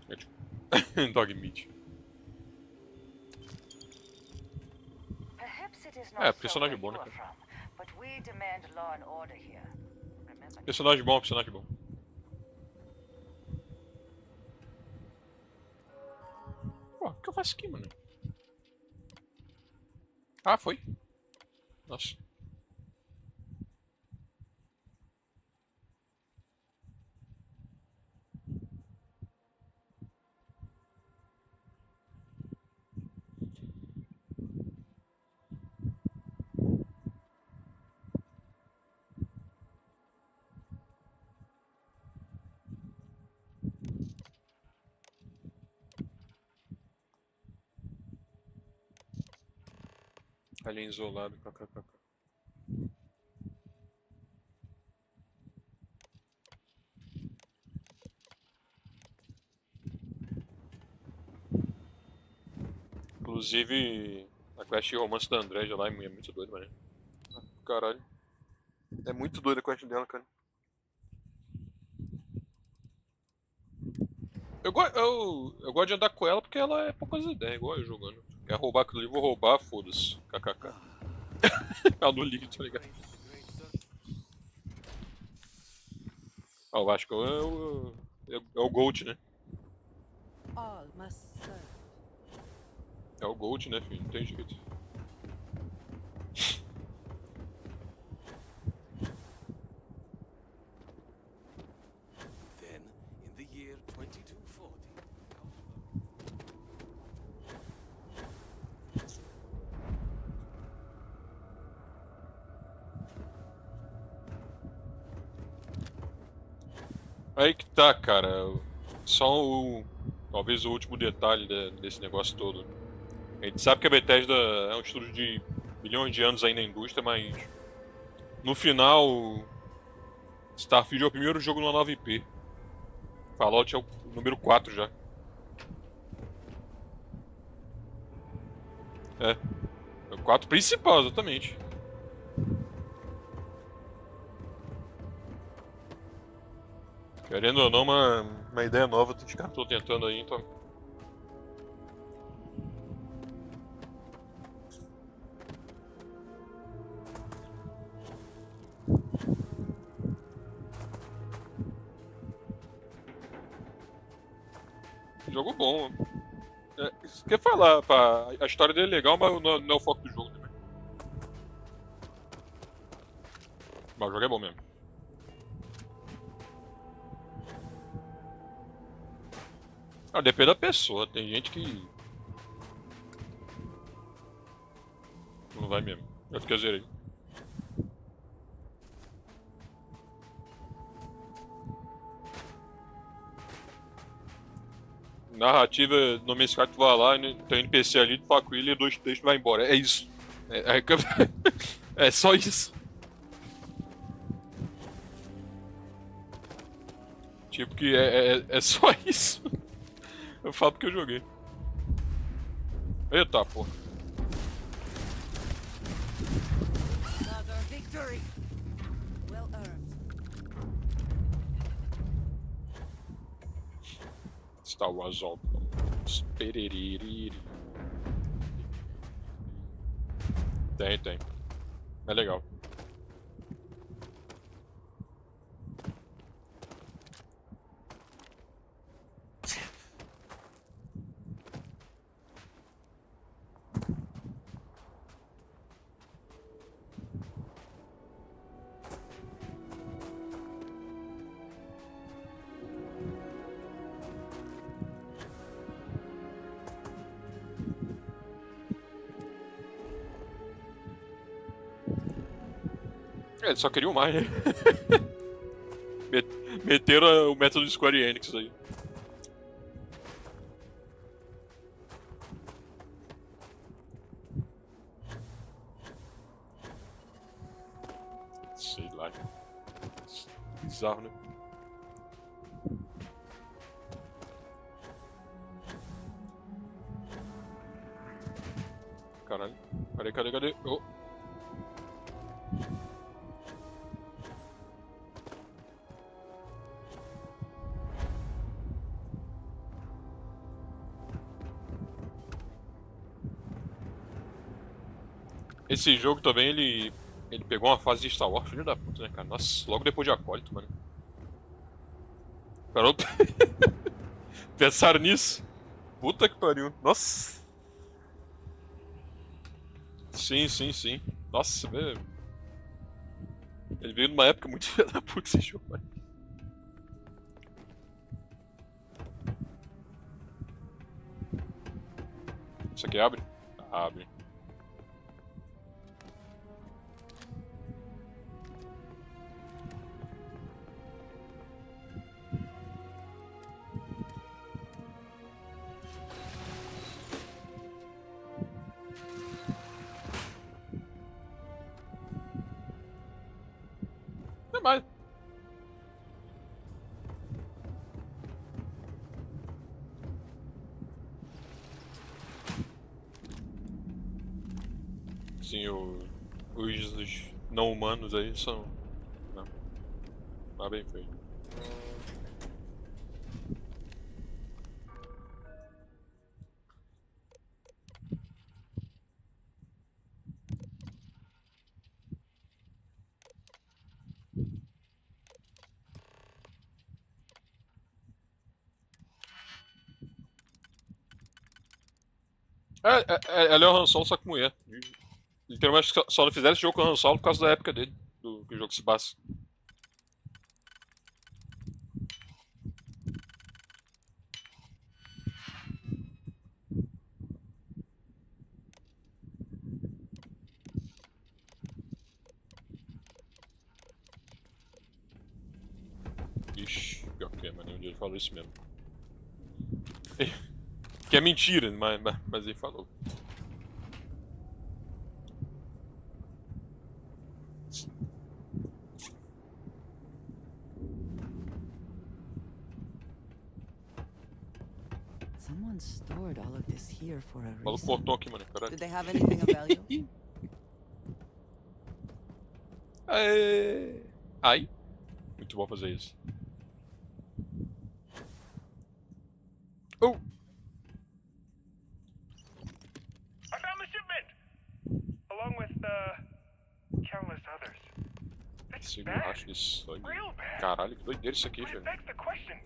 É tipo... Dog meat. Perhaps it is É, not personagem so bom, where né, you cara? are from, but we demand law and order here. Remember. Personagem bom, personagem bom. Pô, o que eu faço aqui, mano? Ah, foi. Nossa. Alien isolado, kkkk. Inclusive, a quest de romance da Andréia lá é muito doida, mano. Caralho. É muito doida a quest dela, cara. Eu gosto de andar com ela porque ela é poucas ideias, igual eu jogando. Quer roubar aquilo ali, vou roubar, foda-se. KKK. Ela não liga, tá ligado? Ah, eu acho que é o Gold, né? All must serve. É o Gold, né, filho? Não tem jeito. Then, in the year 2240, Aí que tá, cara. Só o. Talvez o último detalhe desse negócio todo. A gente sabe que a Bethesda é um estúdio de milhões de anos aí na indústria, mas. No final. Starfield é o primeiro jogo numa nova IP. Fallout é o número 4 já. É. É o 4 principal, exatamente. Querendo ou não, uma ideia nova que os caras estão tentando aí, então. Jogo bom. É, isso quer falar, pá, a história dele é legal, mas não é o foco do jogo também. Mas o jogo é bom mesmo. Ah, depende da pessoa, tem gente que. Não vai mesmo. Eu que eu zerei. Narrativa, no mês que tu vai lá, né, tem um NPC ali, tu fala com ele e dois textos vai embora. É isso. É só isso. Tipo que é só isso. Eu falo porque eu joguei. Eita, porra. Another victory. Well earned. Star Wars ó. Pereririri. Tem. É legal. Eles só queriam mais, né? Meteram o método de Square Enix aí. Sei lá. Bizarro, né? Caralho. Cadê? Oh. Esse jogo também, ele pegou uma fase de Star Wars, filho da puta, né, cara? Nossa, logo depois de Acólito, mano. Parou. Pensaram nisso? Puta que pariu. Nossa. Sim. Nossa, velho. Ele veio numa época muito filha da puta esse jogo, mano. Isso aqui abre? Abre. Sim, os não humanos aí são. Não. Tá bem feito. Ela é o Han Solo, só que mulher. Literalmente só não fizeram esse jogo com o Han Solo por causa da época dele, do que o jogo se passa. Ixi, pior que é, mano, um dia ele falou isso mesmo. Que é mentira, mas ele falou. Someone stored all of this here for a O maluco reason. botou aqui, mano, caralho. Did they have anything of value? Ai. Muito bom fazer isso. Oh! I found the shipment! Along with, countless others. Esse borracha disso aí. Caralho, que doideira isso aqui, velho. Begs the question,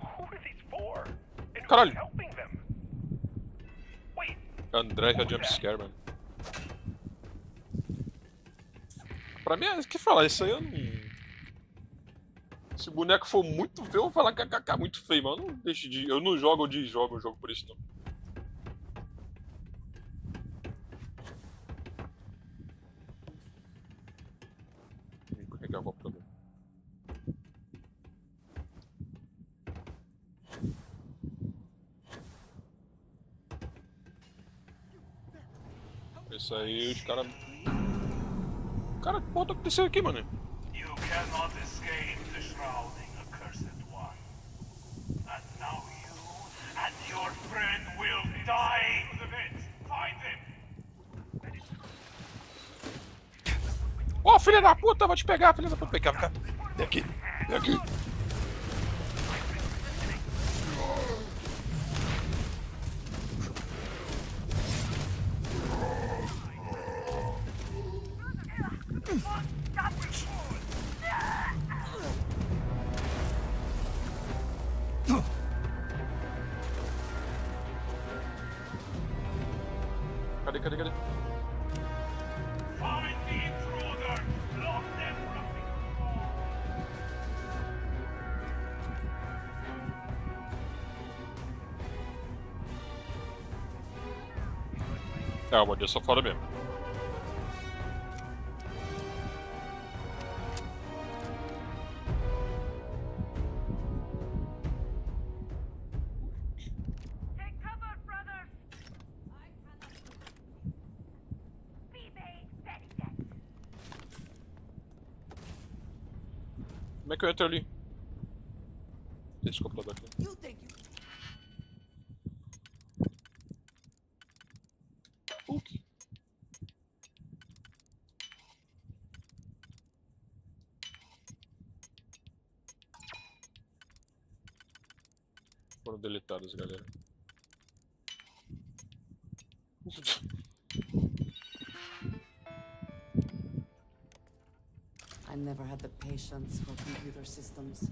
who are these for? And who's Caralho! helping them? Wait, André já jumpscare, mano. Pra mim, o que falar? Isso aí eu não. Se o boneco for muito feio, eu vou falar kkk, muito feio, mas eu não deixo de. Eu não jogo de jogo, eu jogo por isso não. Vou carregar o computador. Isso aí, os caras. Cara, que porra tá acontecendo aqui, mano? you cannot escape the shrouding, accursed one. And now you and your friend will die in the pit. Find him! Ô, filha da puta, vou te pegar, filha da puta. Vem cá, vem cá. Vem aqui, vem aqui. Cadê? Find the intruder! Lock them from the É, o Modelo só fora mesmo. Como é que eu entro ali? Esse computador aqui. Foram deletados, galera. I never had the patience for computer systems.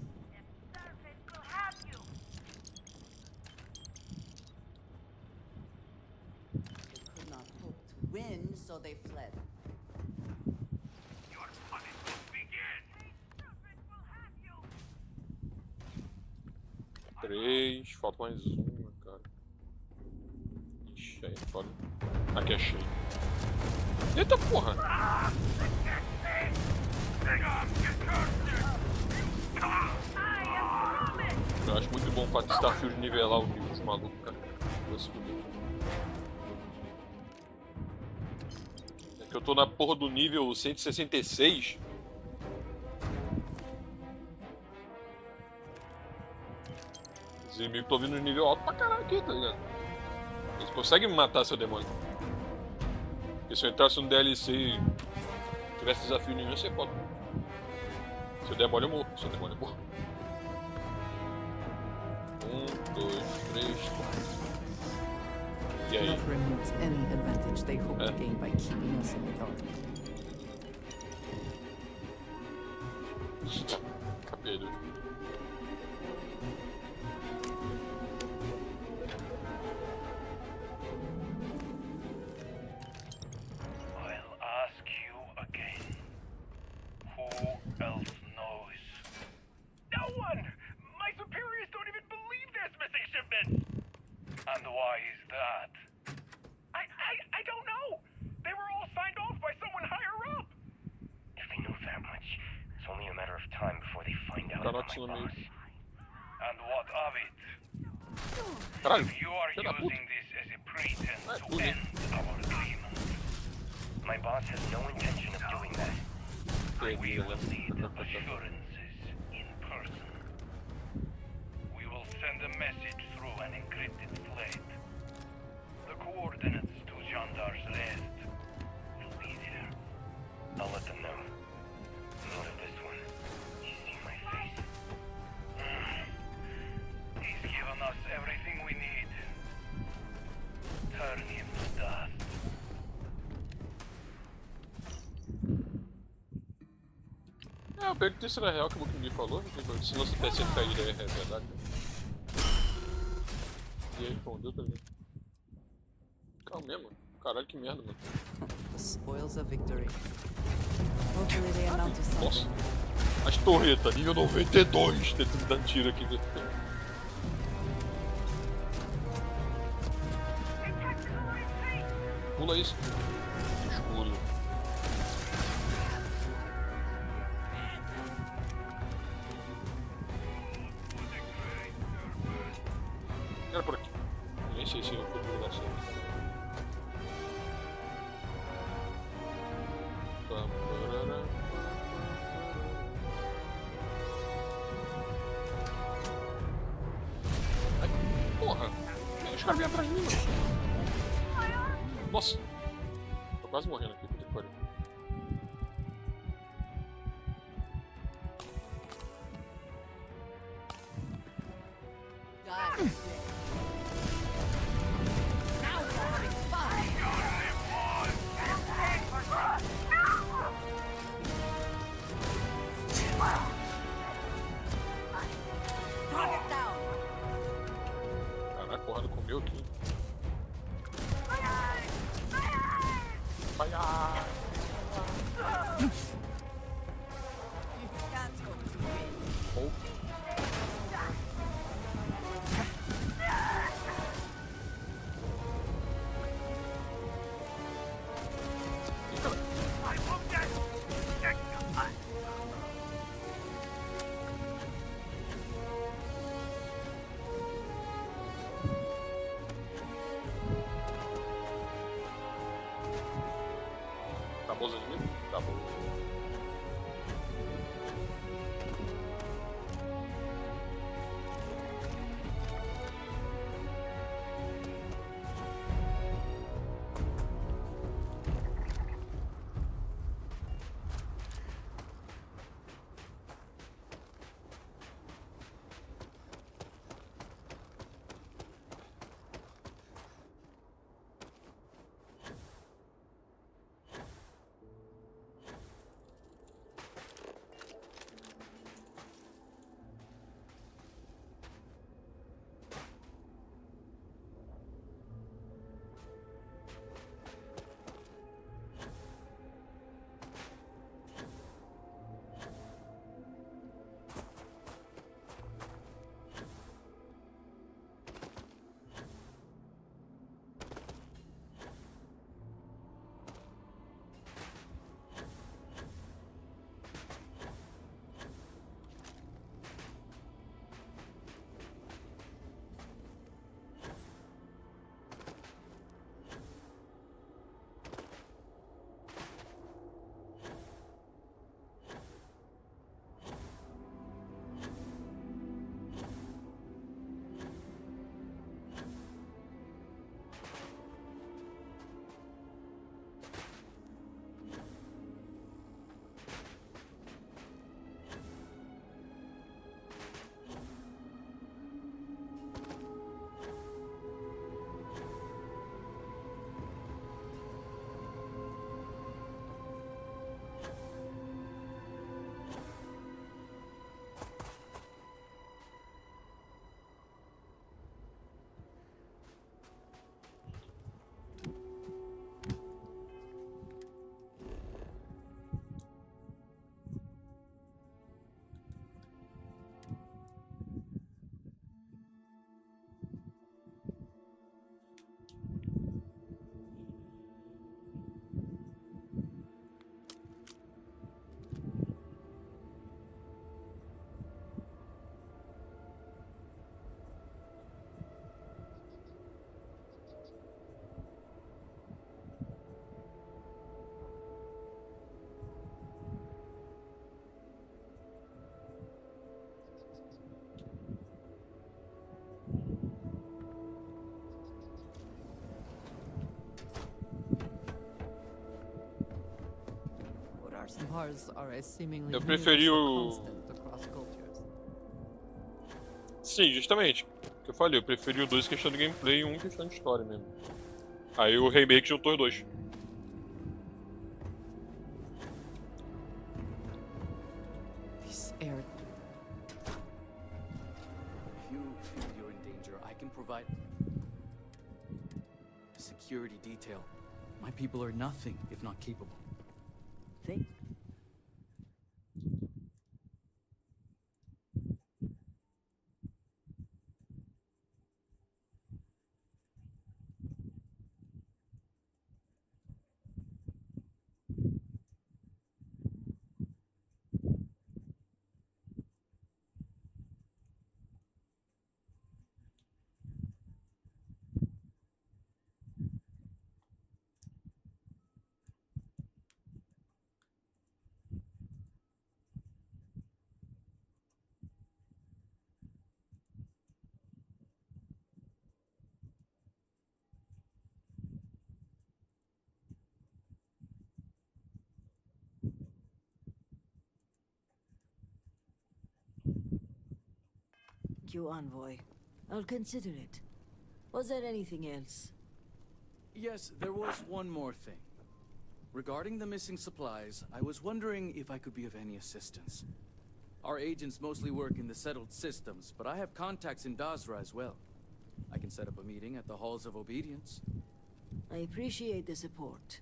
They could not hope to win, so they fled. Your punishment will begin! 3, falta mais uma, cara. Ixi, aí é foda. Aqui achei. Eita porra! Eu acho muito bom o fato de Starfield nivelar o nível dos malucos, cara. É que eu tô na porra do nível 166. Os inimigos estão vindo no nível alto pra caralho aqui, tá ligado? Eles conseguem me matar, seu demônio. Porque se eu entrasse no DLC e tivesse desafio nenhum, ia ser foda. Se eu der mole, eu morro. Se eu der mole, eu morro. 1, 2, 3, 4. E aí? That removes any advantage they hope to gain by keeping us in the dark. Cabelo. I'll ask you again. Who else knows? No one! My superiors don't even believe there's missing shipments! And why is that? I don't know! They were all signed off by someone higher up! If they knew that much, it's only a matter of time before they find out about my boss. And what of it? Caralho, If you are using this as a pretense to end our agreement, my boss has no intention of doing that. We will need assurances in person. We will send a message through an encrypted slate. The coordinates to Gendar's rest will be there. I'll let them know. Not of this one. He's seen my face. He's given us everything we need. Turn him to dust. É, eu perguntei se era real que o que me falou, se nosso PC cair é verdade. E aí respondeu também. Calma mesmo, caralho, que merda, mano. The spoils of victory. Hopefully they amount to something. Nossa, as torretas, nível 92, tentando dar tiro aqui. Pula isso. Escuro. Era por aqui. Nem sei se eu fui pro lugar certo. Ai, porra! Os caras vêm atrás de mim, mano. Nossa! Tô quase morrendo aqui, puta que pariu. Caraca, a porrada comeu aqui. Wars are a seemingly Eu preferi universal o... constant across cultures. Sim, justamente. O que eu falei, eu preferi o 2 em questão de gameplay e um em questão de história mesmo. Aí o remake juntou os dois. This air. If you feel you're in danger, I can provide a security detail. My people are nothing if not capable. Think. Thank you, Envoy. I'll consider it. Was there anything else? Yes, there was one more thing. Regarding the missing supplies, I was wondering if I could be of any assistance. Our agents mostly work in the settled systems, but I have contacts in Dasra as well. I can set up a meeting at the Halls of Obedience. I appreciate the support.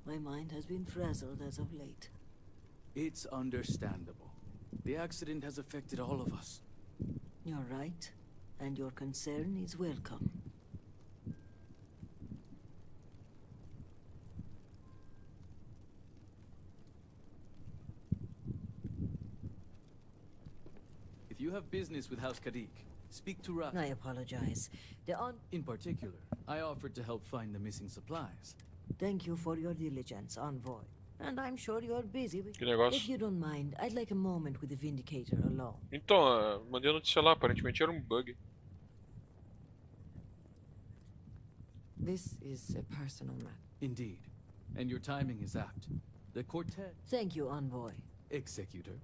My mind has been frazzled as of late. It's understandable. The accident has affected all of us. You're right, and your concern is welcome. If you have business with House Kadik, speak to Ra. I apologize. In particular, I offered to help find the missing supplies. Thank you for your diligence, Envoy. And I'm sure you're busy with... Que negócio? If you don't mind, I'd like a moment with the Vindicator alone. Então, mandei a notícia lá, aparentemente era um bug. This is a personal matter. Indeed. And your timing is apt. The quartet... Thank you, Envoy. Executor.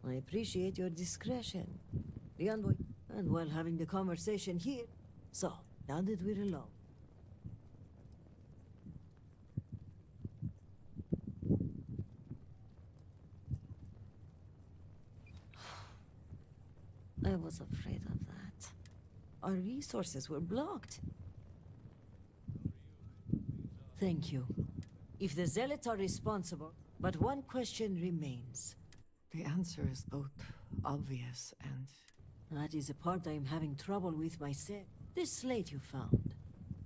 I appreciate your discretion. The Envoy... And while having the conversation here... So, now that we're alone... I was afraid of that. Our resources were blocked. Thank you. If the Zealots are responsible, but one question remains. The answer is both obvious and... That is the part I'm having trouble with myself. This slate you found.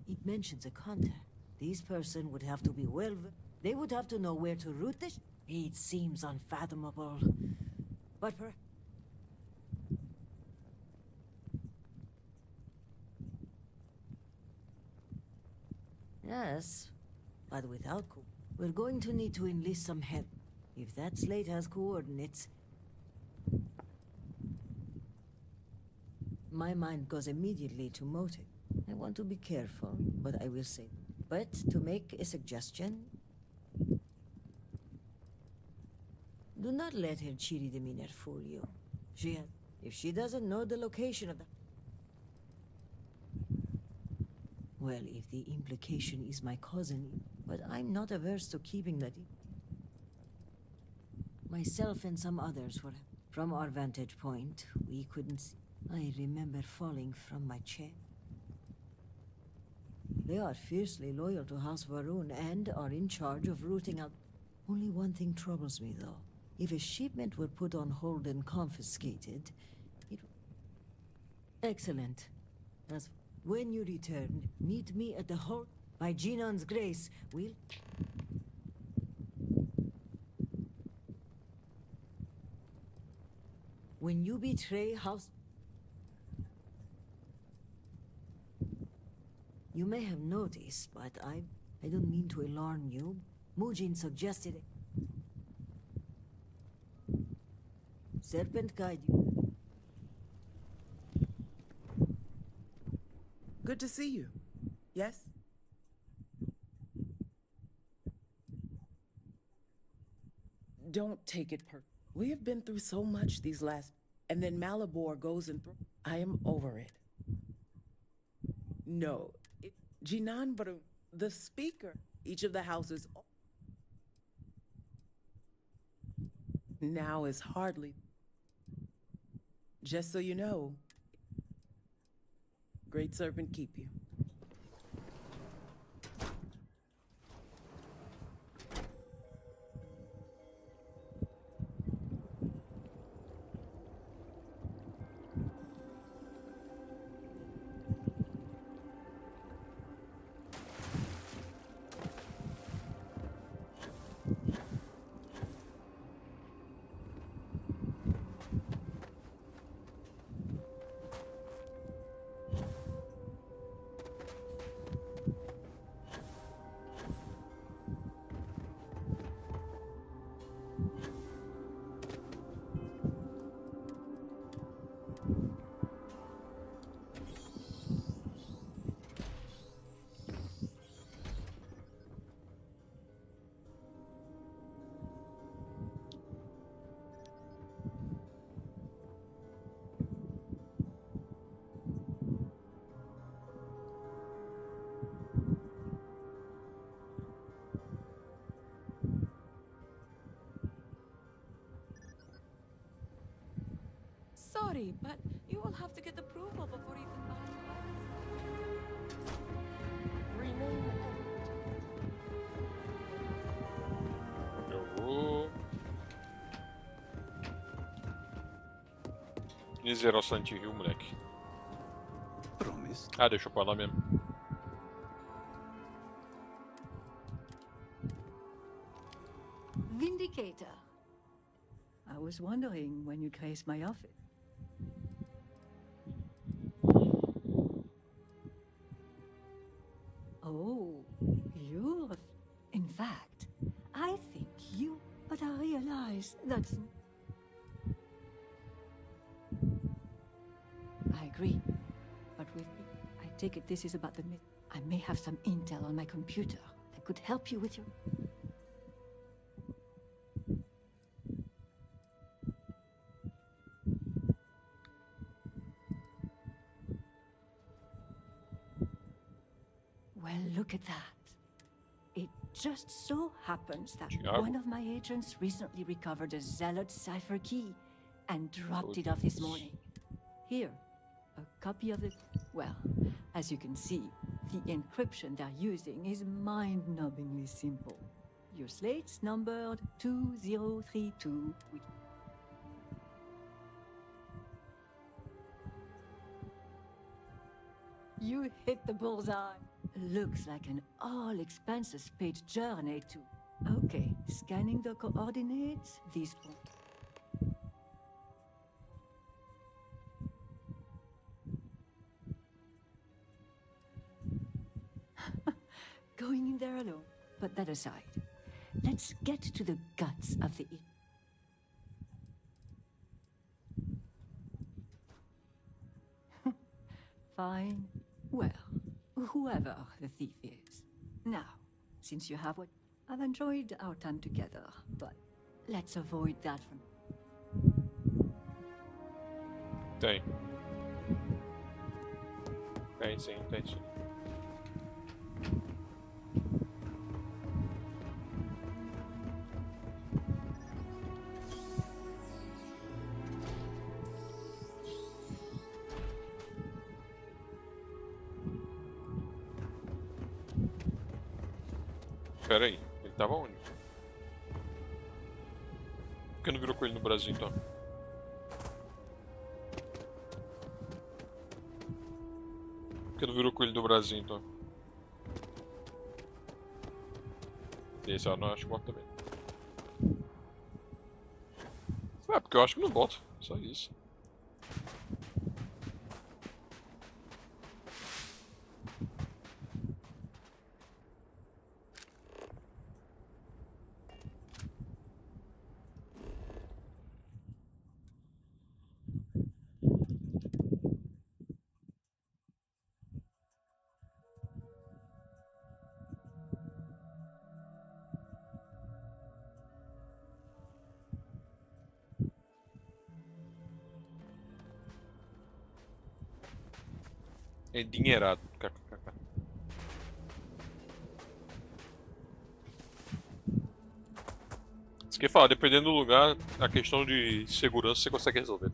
It mentions a contact. This person would have to be well... They would have to know where to route this... It seems unfathomable. But Yes, but without we're going to need to enlist some help. If that slate has coordinates... My mind goes immediately to motive. I want to be careful, but I will say. But to make a suggestion... Do not let her cheery demeanor fool you. If she doesn't know the location of the... Well, if the implication is my cousin, but I'm not averse to keeping that... Myself and some others were... From our vantage point, we couldn't see... I remember falling from my chair. They are fiercely loyal to House Varun and are in charge of rooting out... Only one thing troubles me, though. If a shipment were put on hold and confiscated, it... Excellent. As when you return, meet me at the hold. By Genon's grace, we'll... When you betray House... You may have noticed, but I don't mean to alarm you. Mujin suggested it. Serpent guide you. Good to see you. Yes? Don't take it We have been through so much these last... And then Malabor goes and... I am over it. No. Jinan Baru, the speaker, each of the houses... Now is hardly... Just so you know, Great Serpent keep you. Sorry, but you will have to get approval before you can remain. Eu vou. Zero Silent Hill, moleque. Promise. Ah, deixa eu pôr lá mesmo. Vindicator. I was wondering when you graced my office. Oh, you're... In fact, I think you... But I realize that's... I agree. But with... I take it this is about the myth. I may have some intel on my computer that could help you with your... Well, look at that. It just so happens that one of my agents recently recovered a Zealot cipher key and dropped it off this morning. Here, a copy of it. Well, as you can see, the encryption they're using is mind-numbingly simple. Your slate's numbered 2032, which... You hit the bullseye. Looks like an all-expenses paid journey to... Okay, scanning the coordinates, these... Going in there alone. Put that aside. Let's get to the guts of the... Fine. Well, whoever the thief is. Now, since you have what... I've enjoyed our time together, but let's avoid that from... Tem. Tem sim, tem sim. Pera aí, ele tava onde? Por que não virou com ele no Brasil então? Por que não virou com ele no Brasil então? Esse eu não acho que bota também. Ah, porque eu acho que não bota, só isso. Endinheirado. KKK. Isso que fala, dependendo do lugar, a questão de segurança você consegue resolver.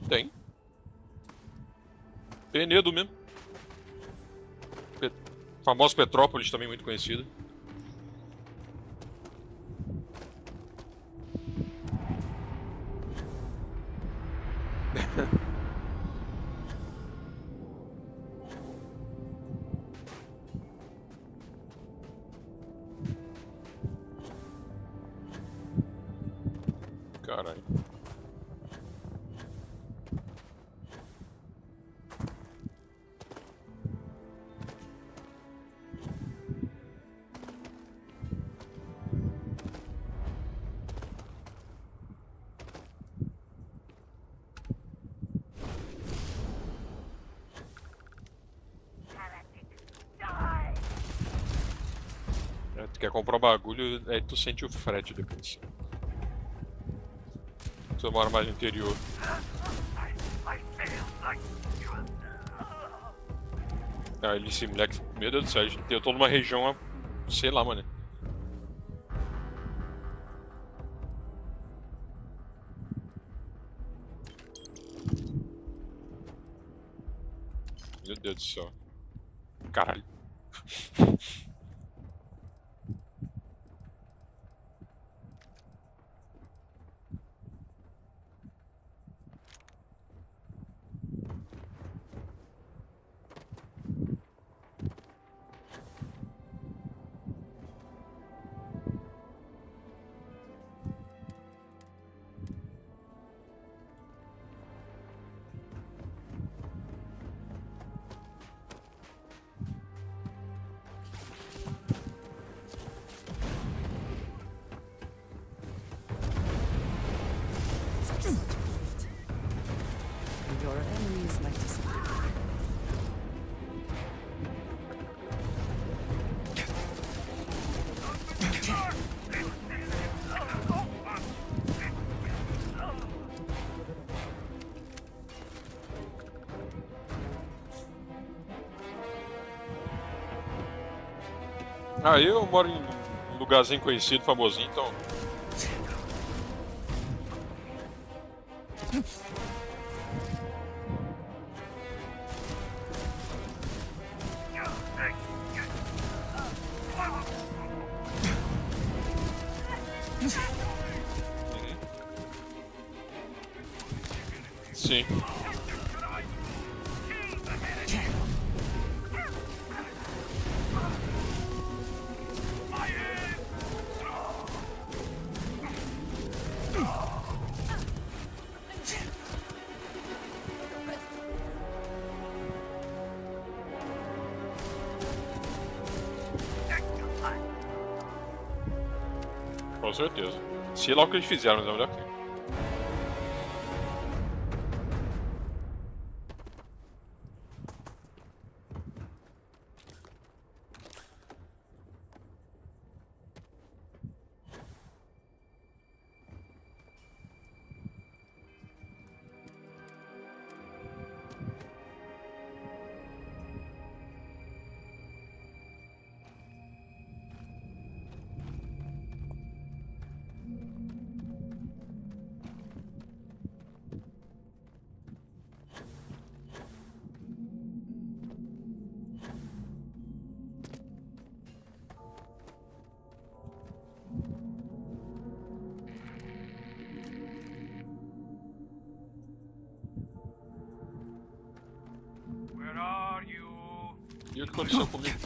Tem. Penedo mesmo. Famoso Petrópolis, também muito conhecido. Caralho. Tu quer comprar um bagulho, aí tu sente o frete depois. Você mora mais no interior. Ah, esse moleque, meu Deus do céu, eu tô numa região, sei lá, mano. Meu Deus do céu. Caralho. Your enemies like to see. Ah, eu moro em um lugarzinho conhecido, famosinho, então. Sim. Com certeza. Sei lá o que eles fizeram, mas é melhor que. E o que aconteceu comigo?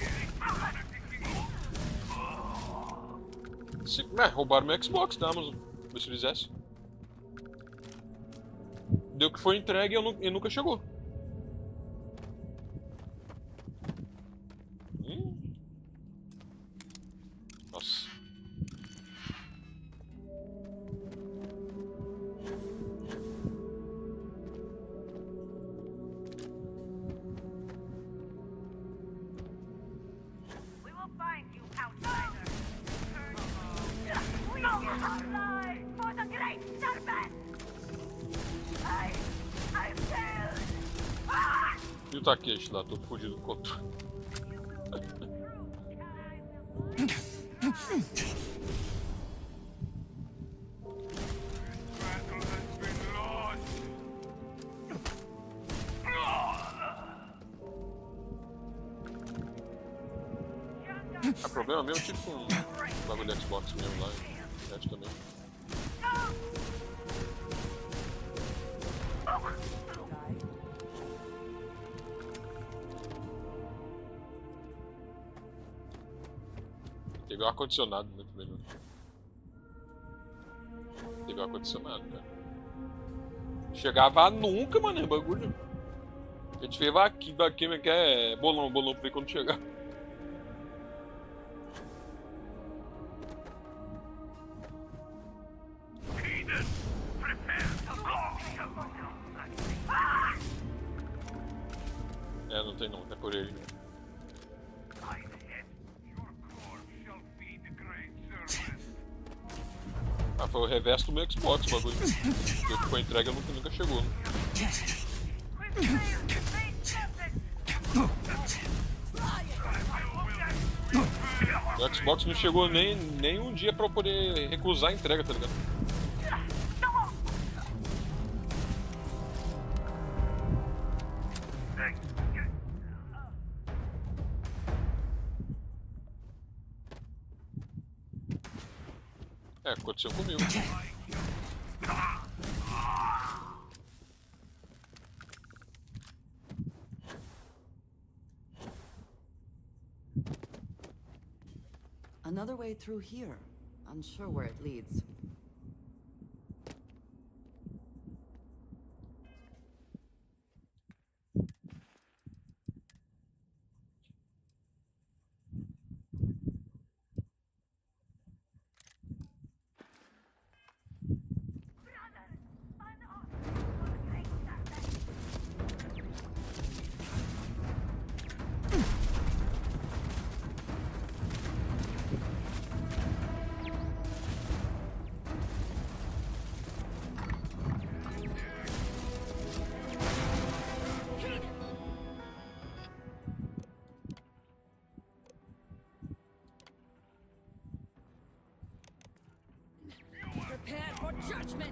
Roubaram meu Xbox da Amazon. Vê se fizesse. Deu que foi entregue e nunca chegou. Nossa. We will find you, outsider. We are alive for the great serpent. I E o Takeshi lá, todo fugido do controle. O problema mesmo tipo com o bagulho do Xbox mesmo lá, e resto também. Teve o ar-condicionado, né, também. Teve o ar-condicionado, cara. Chegava nunca, mano, o bagulho. A gente fez aqui, que é bolão pra ver quando chegar. É, não tem não, é por ele. Ah, foi o reverso do meu Xbox o bagulho. Porque que foi entregue nunca chegou. Né? O Xbox não chegou nem um dia pra eu poder recusar a entrega, tá ligado? É, aconteceu comigo. Another way through here. Unsure where it leads. Prepare for judgment!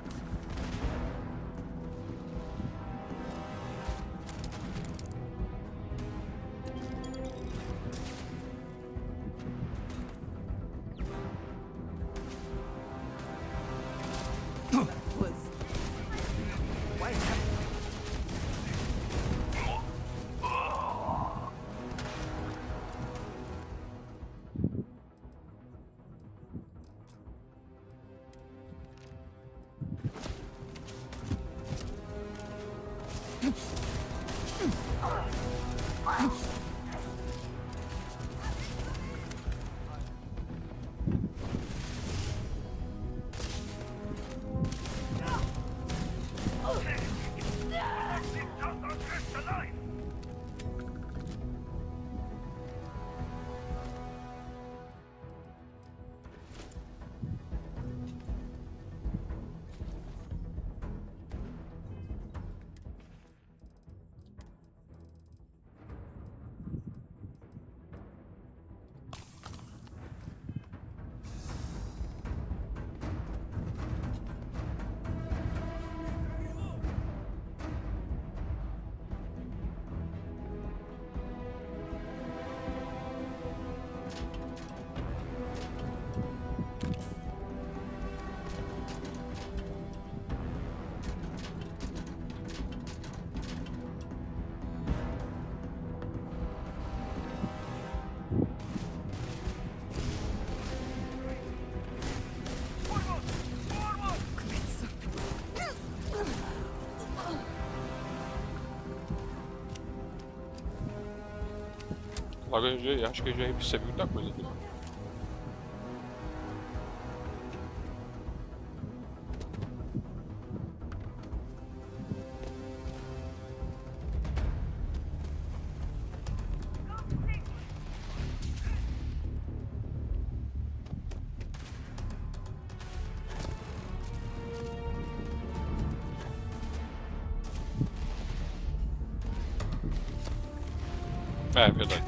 Logo eu acho que eu já percebi muita coisa aqui. É, verdade.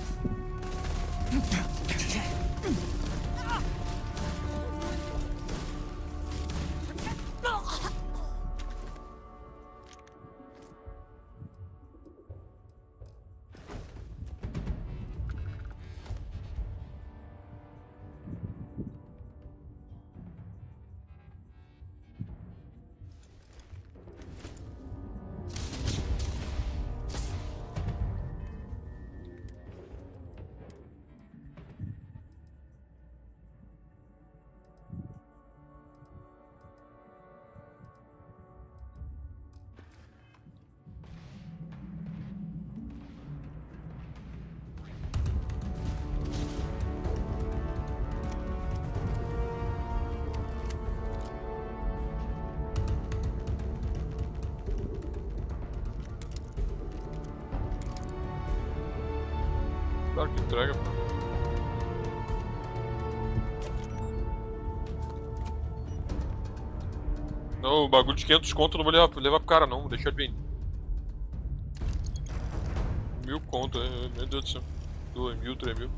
Claro que entrega, pô. Não, o bagulho de 500 conto eu não vou levar pro cara não, vou deixar ele bem. 1000 conto, meu Deus do céu. 2000, 3000.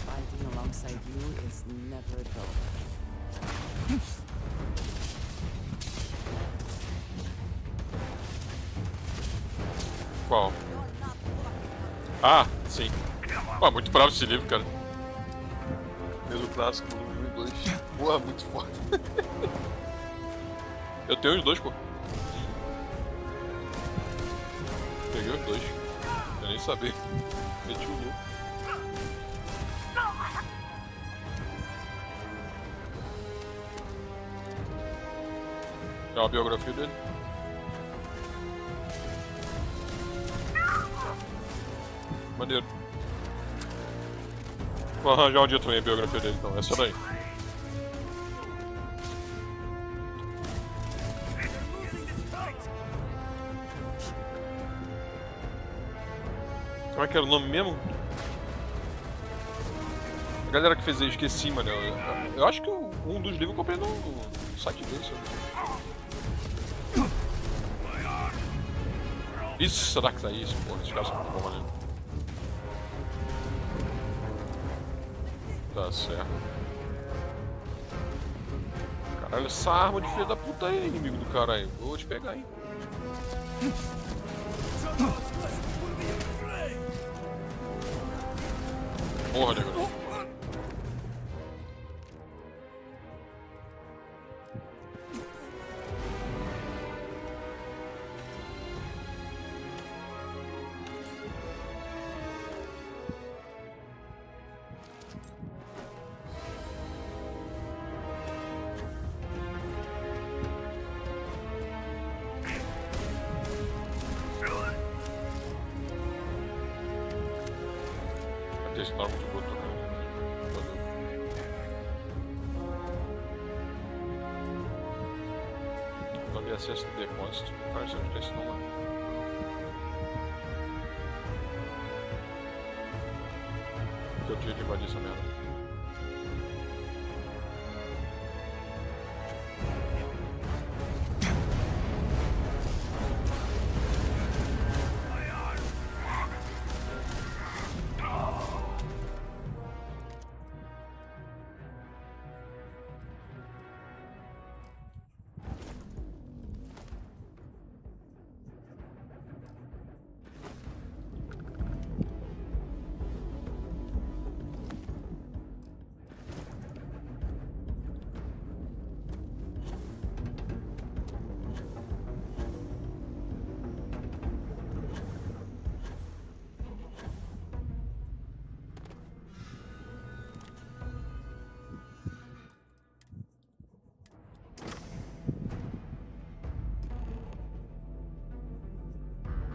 Fighting alongside you is never dull. Qual? Ah, sim. Pô, muito bravo esse livro, cara. Mesmo clássico, volume 1 e 2. Porra, muito foda. Eu tenho os dois, pô. Peguei os dois. Eu nem sabia. Meti o livro. É uma biografia dele. Maneiro. Vou arranjar um dia também a biografia dele, então. Essa daí. Como é que era o nome mesmo? A galera que fez aí, esqueci, mano. Eu acho que um dos livros eu comprei no site dele, sabe? Isso, será que tá isso? Porra, esses caras são muito bons, mano. Tá certo. Caralho, essa arma de filho da puta aí, inimigo do cara aí. Vou te pegar, hein. Porra, nego. Esse nome de botão. Nome de acesso de depósito. Parece que esse nome. Que eu tinha que invadir essa merda.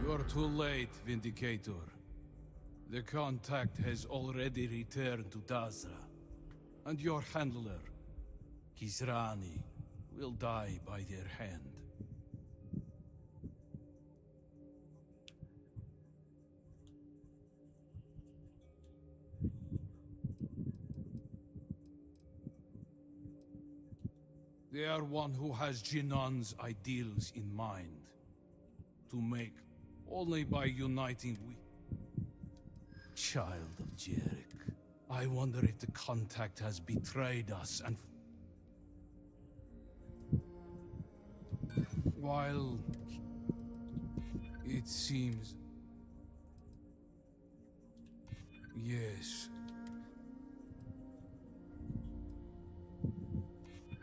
You're too late, Vindicator. The contact has already returned to Dazra, and your handler, Kisrani, will die by their hand. They are one who has Jinan's ideals in mind. To make only by uniting we... Child of Jerick, I wonder if the contact has betrayed us and... While... It seems... Yes.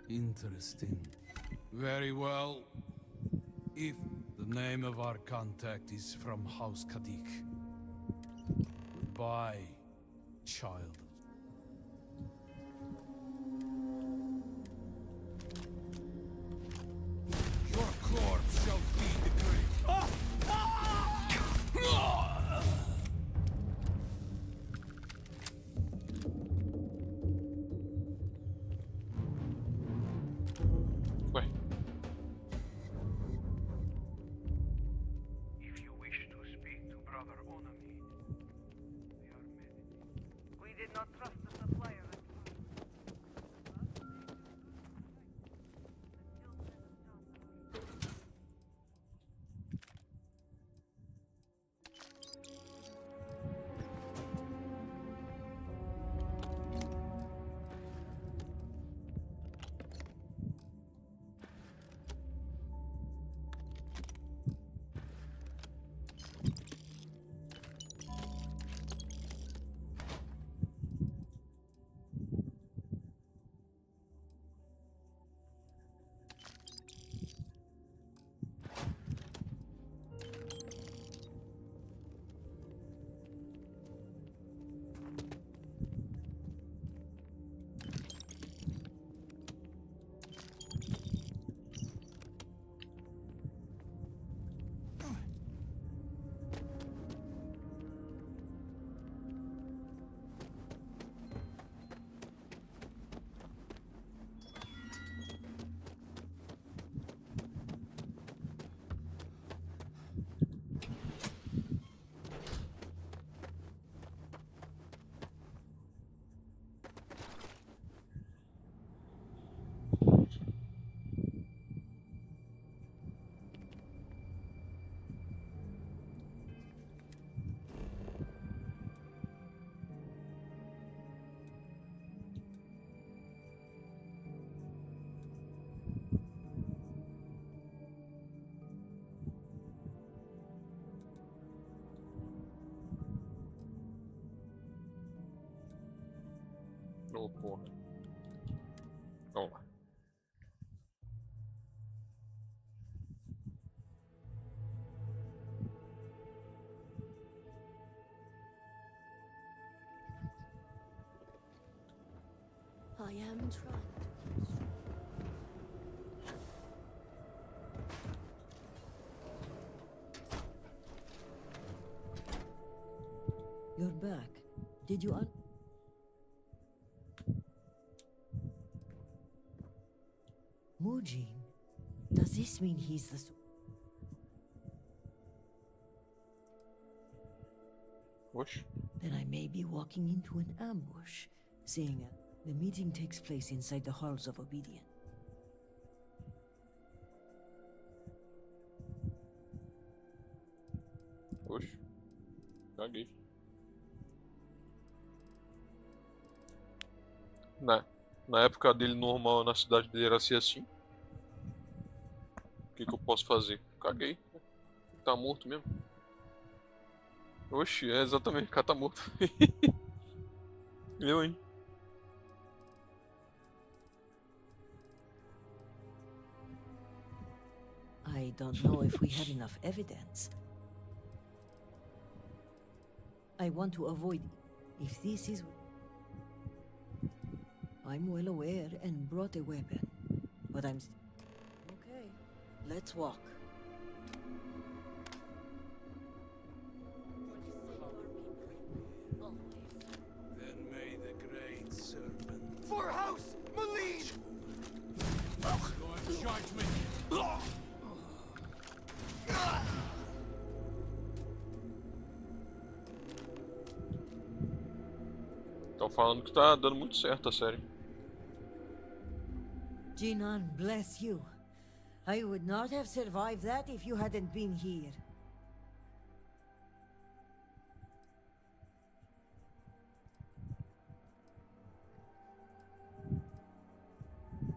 Interesting. Very well. If the name of our contact is from House Kadik. Goodbye, child. Your corpse shall feed the grave. Ué. If you wish to speak to Brother Onami, we did not trust the supplier at Oh, porra. Vamos lá. I am trying to keep strong. You're back. Did you Mujin? Does this mean he's the... Oxe. Then I may be walking into an ambush, seeing the meeting takes place inside the halls of obedience. Oxe. Caguei. Na época dele normal, na cidade dele era ser assim. O que eu posso fazer? Caguei. Tá morto mesmo. Oxi, é exatamente, o cara tá morto. Eu, hein? I don't know if we have enough evidence. I want to avoid if this is... I'm well aware and brought a weapon, but I'm... Okay, let's walk. Estão falando que tá dando muito certo a série. Jinan, bless you. I would not have survived that if you hadn't been here.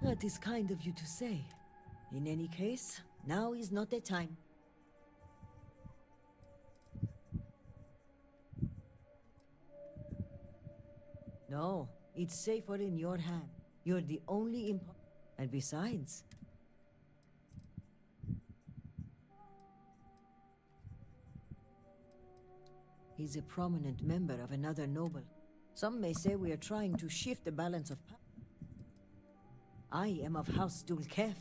That is kind of you to say. In any case, now is not the time. No, it's safer in your hand. You're the only And besides... He's a prominent member of another noble. Some may say we are trying to shift the balance of power. I am of House Dulkef.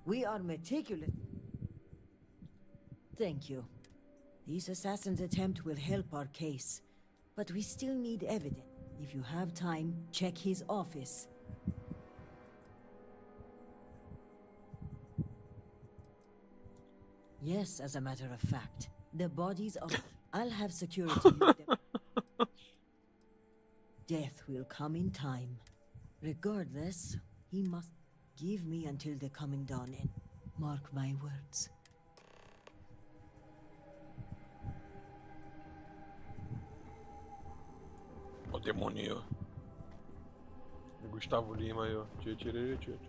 We are meticulous. Thank you. This assassin's attempt will help our case. But we still need evidence. If you have time, check his office. Yes, as a matter of fact. The bodies of... I'll have security move them. Death will come in time. Regardless, he must give me until the coming dawn and mark my words. O demônio. Gustavo Lima aí, ó. Tchê.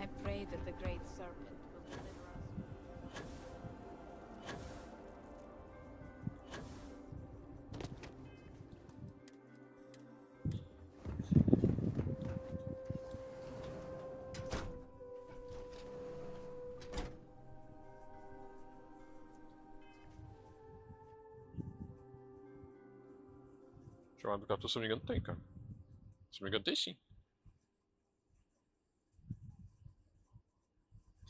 I pray that the Great Serpent will deliver us. Chamado do captor, se não me engano, tem, cara. Se não me engano, tem sim.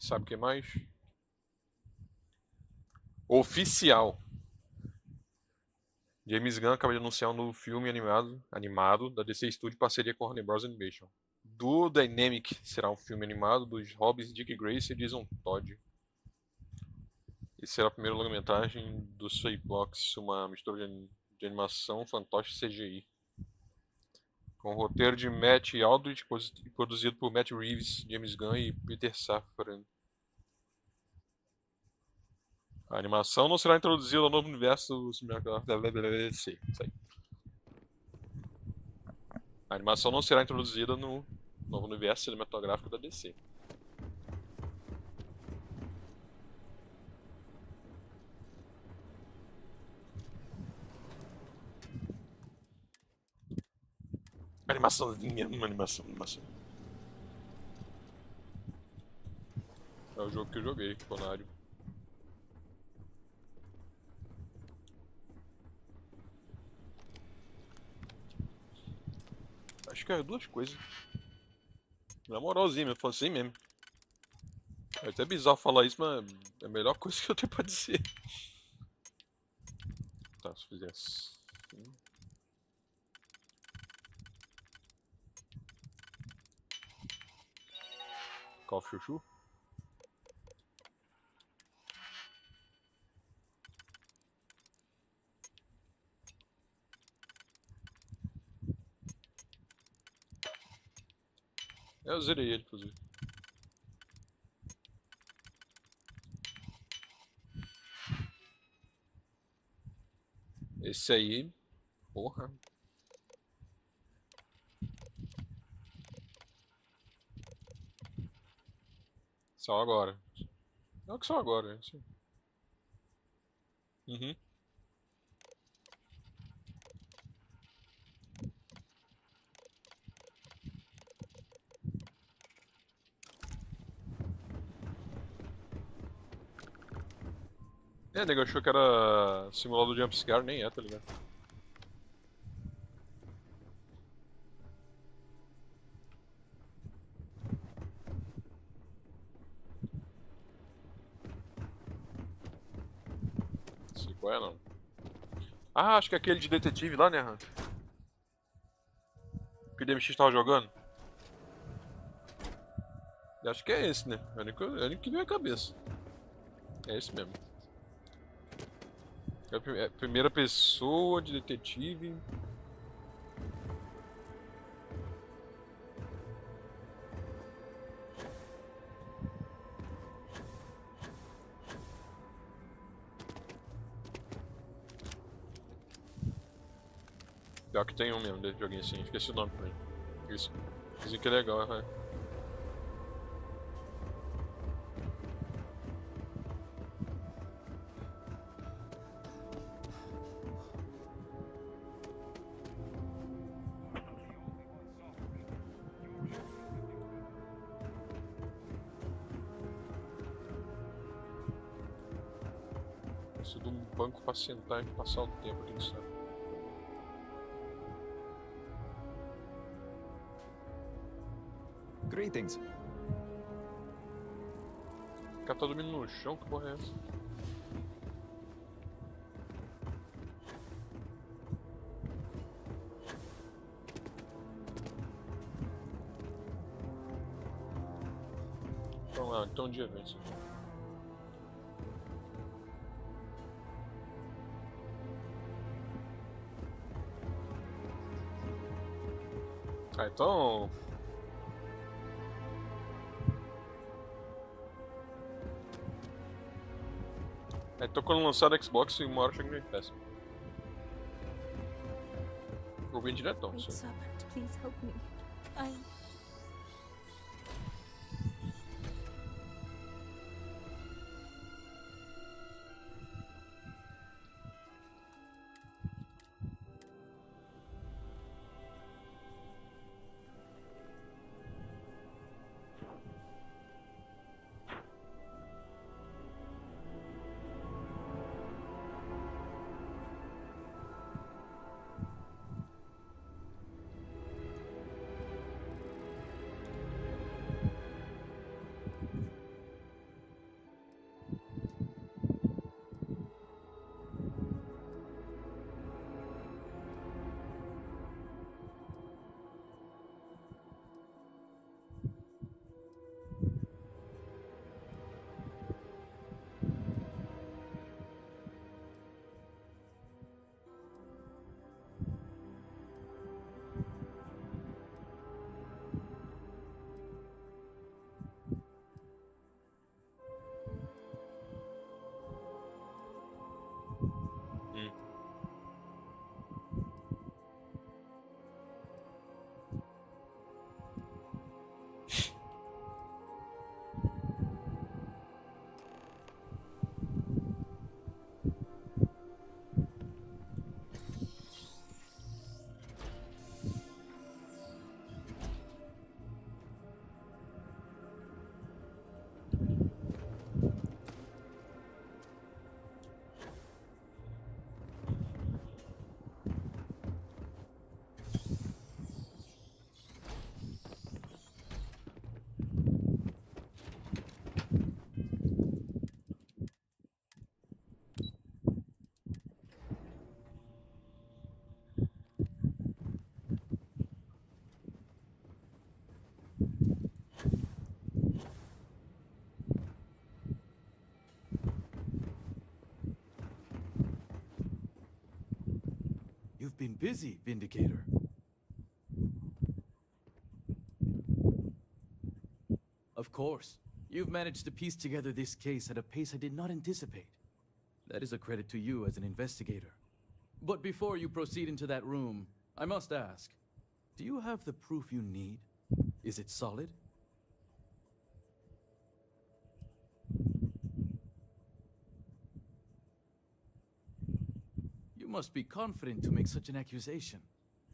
Sabe o que mais? Oficial. James Gunn acaba de anunciar um novo filme animado da DC Studio em parceria com a Warner Bros. Animation. Do Dynamic será um filme animado dos Hobbs Dick Grayson e Jason Todd. E será a primeira longa-metragem do Swaybox, uma mistura de animação, fantoche e CGI. Com o roteiro de Matt Aldrich e produzido por Matt Reeves, James Gunn e Peter Safran. A animação não será introduzida ao novo universo cinematográfico da DC. A animação não será introduzida no novo universo cinematográfico da DC. Animaçãozinha, animação. É o jogo que eu joguei, Conário. Acho que é duas coisas. Na moralzinha, eu falo assim mesmo. É até bizarro falar isso, mas é a melhor coisa que eu tenho pra dizer. Tá, se fizer assim. Call of Chuchu? Eu zerei ele, inclusive. Esse aí, porra. Só agora. Não que só agora, né? Sim. Uhum. É, nego achou que era simulado de jumpscare, nem é, tá ligado? Não sei qual é, não. Ah, acho que é aquele de detetive lá, né, Hunter? Que o DMX tava jogando. Eu acho que é esse, né? É o único que veio à cabeça. É esse mesmo. É a primeira pessoa de detetive. Pior que tem um mesmo desse joguinho assim, esqueci o nome também. Isso. Dizem que é legal, é. Isso de um banco pra sentar e passar o tempo aqui no céu. Greetings. O cara tá dormindo no chão, que porra é essa? Vamos lá, então de eventos. Ah, então. Então quando lançar no Xbox, uma hora chega no Game Pass. Vou vir diretão, Great sim. Serpent, please help me. I... You've been busy, Vindicator. Of course. You've managed to piece together this case at a pace I did not anticipate. That is a credit to you as an investigator. But before you proceed into that room, I must ask, do you have the proof you need? Is it solid? You must be confident to make such an accusation.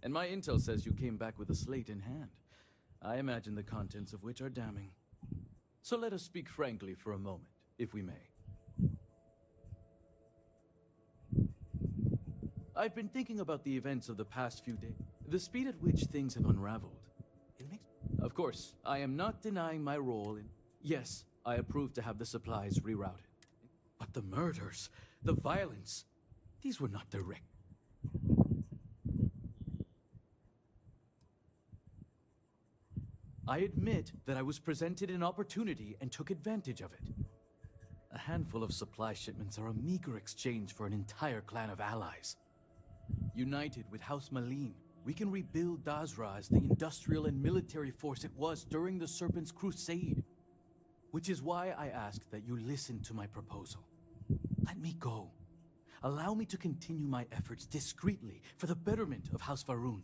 And my intel says you came back with a slate in hand. I imagine the contents of which are damning. So let us speak frankly for a moment, if we may. I've been thinking about the events of the past few days. The speed at which things have unraveled. It makes... Of course, I am not denying my role in... Yes, I approve to have the supplies rerouted. But the murders, the violence, these were not direct. I admit that I was presented an opportunity and took advantage of it. A handful of supply shipments are a meager exchange for an entire clan of allies. United with House Malin, we can rebuild Dazra as the industrial and military force it was during the Serpent's Crusade. Which is why I ask that you listen to my proposal. Let me go. Allow me to continue my efforts discreetly for the betterment of House Varun.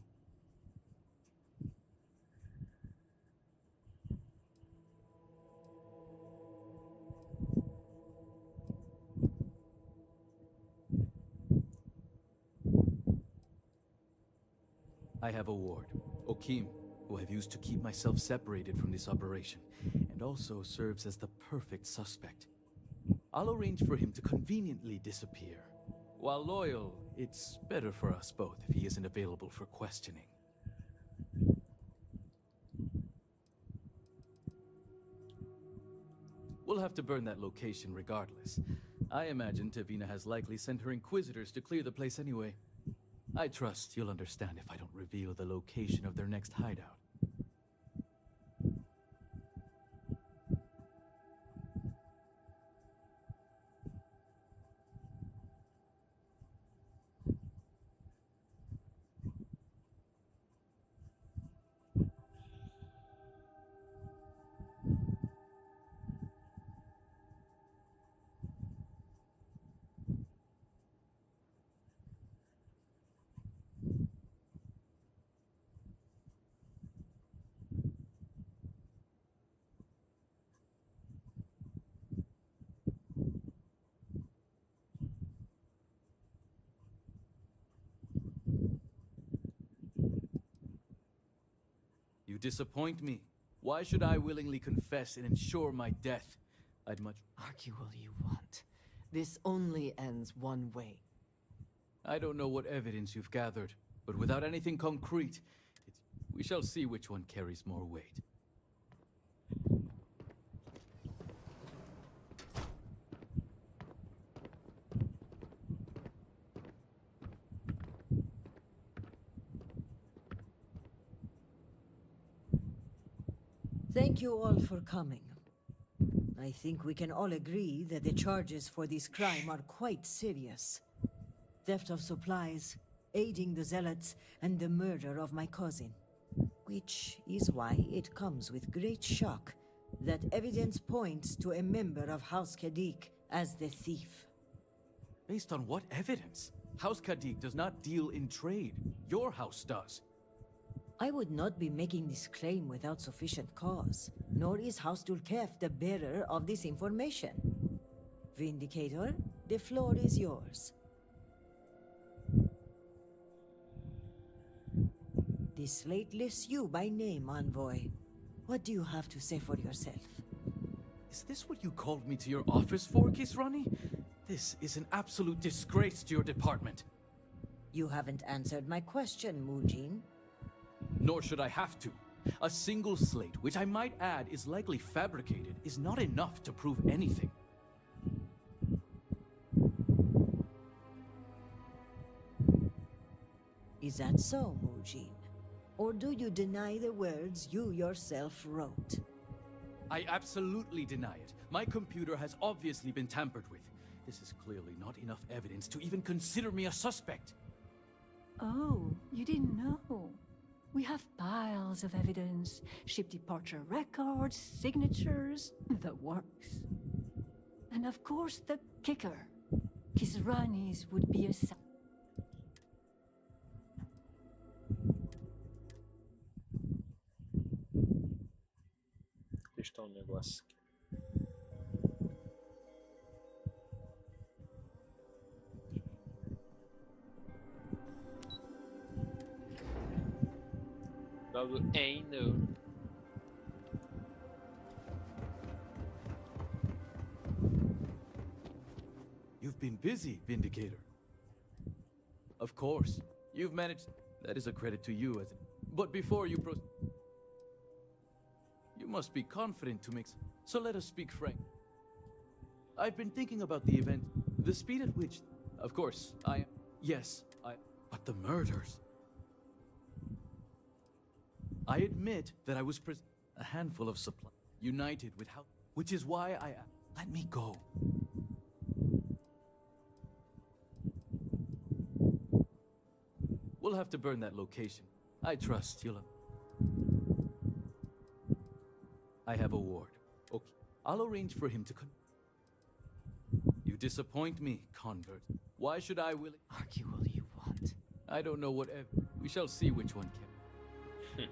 I have a ward, Okim, who I've used to keep myself separated from this operation, and also serves as the perfect suspect. I'll arrange for him to conveniently disappear. While loyal, it's better for us both if he isn't available for questioning. We'll have to burn that location regardless. I imagine Tavina has likely sent her inquisitors to clear the place anyway. I trust you'll understand if I don't reveal the location of their next hideout. You disappoint me. Why should I willingly confess and ensure my death? I'd much... Argue all you want. This only ends one way. I don't know what evidence you've gathered, but without anything concrete, we shall see which one carries more weight. Thank you all for coming. I think we can all agree that the charges for this crime are quite serious. Theft of supplies, aiding the zealots, and the murder of my cousin. Which is why it comes with great shock that evidence points to a member of House Kadik as the thief. Based on what evidence? House Kadik does not deal in trade. Your house does. I would not be making this claim without sufficient cause, nor is House Dulkef the bearer of this information. Vindicator, the floor is yours. This slate lists you by name, Envoy. What do you have to say for yourself? Is this what you called me to your office for, Kisrani? This is an absolute disgrace to your department. You haven't answered my question, Mujin. Nor should I have to. A single slate, which I might add is likely fabricated, is not enough to prove anything. Is that so, Mujin? Or do you deny the words you yourself wrote? I absolutely deny it. My computer has obviously been tampered with. This is clearly not enough evidence to even consider me a suspect. Oh, you didn't know. We have piles of evidence, ship departure records, signatures, the works. And of course the kicker. Kisrani's would be a... Deixa eu um negócio aqui. Ain't no. You've been busy, Vindicator. Of course. You've managed... That is a credit to you, as it... But before you you must be confident to mix. So let us speak frank. I've been thinking about the event. The speed at which... Of course, I... Yes, I... But the murders... I admit that I was a handful of supply... United with how... Which is why I... Let me go. We'll have to burn that location. I trust you'll... I have a ward. Okay. I'll arrange for him to You disappoint me, convert. Why should I will... Argue all you want. I don't know whatever. We shall see which one can.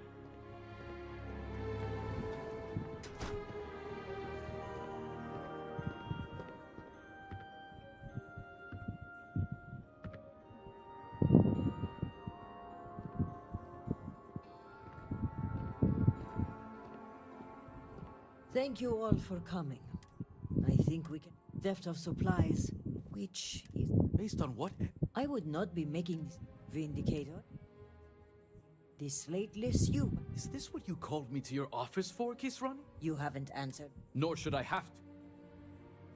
Thank you all for coming. I think we can... Theft of supplies, which is... Based on what? I would not be making this vindicator. This slate lists you. Is this what you called me to your office for, Kisrani? You haven't answered. Nor should I have to.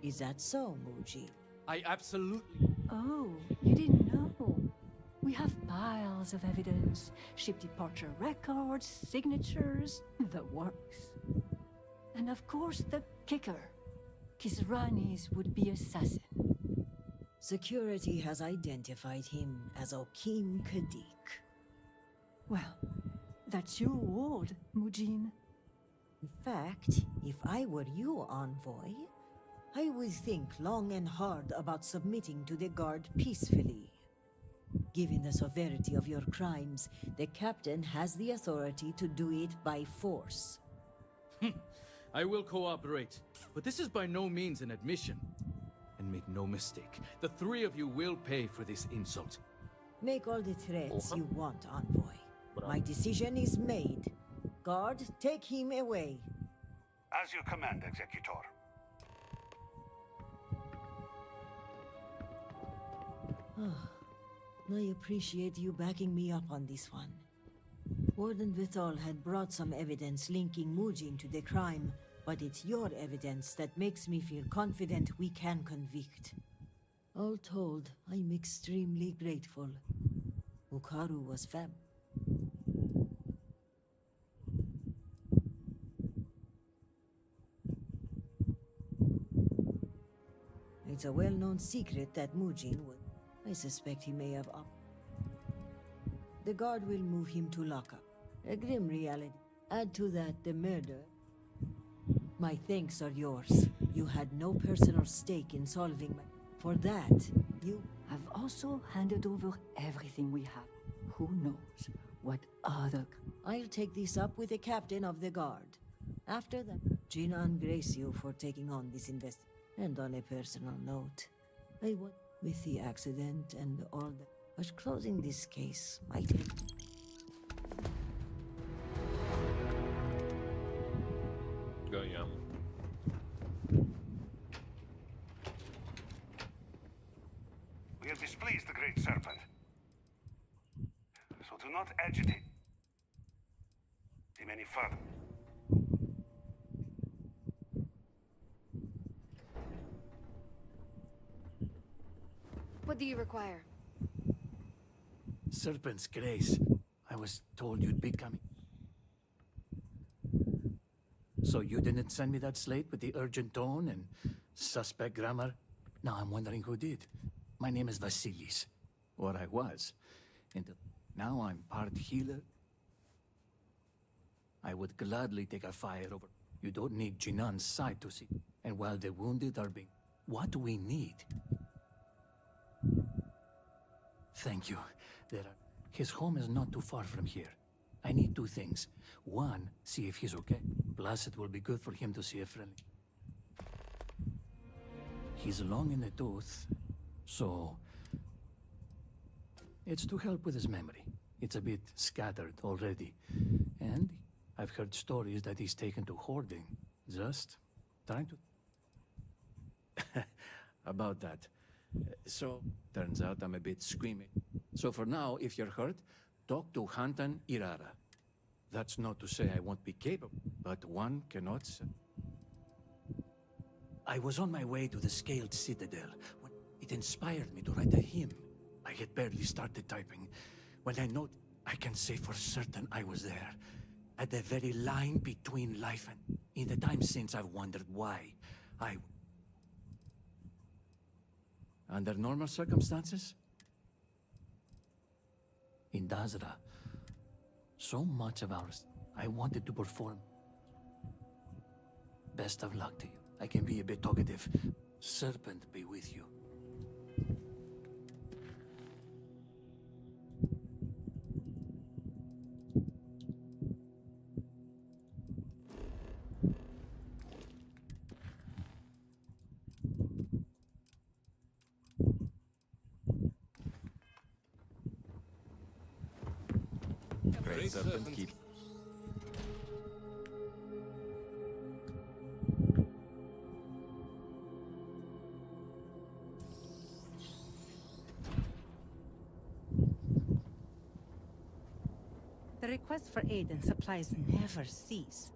Is that so, Muji? I absolutely... Oh, you didn't know. We have piles of evidence. Ship departure records, signatures, the works. And of course the kicker. Kisrani's would-be assassin. Security has identified him as Okim Kadik. Well, that's your ward, Mujin. In fact, if I were you, Envoy, I would think long and hard about submitting to the Guard peacefully. Given the severity of your crimes, the Captain has the authority to do it by force. I will cooperate, but this is by no means an admission. And make no mistake, the three of you will pay for this insult. Make all the threats you want, Envoy. My decision is made. Guard, take him away. As you command, Executor. I appreciate you backing me up on this one. Warden Vithal had brought some evidence linking Mujin to the crime, but it's your evidence that makes me feel confident we can convict. All told, I'm extremely grateful. Ukaru was fam. It's a well-known secret that Mujin would... I suspect he may have up. The guard will move him to lockup. A grim reality. Add to that the murder. My thanks are yours. You had no personal stake in solving my... For that, you... Have also handed over everything we have. Who knows what other... I'll take this up with the captain of the guard. After that, Jinan grace you for taking on this investigation. And on a personal note, I want... With the accident and all that... But closing this case might... Ganhamos. We have displeased the Great Serpent. So do not agitate him any further. What do you require? Serpent's Grace. I was told you'd be coming. So you didn't send me that slate with the urgent tone and suspect grammar? Now I'm wondering who did. My name is Vasilis. Or I was. And now I'm part healer. I would gladly take a fire over. You don't need Jinan's side to see. And while the wounded are being... What do we need? Thank you. His home is not too far from here. I need two things. One, see if he's okay. Plus, it will be good for him to see a friend. He's long in the tooth, so... It's to help with his memory. It's a bit scattered already. And I've heard stories that he's taken to hoarding. Just trying to... About that. So, turns out I'm a bit screaming. So for now, if you're hurt, talk to Hantan Irara. That's not to say I won't be capable, but one cannot say. I was on my way to the Scaled Citadel when it inspired me to write a hymn. I had barely started typing when I noted I can say for certain I was there, at the very line between life and... In the time since, I've wondered why I... Under normal circumstances? In Dazra, so much of ours, I wanted to perform. Best of luck to you. I can be a bit talkative. Serpent be with you. Great serpent keep. The requests for aid and supplies never cease.